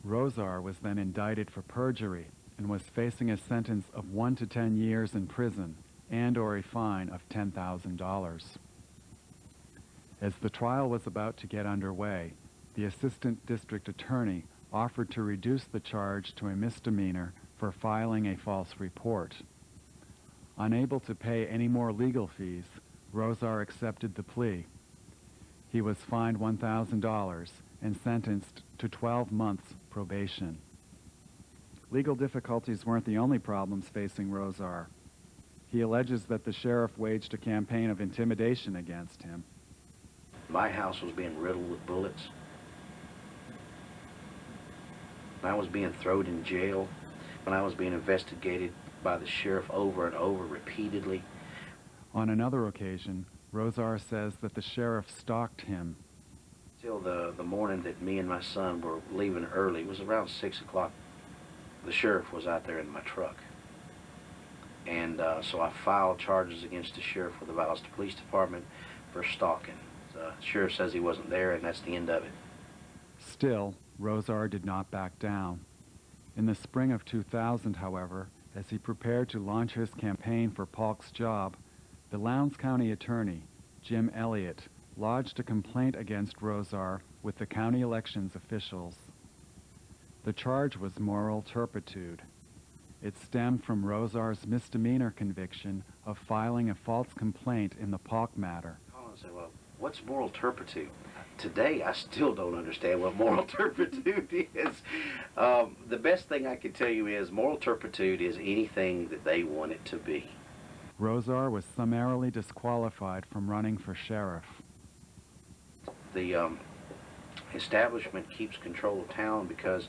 Rosar was then indicted for perjury and was facing a sentence of 1 to 10 years in prison and/or a fine of $10,000. As the trial was about to get underway, the assistant district attorney offered to reduce the charge to a misdemeanor for filing a false report. Unable to pay any more legal fees, Rosar accepted the plea. He was fined $1,000 and sentenced to 12 months probation. Legal difficulties weren't the only problems facing Rosar. He alleges that the sheriff waged a campaign of intimidation against him. My house was being riddled with bullets. When I was being thrown in jail, when I was being investigated by the sheriff over and over repeatedly. On another occasion, Rosar says that the sheriff stalked him. Till the morning that me and my son were leaving early, it was around 6 o'clock, the sheriff was out there in my truck. And so I filed charges against the sheriff with the Valdosta Police Department for stalking. The sheriff says he wasn't there, and that's the end of it. Still, Rosar did not back down. In the spring of 2000, however, as he prepared to launch his campaign for Polk's job, the Lowndes County Attorney, Jim Elliott, lodged a complaint against Rosar with the county elections officials. The charge was moral turpitude. It stemmed from Rosar's misdemeanor conviction of filing a false complaint in the Polk matter. Colin said, well, what's moral turpitude? Today, I still don't understand what moral turpitude is. The best thing I can tell you is moral turpitude is anything that they want it to be. Rosar was summarily disqualified from running for sheriff. The establishment keeps control of town because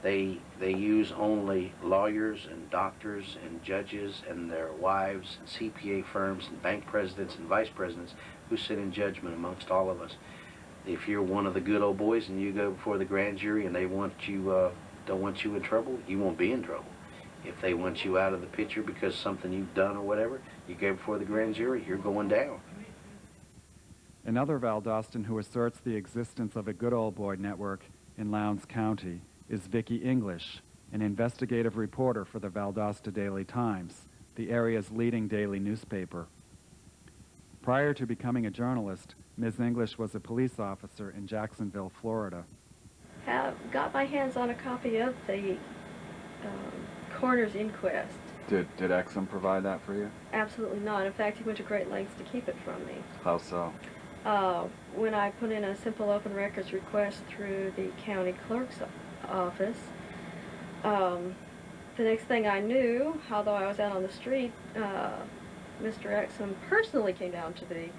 they use only lawyers and doctors and judges and their wives and CPA firms and bank presidents and vice presidents who sit in judgment amongst all of us. If you're one of the good old boys and you go before the grand jury and they want you, don't want you in trouble, you won't be in trouble. If they want you out of the picture because something you've done or whatever, you go before the grand jury, you're going down. Another Valdostan who asserts the existence of a good old boy network in Lowndes County is Vicki English, an investigative reporter for the Valdosta Daily Times, the area's leading daily newspaper. Prior to becoming a journalist, Ms. English was a police officer in Jacksonville, Florida. Have got my hands on a copy of the coroner's inquest. Did Exum provide that for you? Absolutely not. In fact, he went to great lengths to keep it from me. How so? When I put in a simple open records request through the county clerk's office, the next thing I knew, although I was out on the street, Mr. Exum personally came down to the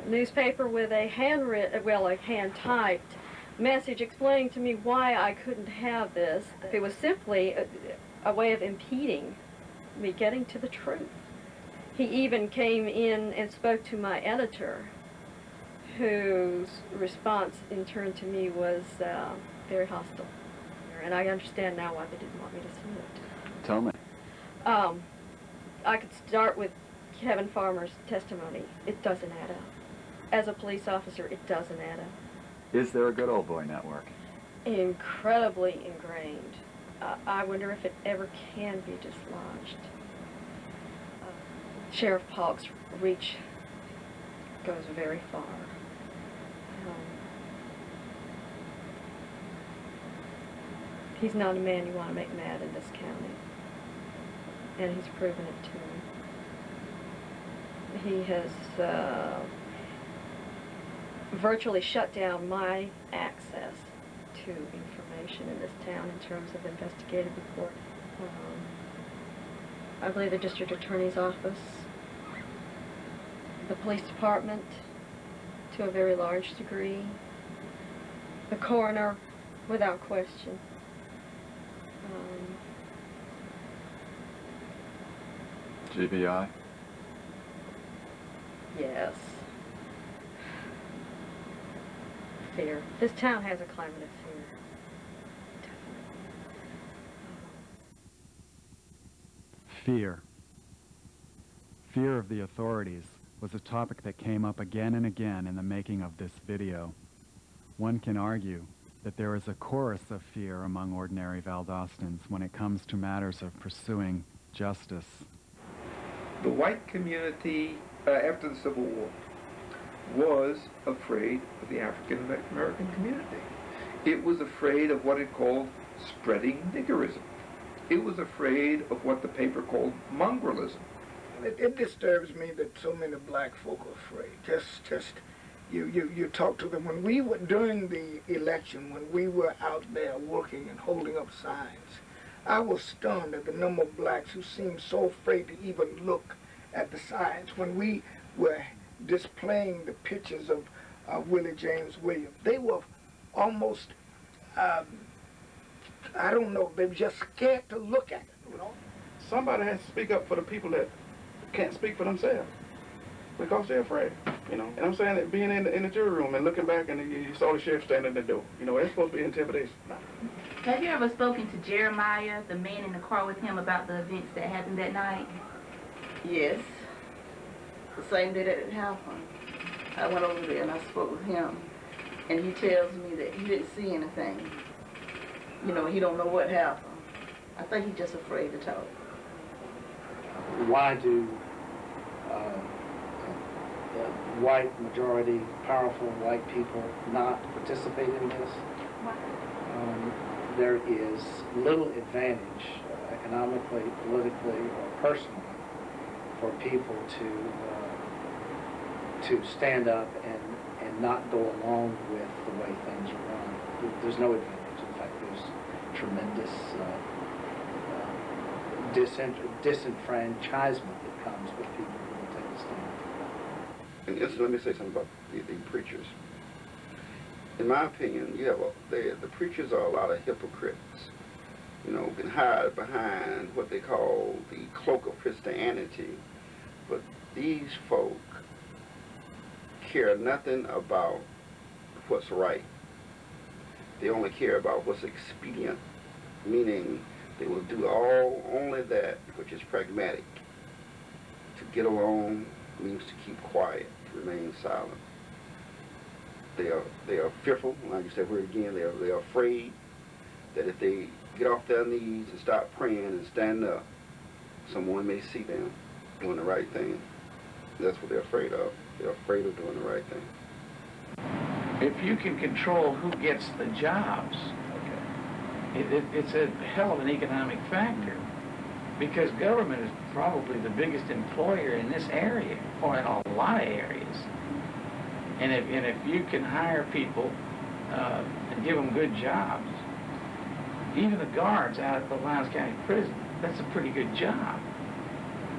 newspaper with a hand-typed message explaining to me why I couldn't have this. It was simply a way of impeding me getting to the truth. He even came in and spoke to my editor, whose response in turn to me was very hostile. And I understand now why they didn't want me to see it. Tell me. I could start with Kevin Farmer's testimony. It doesn't add up. As a police officer, it doesn't add up. Is there a good old boy network? Incredibly ingrained. I wonder if it ever can be dislodged. Sheriff Polk's reach goes very far. He's not a man you want to make mad in this county. And he's proven it to me. He has virtually shut down my access to information in this town in terms of investigative report. I believe the district attorney's office, the police department to a very large degree, the coroner without question. G.B.R. Yes. Fear. This town has a climate of fear. Fear. Fear of the authorities was a topic that came up again and again in the making of this video. One can argue that there is a chorus of fear among ordinary Valdostans when it comes to matters of pursuing justice. The white community, after the Civil War, was afraid of the African American community. It was afraid of what it called spreading niggerism. It was afraid of what the paper called mongralism. It disturbs me that so many black folk are afraid. You talk to them. When we were, during the election, when we were out there working and holding up signs, I was stunned at the number of blacks who seemed so afraid to even look at the signs. When we were displaying the pictures of Willie James Williams, they were almost, I don't know, they were just scared to look at it. Somebody has to speak up for the people that can't speak for themselves because they're afraid, you know. And I'm saying that being in the jury room and looking back and you saw the sheriff standing at the door, you know, that's supposed to be intimidation. Have you ever spoken to Jeremiah, the man in the car with him, about the events that happened that night? Yes. The same day that it happened, I went over there and I spoke with him, and he tells me that he didn't see anything. You know, he don't know what happened. I think he's just afraid to talk. Why do the white majority, powerful white people not participate in this? There is little advantage economically, politically, or personally for people to stand up and not go along with the way things are run. There's no advantage. In fact, there's tremendous disenfranchisement that comes with people who will take a stand. And just let me say something about the preachers. In my opinion, you have the preachers are a lot of hypocrites. You know, can hide behind what they call the cloak of Christianity, but these folk care nothing about what's right. They only care about what's expedient, meaning they will do only that which is pragmatic. To get along means to keep quiet, to remain silent. They are fearful, like you said, where again, they are afraid that if they get off their knees and start praying and stand up, someone may see them doing the right thing. That's what they're afraid of. They're afraid of doing the right thing. If you can control who gets the jobs, it's a hell of an economic factor, because government is probably the biggest employer in this area, or in a lot of areas. And if you can hire people and give them good jobs, even the guards out at the Lowndes County Prison, that's a pretty good job.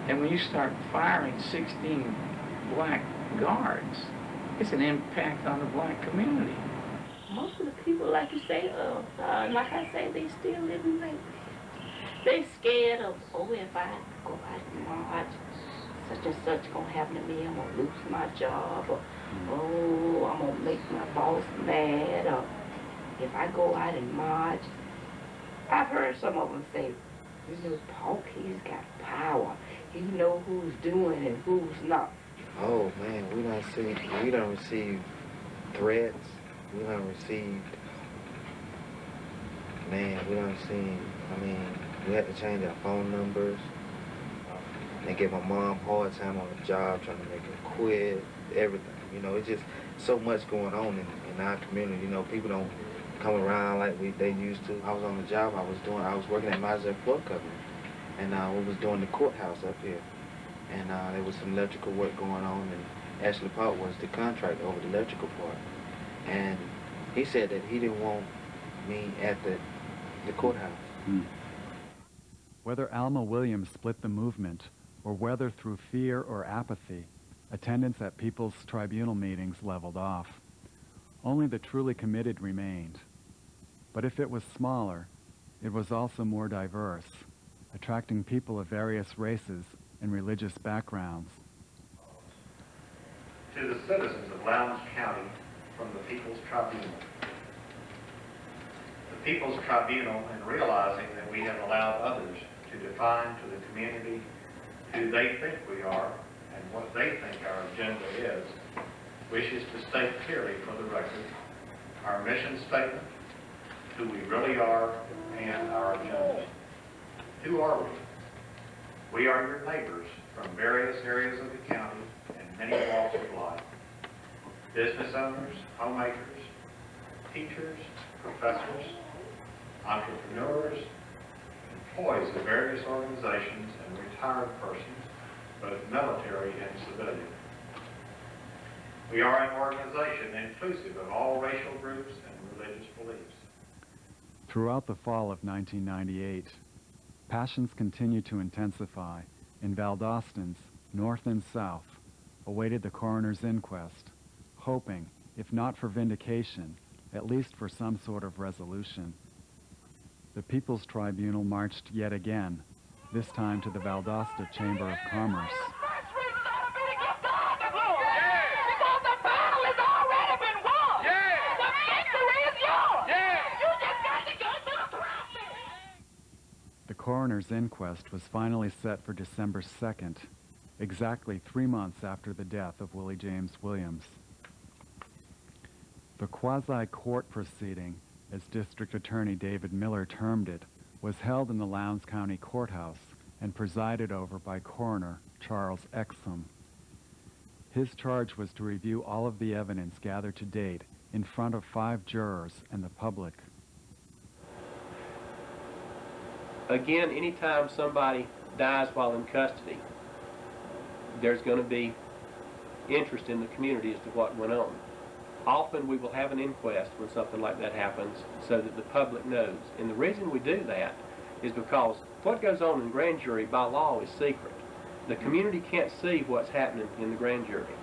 And when you start firing 16 black guards, it's an impact on the black community. Most of the people, like you say, like I say, they still living like they scared of, oh, if I go out and march, such and such gonna happen to me, I'm gonna lose my job, or oh, I'm gonna make my boss mad, or if I go out and march. I've heard some of them say, you know, Paul, he's got power. He know who's doing and who's not. Oh man, we don't receive threats. We don't receive, we had to change our phone numbers. They gave my mom a hard time on the job, trying to make her quit, everything. You know, it's just so much going on in our community. You know, people don't come around like they used to. I was on the job I was working at Mazda Flood Company, and we was doing the courthouse up here. And there was some electrical work going on, and Ashley Park was the contractor over the electrical part. And he said that he didn't want me at the courthouse. Whether Alma Williams split the movement, or whether through fear or apathy, attendance at People's Tribunal meetings leveled off. Only the truly committed remained. But if it was smaller, it was also more diverse, attracting people of various races and religious backgrounds. To the citizens of Lowndes County from the People's Tribunal. The People's Tribunal, in realizing that we have allowed others to define to the community who they think we are and what they think our agenda is, wishes to state clearly for the record our mission statement, who we really are, and our agenda. Who are we? We are your neighbors from various areas of the county and many walks of life. Business owners, homemakers, teachers, professors, entrepreneurs, employees of various organizations and retired persons, both military and civilian. We are an organization inclusive of all racial groups and religious beliefs. Throughout the fall of 1998, passions continued to intensify in Valdostans, north and south, awaited the coroner's inquest, hoping, if not for vindication, at least for some sort of resolution. The People's Tribunal marched yet again, this time to the Valdosta Chamber of Commerce. coroner's inquest was finally set for December 2nd, exactly 3 months after the death of Willie James Williams. The quasi-court proceeding, as District Attorney David Miller termed it, was held in the Lowndes County Courthouse and presided over by Coroner Charles Exum. His charge was to review all of the evidence gathered to date in front of 5 jurors and the public. Again, anytime somebody dies while in custody, there's going to be interest in the community as to what went on. Often we will have an inquest when something like that happens so that the public knows. And the reason we do that is because what goes on in grand jury by law is secret. The community can't see what's happening in the grand jury.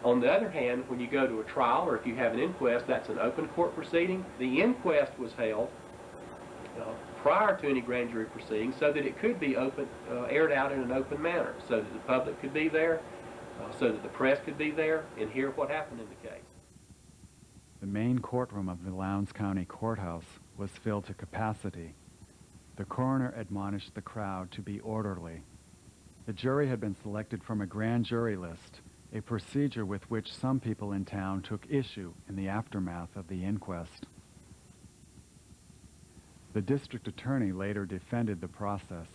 On the other hand, when you go to a trial or if you have an inquest, that's an open court proceeding. The inquest was held prior to any grand jury proceeding so that it could be aired out in an open manner, so that the public could be there, so that the press could be there and hear what happened in the case. The main courtroom of the Lowndes County Courthouse was filled to capacity. The coroner admonished the crowd to be orderly. The jury had been selected from a grand jury list, a procedure with which some people in town took issue in the aftermath of the inquest. The district attorney later defended the process.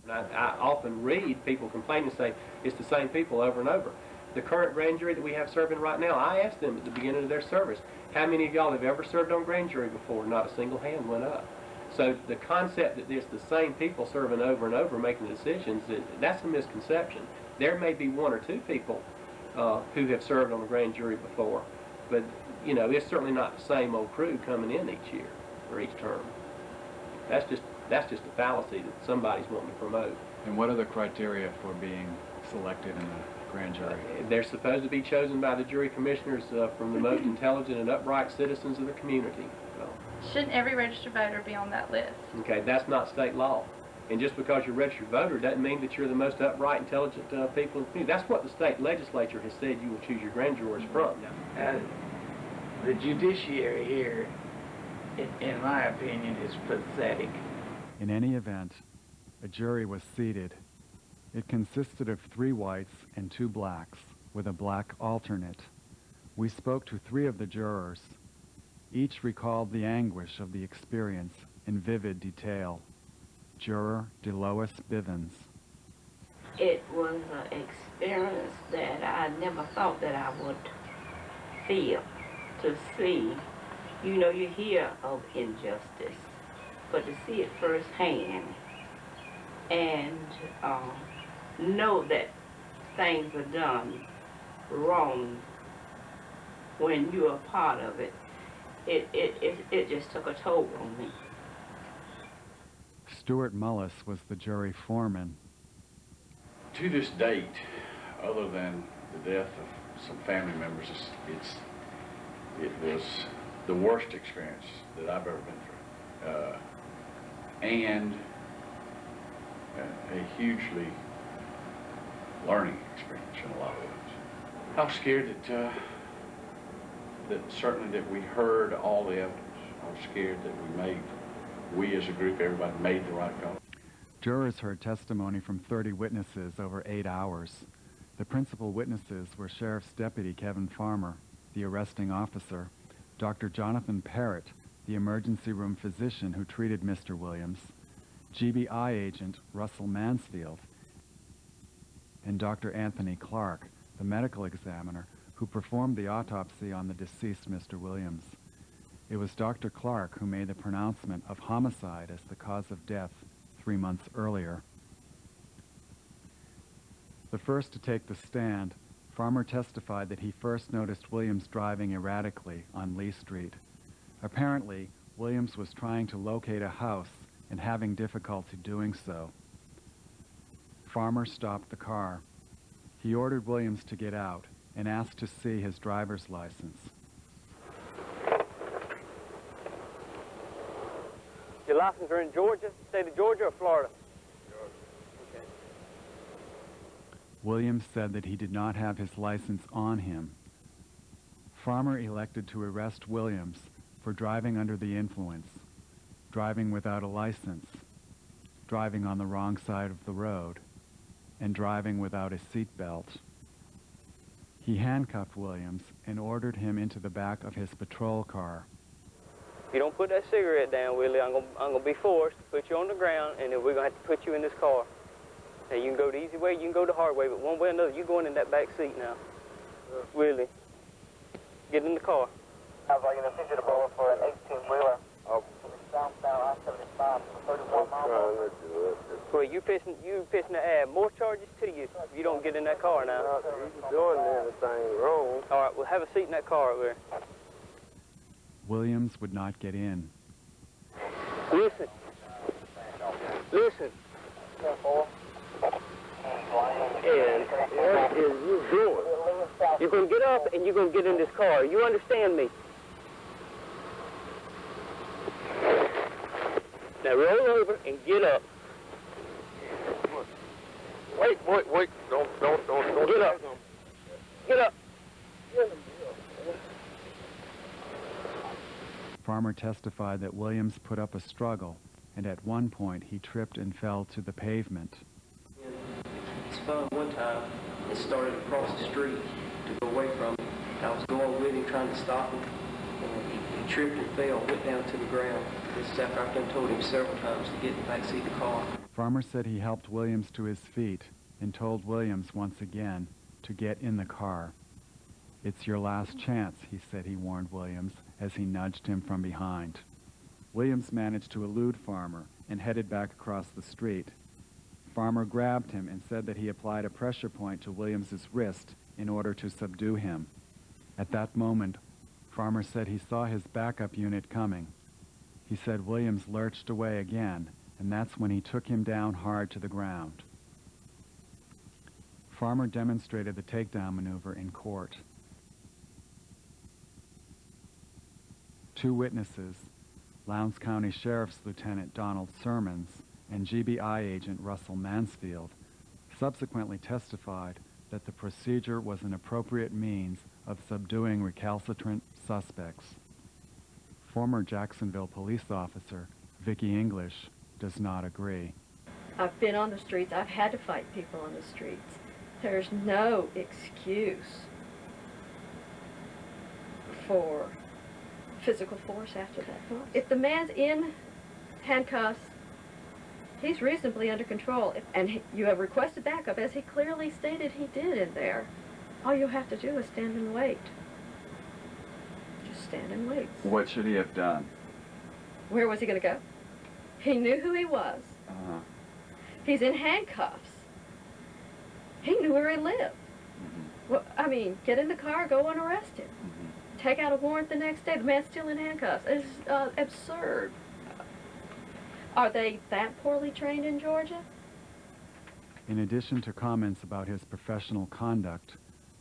I often read people complain and say it's the same people over and over. The current grand jury that we have serving right now, I asked them at the beginning of their service, how many of y'all have ever served on grand jury before? Not a single hand went up. So the concept that it's the same people serving over and over making decisions, that's a misconception. There may be 1 or 2 people who have served on a grand jury before, but you know, it's certainly not the same old crew coming in each year or each term. That's just a fallacy that somebody's wanting to promote. And what are the criteria for being selected in the grand jury? They're supposed to be chosen by the jury commissioners from the most intelligent and upright citizens of the community. Shouldn't every registered voter be on that list? Okay, that's not state law. And just because you're a registered voter doesn't mean that you're the most upright, intelligent people in the community. That's what the state legislature has said you will choose your grand jurors from. The judiciary here, in my opinion, is pathetic. In any event, a jury was seated. It consisted of 3 whites and 2 blacks, with a black alternate. We spoke to 3 of the jurors. Each recalled the anguish of the experience in vivid detail. Juror Delois Bivens. It was an experience that I never thought that I would feel, to see. You know, you hear of injustice, but to see it firsthand and know that things are done wrong when you're a part of it, it just took a toll on me. Stuart Mullis was the jury foreman. To this date, other than the death of some family members, it was the worst experience that I've ever been through, and a hugely learning experience in a lot of ways. I was scared that certainly that we heard all the evidence. I was scared that we as a group, everybody made the right call. Jurors heard testimony from 30 witnesses over 8 hours. The principal witnesses were Sheriff's Deputy Kevin Farmer, the arresting officer, Dr. Jonathan Parrott, the emergency room physician who treated Mr. Williams, GBI agent Russell Mansfield, and Dr. Anthony Clark, the medical examiner who performed the autopsy on the deceased Mr. Williams. It was Dr. Clark who made the pronouncement of homicide as the cause of death 3 months earlier. The first to take the stand, Farmer testified that he first noticed Williams driving erratically on Lee Street. Apparently, Williams was trying to locate a house and having difficulty doing so. Farmer stopped the car. He ordered Williams to get out and asked to see his driver's license. Your license are in Georgia, state of Georgia or Florida? Georgia. Okay. Williams said that he did not have his license on him. Farmer elected to arrest Williams for driving under the influence, driving without a license. driving on the wrong side of the road, and driving without a seat belt. He handcuffed Williams and ordered him into the back of his patrol car. If you don't put that cigarette down, Willie, I'm gonna be forced to put you on the ground, and then we're gonna have to put you in this car. Now you can go the easy way, you can go the hard way, but one way or another, you're going in that back seat now. Willie, get in the car. How's I gonna send you the bullet for an 18-wheeler? Oh. Southbound I-75 for 31 miles. Well, you fixing to add more charges to you if you don't get in that car now. He's doing anything wrong. All right, well, have a seat in that car over there. Williams would not get in. Listen. And what is you doing? You're going to get up and you're going to get in this car. You understand me? Now roll over and get up. Wait. Don't Get up. Get up. Farmer testified that Williams put up a struggle, and at one point he tripped and fell to the pavement. He spun one time and started across the street to go away from him. I was going with him trying to stop him, and he tripped and fell, went down to the ground. This is after I've done told him several times to get in the back seat of the car. Farmer said he helped Williams to his feet and told Williams once again to get in the car. "It's your last chance," he said he warned Williams as he nudged him from behind. Williams managed to elude Farmer and headed back across the street. Farmer grabbed him and said that he applied a pressure point to Williams's wrist in order to subdue him. At that moment, Farmer said he saw his backup unit coming. He said Williams lurched away again, and that's when he took him down hard to the ground. Farmer demonstrated the takedown maneuver in court. Two witnesses, Lowndes County Sheriff's Lieutenant Donald Sermons and GBI agent Russell Mansfield, subsequently testified that the procedure was an appropriate means of subduing recalcitrant suspects. Former Jacksonville police officer Vicki English does not agree. I've been on the streets. I've had to fight people on the streets. There's no excuse for physical force after that point. If the man's in handcuffs, he's reasonably under control. And you have requested backup, as he clearly stated he did in there. All you have to do is stand and wait. Just stand and wait. What should he have done? Where was he going to go? He knew who he was. He's in handcuffs. He knew where he lived. Well, I mean, get in the car, go and arrest him. Take out a warrant the next day. The man's still in handcuffs. It's absurd. Are they that poorly trained in Georgia? In addition to comments about his professional conduct,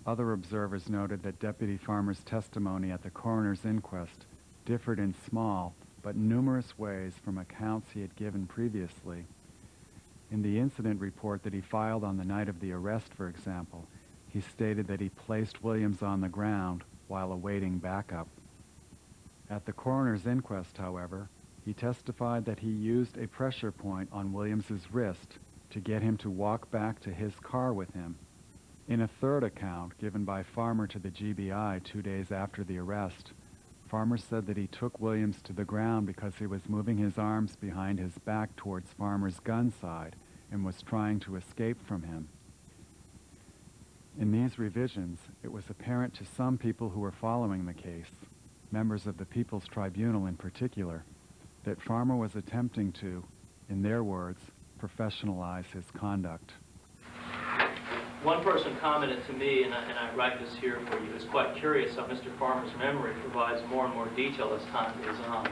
other observers noted that Deputy Farmer's testimony at the coroner's inquest differed in small but numerous ways from accounts he had given previously. In the incident report that he filed on the night of the arrest, for example, he stated that he placed Williams on the ground while awaiting backup. At the coroner's inquest, however, he testified that he used a pressure point on Williams's wrist to get him to walk back to his car with him. In a third account given by Farmer to the GBI 2 days after the arrest, Farmer said that he took Williams to the ground because he was moving his arms behind his back towards Farmer's gun side and was trying to escape from him. In these revisions, it was apparent to some people who were following the case, members of the People's Tribunal in particular, that Farmer was attempting to, in their words, professionalize his conduct. One person commented to me, and I write this here for you, is quite curious how Mr. Farmer's memory provides more and more detail as time goes on.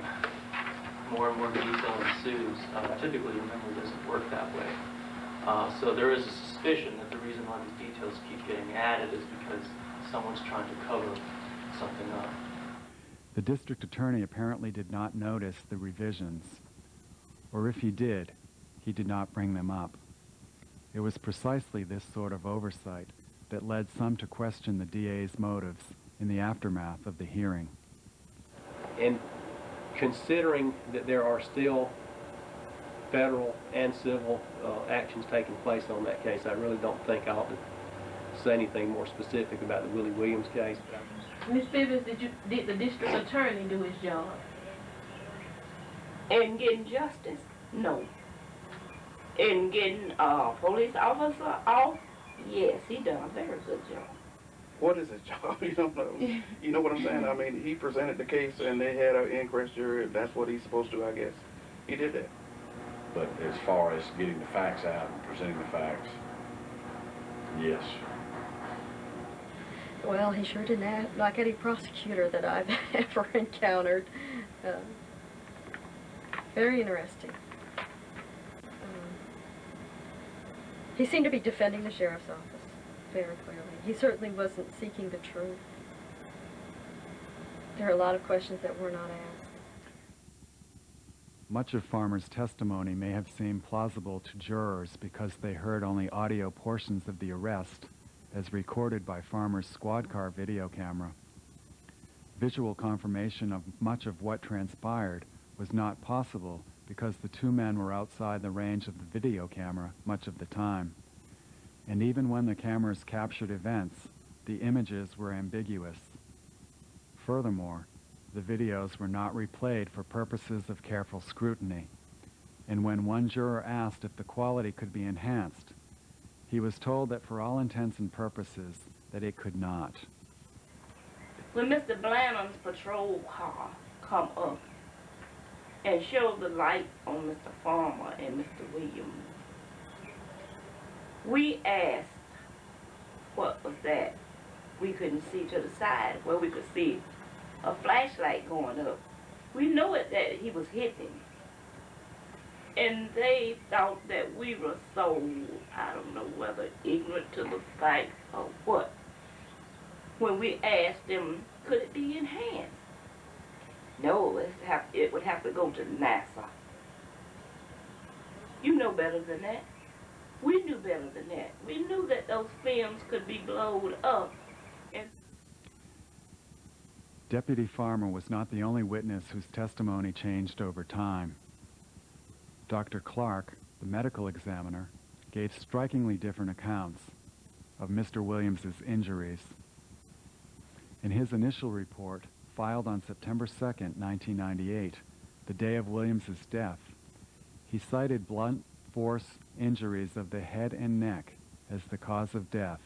More and more detail ensues. Typically, your memory doesn't work that way. So there is a suspicion that the reason why these details keep getting added is because someone's trying to cover something up. The district attorney apparently did not notice the revisions, or if he did not bring them up. It was precisely this sort of oversight that led some to question the DA's motives in the aftermath of the hearing. And considering that there are still federal and civil actions taking place on that case. I really don't think I ought to say anything more specific about the Willie Williams case. Ms. Bivens, did the district attorney do his job? In getting justice? No. In getting a police officer off? Yes, he done a very good job. What is his job? You don't know. You know what I'm saying? I mean, he presented the case and they had an inquest jury. That's what he's supposed to do, I guess. He did that. But as far as getting the facts out and presenting the facts, yes. Well, he sure didn't act like any prosecutor that I've ever encountered. Very interesting. He seemed to be defending the sheriff's office very clearly. He certainly wasn't seeking the truth. There are a lot of questions that were not asked. Much of Farmer's testimony may have seemed plausible to jurors because they heard only audio portions of the arrest, as recorded by Farmer's squad car video camera. Visual confirmation of much of what transpired was not possible because the two men were outside the range of the video camera much of the time. And even when the cameras captured events, the images were ambiguous. Furthermore, the videos were not replayed for purposes of careful scrutiny. And when one juror asked if the quality could be enhanced, he was told that for all intents and purposes, that it could not. When Mr. Blandon's patrol car come up and showed the light on Mr. Farmer and Mr. Williams, we asked, what was that? We couldn't see to the side where we could see a flashlight going up. We knew it that he was hitting. And they thought that we were so, I don't know whether ignorant to the fact or what. When we asked them, could it be enhanced? No, it would have to go to NASA. You know better than that. We knew better than that. We knew that those films could be blown up. And Deputy Farmer was not the only witness whose testimony changed over time. Dr. Clark, the medical examiner, gave strikingly different accounts of Mr. Williams's injuries. In his initial report, filed on September 2nd, 1998, the day of Williams's death, he cited blunt force injuries of the head and neck as the cause of death,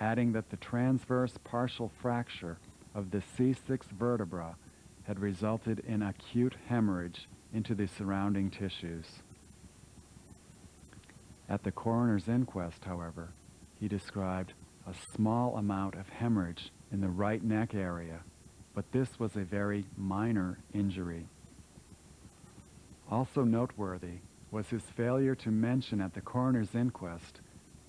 adding that the transverse partial fracture of the C6 vertebra had resulted in acute hemorrhage into the surrounding tissues. At the coroner's inquest, however, he described a small amount of hemorrhage in the right neck area, but this was a very minor injury. Also noteworthy was his failure to mention at the coroner's inquest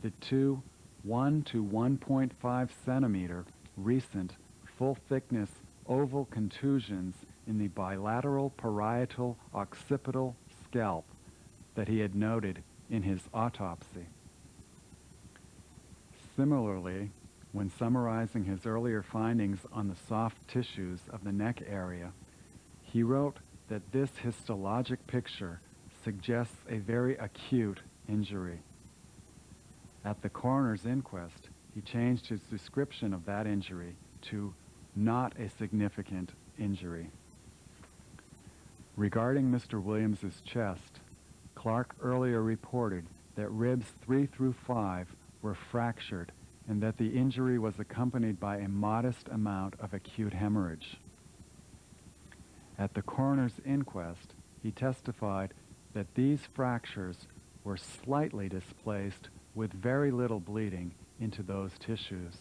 the two 1 to 1.5 centimeter recent full-thickness oval contusions in the bilateral parietal occipital scalp that he had noted in his autopsy. Similarly, when summarizing his earlier findings on the soft tissues of the neck area, he wrote that this histologic picture suggests a very acute injury. At the coroner's inquest, he changed his description of that injury to not a significant injury. Regarding Mr. Williams's chest, Clark earlier reported that ribs 3 through 5 were fractured and that the injury was accompanied by a modest amount of acute hemorrhage. At the coroner's inquest, he testified that these fractures were slightly displaced with very little bleeding into those tissues.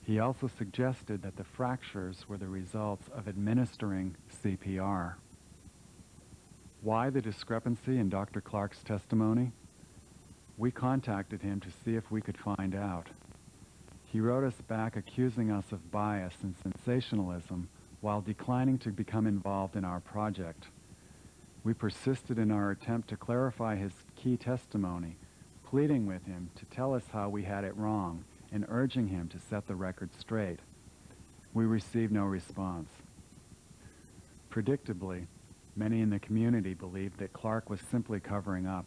He also suggested that the fractures were the results of administering CPR. Why the discrepancy in Dr. Clark's testimony? We contacted him to see if we could find out. He wrote us back accusing us of bias and sensationalism while declining to become involved in our project. We persisted in our attempt to clarify his key testimony, pleading with him to tell us how we had it wrong and urging him to set the record straight. We received no response. Predictably, Many in the community believed that Clark was simply covering up.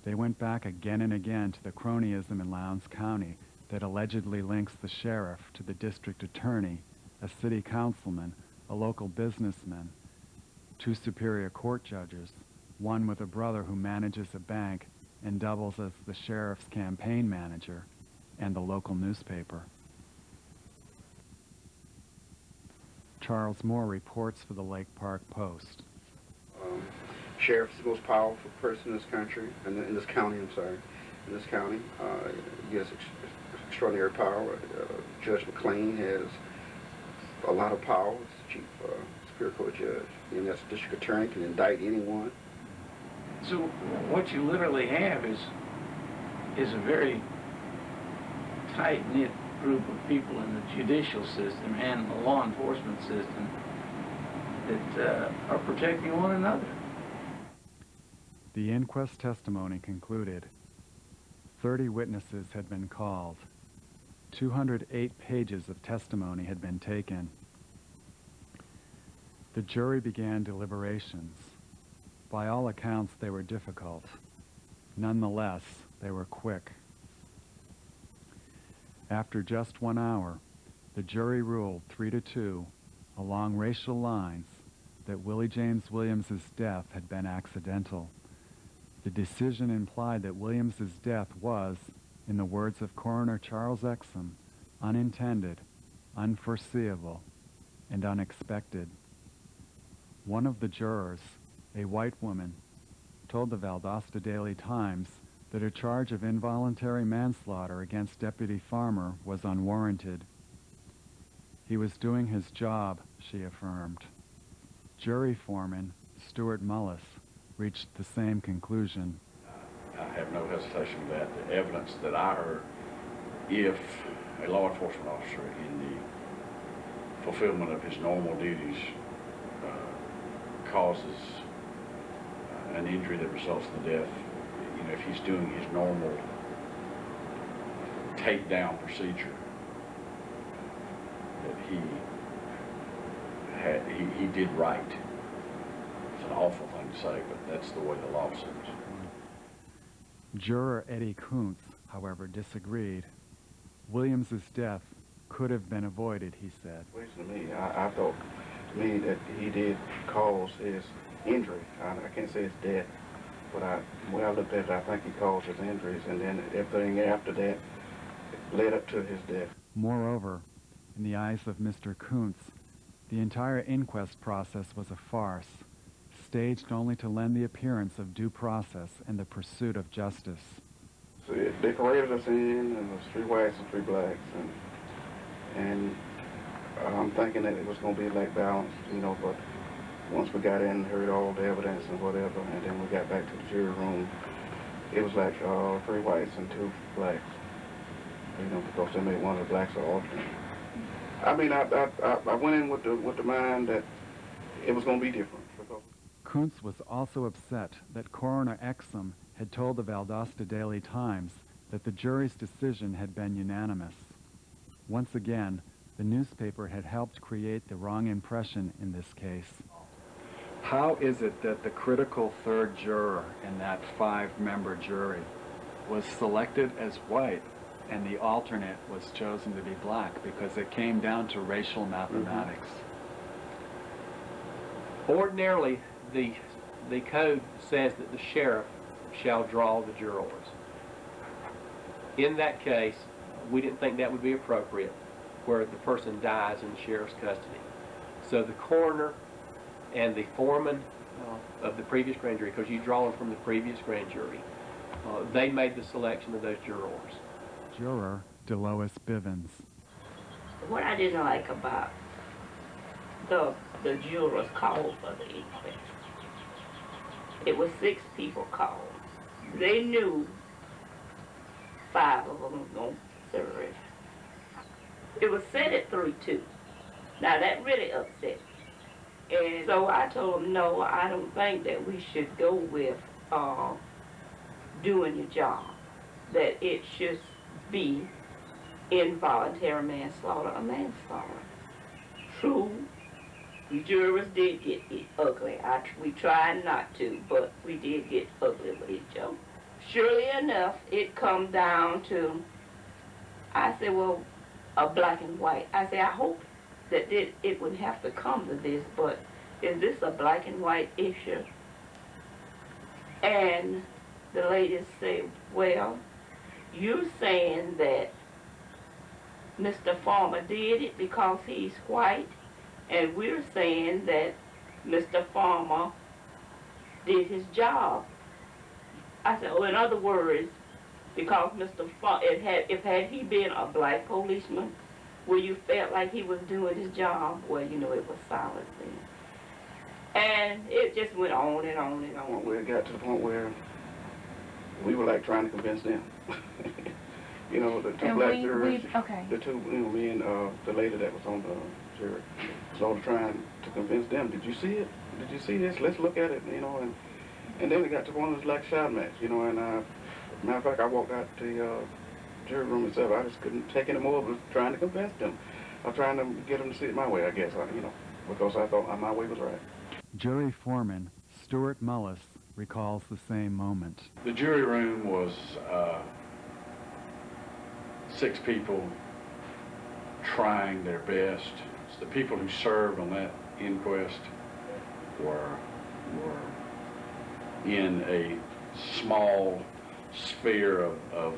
They went back again and again to the cronyism in Lowndes County that allegedly links the sheriff to the district attorney, a city councilman, a local businessman, 2 superior court judges, one with a brother who manages a bank and doubles as the sheriff's campaign manager, and the local newspaper. Charles Moore reports for the Lake Park Post. Sheriff is the most powerful person in this country, in this county, I'm sorry. In this county, he has extraordinary power. Judge McLean has a lot of power. He's the chief superior court judge. And that's the district attorney, can indict anyone. So what you literally have is a very tight-knit group of people in the judicial system and the law enforcement system that are protecting one another. The inquest testimony concluded. 30 witnesses had been called. 208 pages of testimony had been taken. The jury began deliberations. By all accounts, they were difficult. Nonetheless, they were quick. After just 1 hour, the jury ruled 3-2, along racial lines, that Willie James Williams's death had been accidental. The decision implied that Williams's death was, in the words of Coroner Charles Exum, unintended, unforeseeable, and unexpected. One of the jurors, a white woman, told the Valdosta Daily Times that a charge of involuntary manslaughter against Deputy Farmer was unwarranted. He was doing his job, she affirmed. Jury foreman Stuart Mullis reached the same conclusion. I have no hesitation with that. The evidence that I heard, if a law enforcement officer in the fulfillment of his normal duties causes an injury that results in the death, you know, if he's doing his normal takedown procedure, that he did right. It's an awful thing to say, but that's the way the law says. Juror Eddie Kuntz, however, disagreed. Williams's death could have been avoided, he said. To me, I thought, to me, that he did cause his injury. I can't say his death, but when I looked at it, I think he caused his injuries, and then everything after that led up to his death. Moreover, in the eyes of Mr. Kuntz, the entire inquest process was a farce, staged only to lend the appearance of due process and the pursuit of justice. So they paraded us in, and there was 3 whites and 3 blacks, and I'm thinking that it was going to be like balance, you know, but once we got in and heard all the evidence and whatever, and then we got back to the jury room, it was like 3 whites and 2 blacks, you know, because they made one of the blacks an alternate. I mean, I went in with the mind that it was going to be different. Kuntz was also upset that Coroner Exum had told the Valdosta Daily Times that the jury's decision had been unanimous. Once again, the newspaper had helped create the wrong impression in this case. How is it that the critical 3rd juror in that 5-member jury was selected as white and the alternate was chosen to be black? Because it came down to racial mathematics. Ordinarily, the code says that the sheriff shall draw the jurors. In that case, we didn't think that would be appropriate, where the person dies in the sheriff's custody. So the coroner and the foreman of the previous grand jury, because you draw them from the previous grand jury, they made the selection of those jurors. Juror Delois Bivens. What I didn't like about the jurors called for the inquest, it was 6 people called. They knew 5 of them was going to serve. It was set at 3-2. Now that really upset me. And so I told them, no, I don't think that we should go with doing your job. That it should be involuntary manslaughter or manslaughter. True, We jurors did get ugly. We tried not to, but we did get ugly with each other. Surely enough, it come down to, I said, well, a black and white. I said, I hope that it wouldn't have to come to this, but is this a black and white issue? And the lady said, well, you're saying that Mr. Farmer did it because he's white, and we're saying that Mr. Farmer did his job. I said, oh, in other words, because Mr. Farmer, if had he been a black policeman, where you felt like he was doing his job, well, you know, it was silent then. And it just went on and on and on. Where it got to the point where we were like trying to convince them. You know, the two black jurors, the two, you know, me and the lady that was on the jury, was all trying to convince them, did you see it? Did you see this? Let's look at it, you know, and then we got to one of those like shot match, you know, and matter of fact, I walked out the jury room itself. I just couldn't take any more, but was trying to convince them. I was trying to get them to see it my way, I guess, you know, because I thought my way was right. Jury foreman Stuart Mullis recalls the same moment. The jury room was 6 people trying their best. The people who served on that inquest were in a small sphere of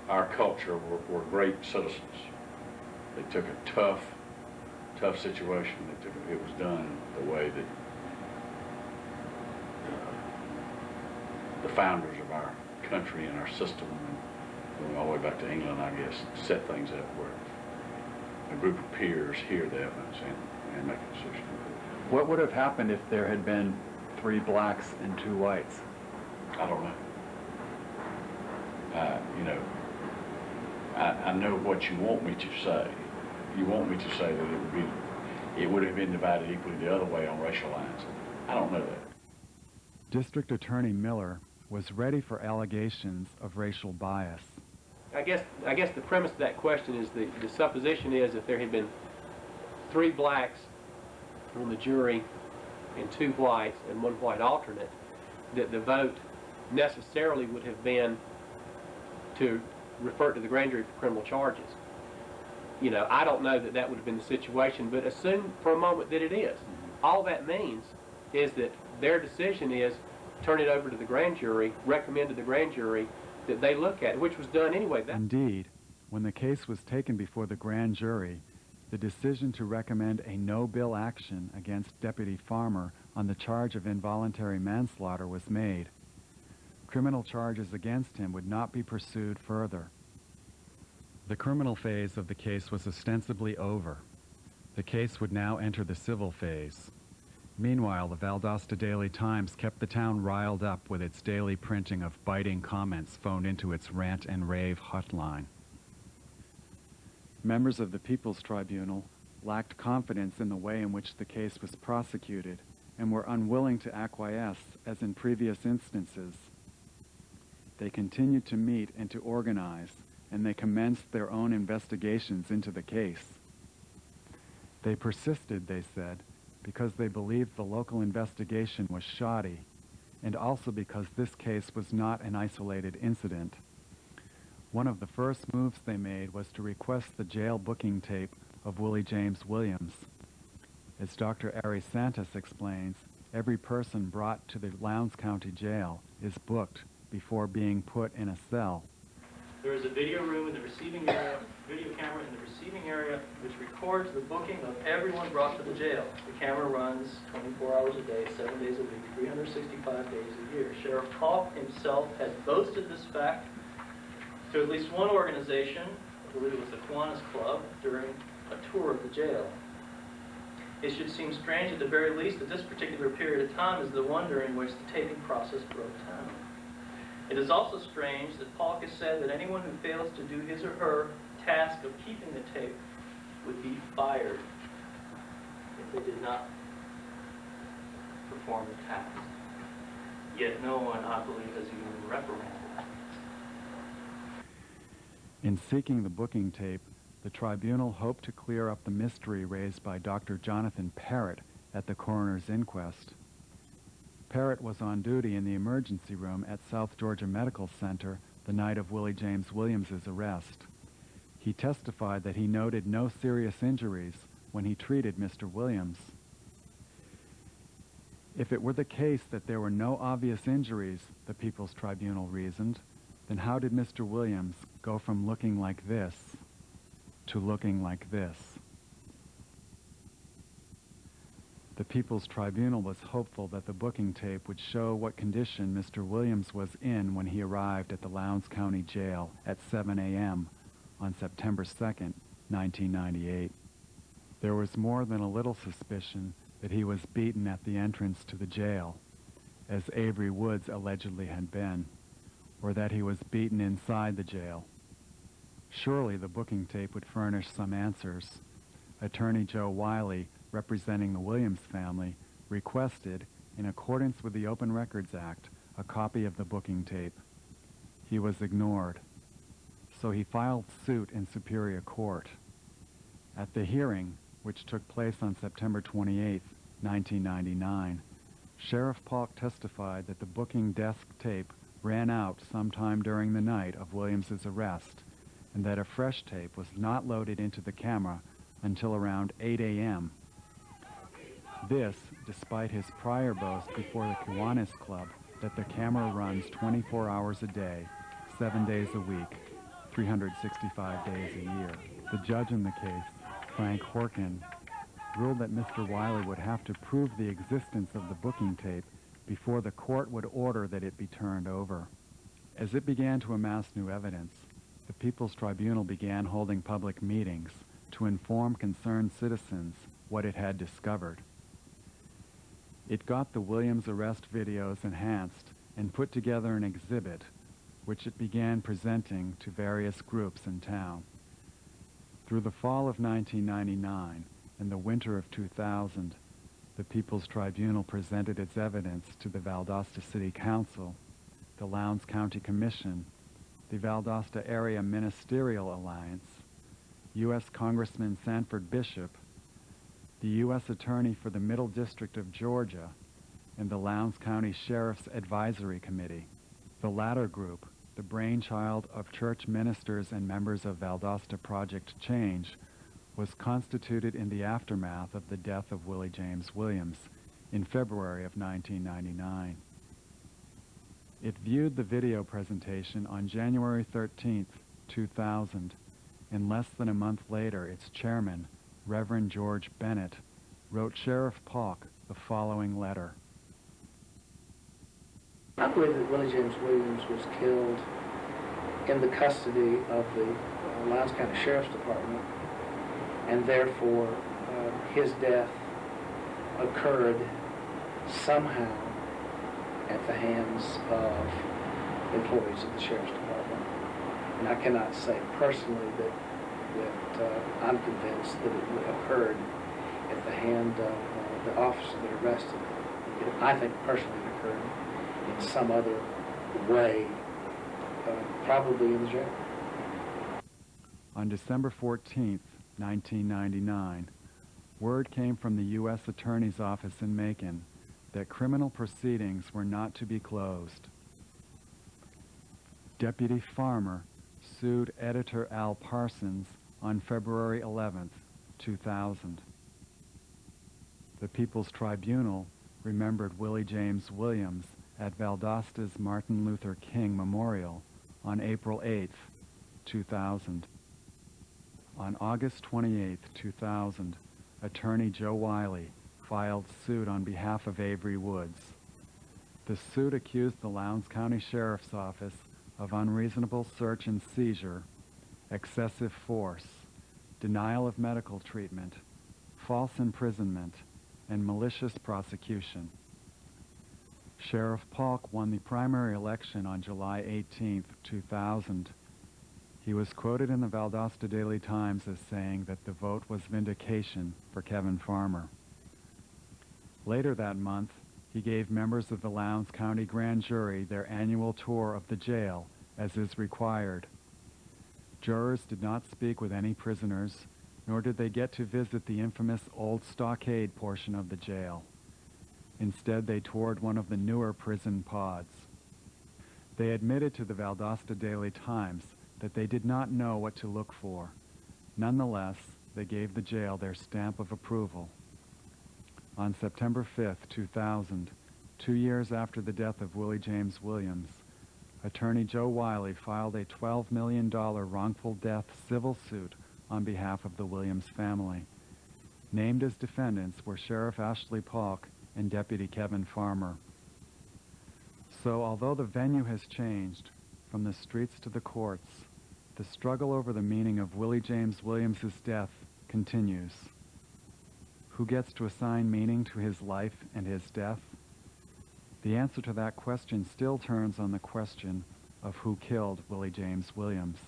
our culture, were great citizens. They took a tough situation. It was done the way that the founders of our country and our system, and going all the way back to England, I guess, set things up where a group of peers hear the evidence and make a decision. What would have happened if there had been 3 blacks and 2 whites? I don't know. You know, I know what you want me to say. You want me to say that it would have been divided equally the other way on racial lines. I don't know that. District Attorney Miller was ready for allegations of racial bias. I guess the premise of that question is the supposition is if there had been 3 blacks on the jury and 2 whites and 1 white alternate, that the vote necessarily would have been to refer to the grand jury for criminal charges. You know, I don't know that would have been the situation, but assume for a moment that it is. All that means is that their decision is turn it over to the grand jury, recommend to the grand jury that they look at, which was done anyway. Indeed, when the case was taken before the grand jury, the decision to recommend a no-bill action against Deputy Farmer on the charge of involuntary manslaughter was made. Criminal charges against him would not be pursued further. The criminal phase of the case was ostensibly over. The case would now enter the civil phase. Meanwhile, the Valdosta Daily Times kept the town riled up with its daily printing of biting comments phoned into its rant and rave hotline. Members of the People's Tribunal lacked confidence in the way in which the case was prosecuted and were unwilling to acquiesce as in previous instances. They continued to meet and to organize, and they commenced their own investigations into the case. They persisted, they said, because they believed the local investigation was shoddy, and also because this case was not an isolated incident. One of the first moves they made was to request the jail booking tape of Willie James Williams. As Dr. Ari Santos explains, every person brought to the Lowndes County Jail is booked before being put in a cell. There is a video room in the receiving area, video camera in the receiving area, which records the booking of everyone brought to the jail. The camera runs 24 hours a day, 7 days a week, 365 days a year. Sheriff Falk himself has boasted this fact to at least one organization, I believe it was the Kiwanis Club, during a tour of the jail. It should seem strange at the very least that this particular period of time is the one during which the taping process broke down. It is also strange that Falk has said that anyone who fails to do his or her task of keeping the tape would be fired if they did not perform the task. Yet no one, I believe, has even reprimanded. In seeking the booking tape, the tribunal hoped to clear up the mystery raised by Dr. Jonathan Parrott at the coroner's inquest. Parrott was on duty in the emergency room at South Georgia Medical Center the night of Willie James Williams's arrest. He testified that he noted no serious injuries when he treated Mr. Williams. If it were the case that there were no obvious injuries, the People's Tribunal reasoned, then how did Mr. Williams go from looking like this to looking like this? The People's Tribunal was hopeful that the booking tape would show what condition Mr. Williams was in when he arrived at the Lowndes County Jail at 7 a.m. on September 2nd, 1998. There was more than a little suspicion that he was beaten at the entrance to the jail, as Avery Woods allegedly had been, or that he was beaten inside the jail. Surely the booking tape would furnish some answers. Attorney Joe Wiley, representing the Williams family, requested, in accordance with the Open Records Act, a copy of the booking tape. He was ignored, so he filed suit in Superior Court. At the hearing, which took place on September 28, 1999, Sheriff Polk testified that the booking desk tape ran out sometime during the night of Williams's arrest, and that a fresh tape was not loaded into the camera until around 8 a.m. This, despite his prior boast before the Kiwanis Club that the camera runs 24 hours a day, 7 days a week, 365 days a year. The judge in the case, Frank Horkin, ruled that Mr. Wiley would have to prove the existence of the booking tape before the court would order that it be turned over. As it began to amass new evidence, the People's Tribunal began holding public meetings to inform concerned citizens what it had discovered. It got the Williams arrest videos enhanced and put together an exhibit, which it began presenting to various groups in town. Through the fall of 1999 and the winter of 2000, the People's Tribunal presented its evidence to the Valdosta City Council, the Lowndes County Commission, the Valdosta Area Ministerial Alliance, U.S. Congressman Sanford Bishop, the U.S. Attorney for the Middle District of Georgia, and the Lowndes County Sheriff's Advisory Committee. The latter group, the brainchild of church ministers and members of Valdosta Project Change, was constituted in the aftermath of the death of Willie James Williams in February of 1999. It viewed the video presentation on January 13, 2000, and less than a month later, its chairman, Reverend George Bennett, wrote Sheriff Polk the following letter. I believe that Willie James Williams was killed in the custody of the Lowndes County Sheriff's Department, and therefore his death occurred somehow at the hands of employees of the Sheriff's Department. And I cannot say personally that I'm convinced that it occurred at the hand of the officer that arrested him. I think personally it occurred in some other way, probably in the jail. On December 14, 1999, word came from the U.S. Attorney's Office in Macon that criminal proceedings were not to be closed. Deputy Farmer sued editor Al Parsons on February 11, 2000. The People's Tribunal remembered Willie James Williams at Valdosta's Martin Luther King Memorial on April 8, 2000. On August 28, 2000, Attorney Joe Wiley filed suit on behalf of Avery Woods. The suit accused the Lowndes County Sheriff's Office of unreasonable search and seizure, excessive force, denial of medical treatment, false imprisonment, and malicious prosecution. Sheriff Polk won the primary election on July 18, 2000. He was quoted in the Valdosta Daily Times as saying that the vote was vindication for Kevin Farmer. Later that month, he gave members of the Lowndes County Grand Jury their annual tour of the jail, as is required. Jurors did not speak with any prisoners, nor did they get to visit the infamous old stockade portion of the jail. Instead, they toured one of the newer prison pods. They admitted to the Valdosta Daily Times that they did not know what to look for. Nonetheless, they gave the jail their stamp of approval. On September 5, 2000, 2 years after the death of Willie James Williams, Attorney Joe Wiley filed a $12 million wrongful death civil suit on behalf of the Williams family. Named as defendants were Sheriff Ashley Polk and Deputy Kevin Farmer. So although the venue has changed, from the streets to the courts, the struggle over the meaning of Willie James Williams' death continues. Who gets to assign meaning to his life and his death? The answer to that question still turns on the question of who killed Willie James Williams.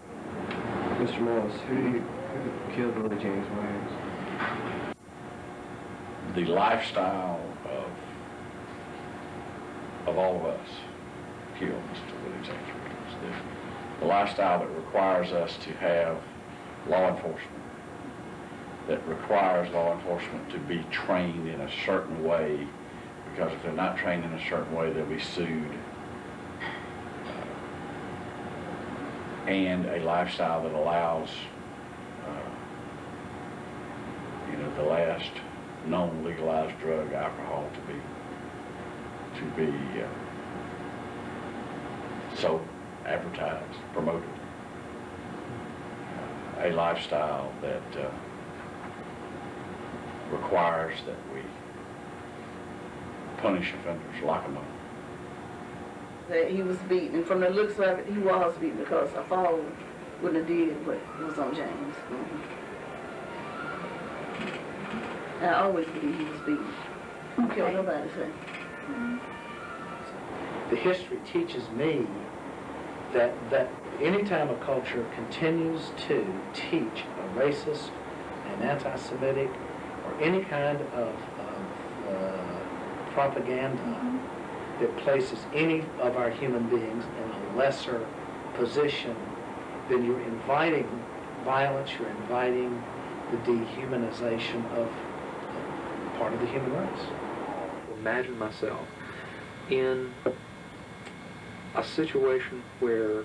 Mr. Morris, who killed Willie James Williams? The lifestyle of all of us killed Mr. Willie James Williams. The lifestyle that requires us to have law enforcement, that requires law enforcement to be trained in a certain way, because if they're not trained in a certain way, they'll be sued. And a lifestyle that allows, the last known legalized drug, alcohol, to be sold, advertised, promoted. A lifestyle that requires that we punish offenders, lock them up. That he was beaten, and from the looks of it, he was beaten, because a fall wouldn't have did what was on James. And I always believe he was beaten. Okay. Killed nobody, say. The history teaches me that anytime a culture continues to teach a racist, an anti-Semitic, or any kind of propaganda that places any of our human beings in a lesser position, then you're inviting violence, you're inviting the dehumanization of part of the human race. Imagine myself in a situation where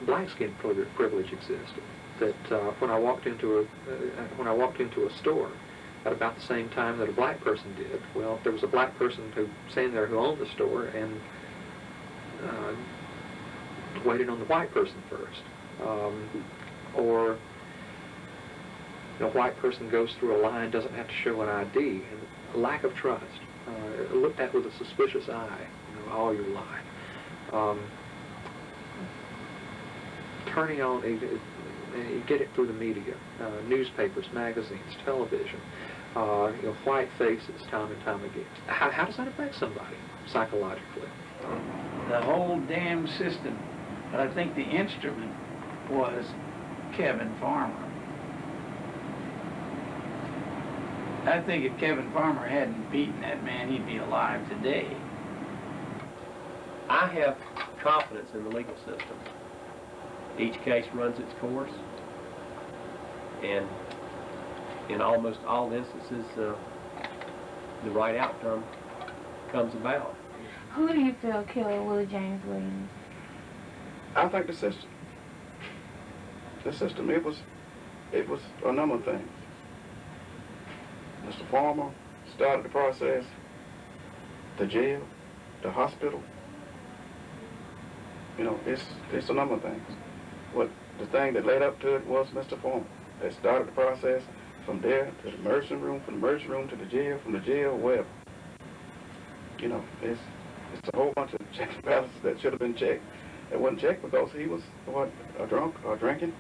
black skin privilege existed. That when I walked into a store at about the same time that a black person did, well, there was a black person who standing there who owned the store and waited on the white person first, or a white person goes through a line, doesn't have to show an ID, and a lack of trust, looked at with a suspicious eye, all your life. Turning on, you get it through the media, newspapers, magazines, television, white faces time and time again. How does that affect somebody psychologically? The whole damn system, but I think the instrument was Kevin Farmer. I think if Kevin Farmer hadn't beaten that man, he'd be alive today. I have confidence in the legal system. Each case runs its course, and in almost all instances, the right outcome comes about. Who do you feel killed Willie James Williams? I think the system. The system. It was a number of things. Mr. Farmer started the process. The jail, the hospital. It's a number of things. The thing that led up to it was Mr. Farmer. They started the process from there to the emergency room, from the emergency room to the jail, from the jail, wherever. It's a whole bunch of checks and balances that should have been checked. It wasn't checked because he was, a drunk or drinking.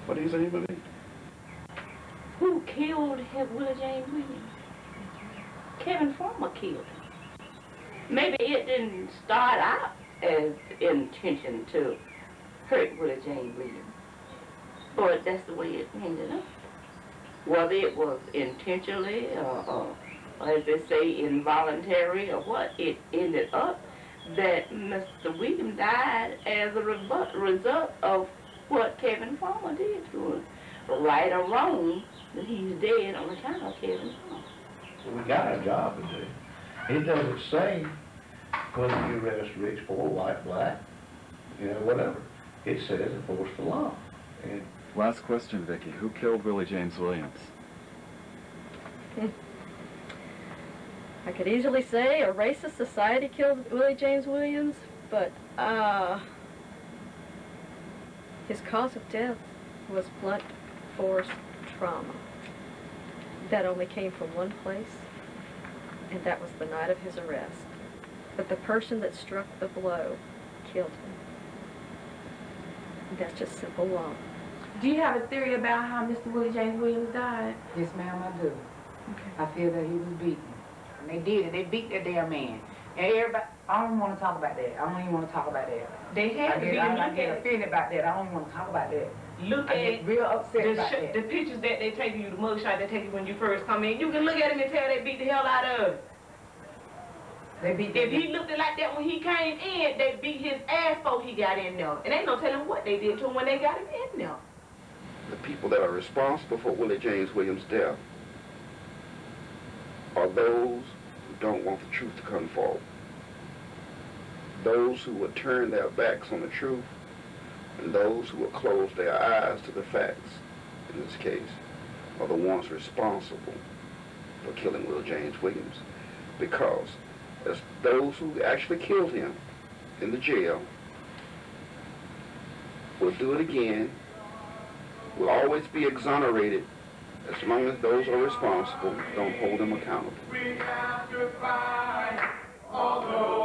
But he's a human being. Who killed Willie James Williams? Kevin Farmer killed him. Maybe it didn't start out as intention to hurt Willie James Williams, but that's the way it ended up. Whether it was intentionally or as they say, involuntary or what, it ended up that Mr. Williams died as a result of what Kevin Farmer did to him. Right or wrong, that he's dead on account of Kevin Farmer. So we got our job to do. It doesn't say whether you arrest rich, poor, white, black, you know, whatever. It says enforce the law. And Last question, Vicki. Who killed Willie James Williams? I could easily say a racist society killed Willie James Williams, but his cause of death was blunt force trauma. That only came from one place, and that was the night of his arrest. But the person that struck the blow killed him. That's just simple law. Do you have a theory about how Mr. Willie James Williams died? Yes, ma'am, I do. Okay. I feel that he was beaten. And they did it. They beat that damn man. And everybody, I don't want to talk about that. I don't even want to talk about that. They had to be. I get offended about that. I don't want to talk about that. Look I at get real upset about that. the pictures that they take you, the mugshot they take you when you first come in. You can look at him and tell they beat the hell out of him. They beat If he looked like that when he came in, they beat his ass before he got in there. And ain't no telling what they did to him when they got him in there. The people that are responsible for Willie James Williams' death are those who don't want the truth to come forward. Those who would turn their backs on the truth, and those who would close their eyes to the facts, in this case, are the ones responsible for killing Willie James Williams. Because as those who actually killed him in the jail will do it again, will always be exonerated as long as those are responsible don't hold them accountable. We have to fight, although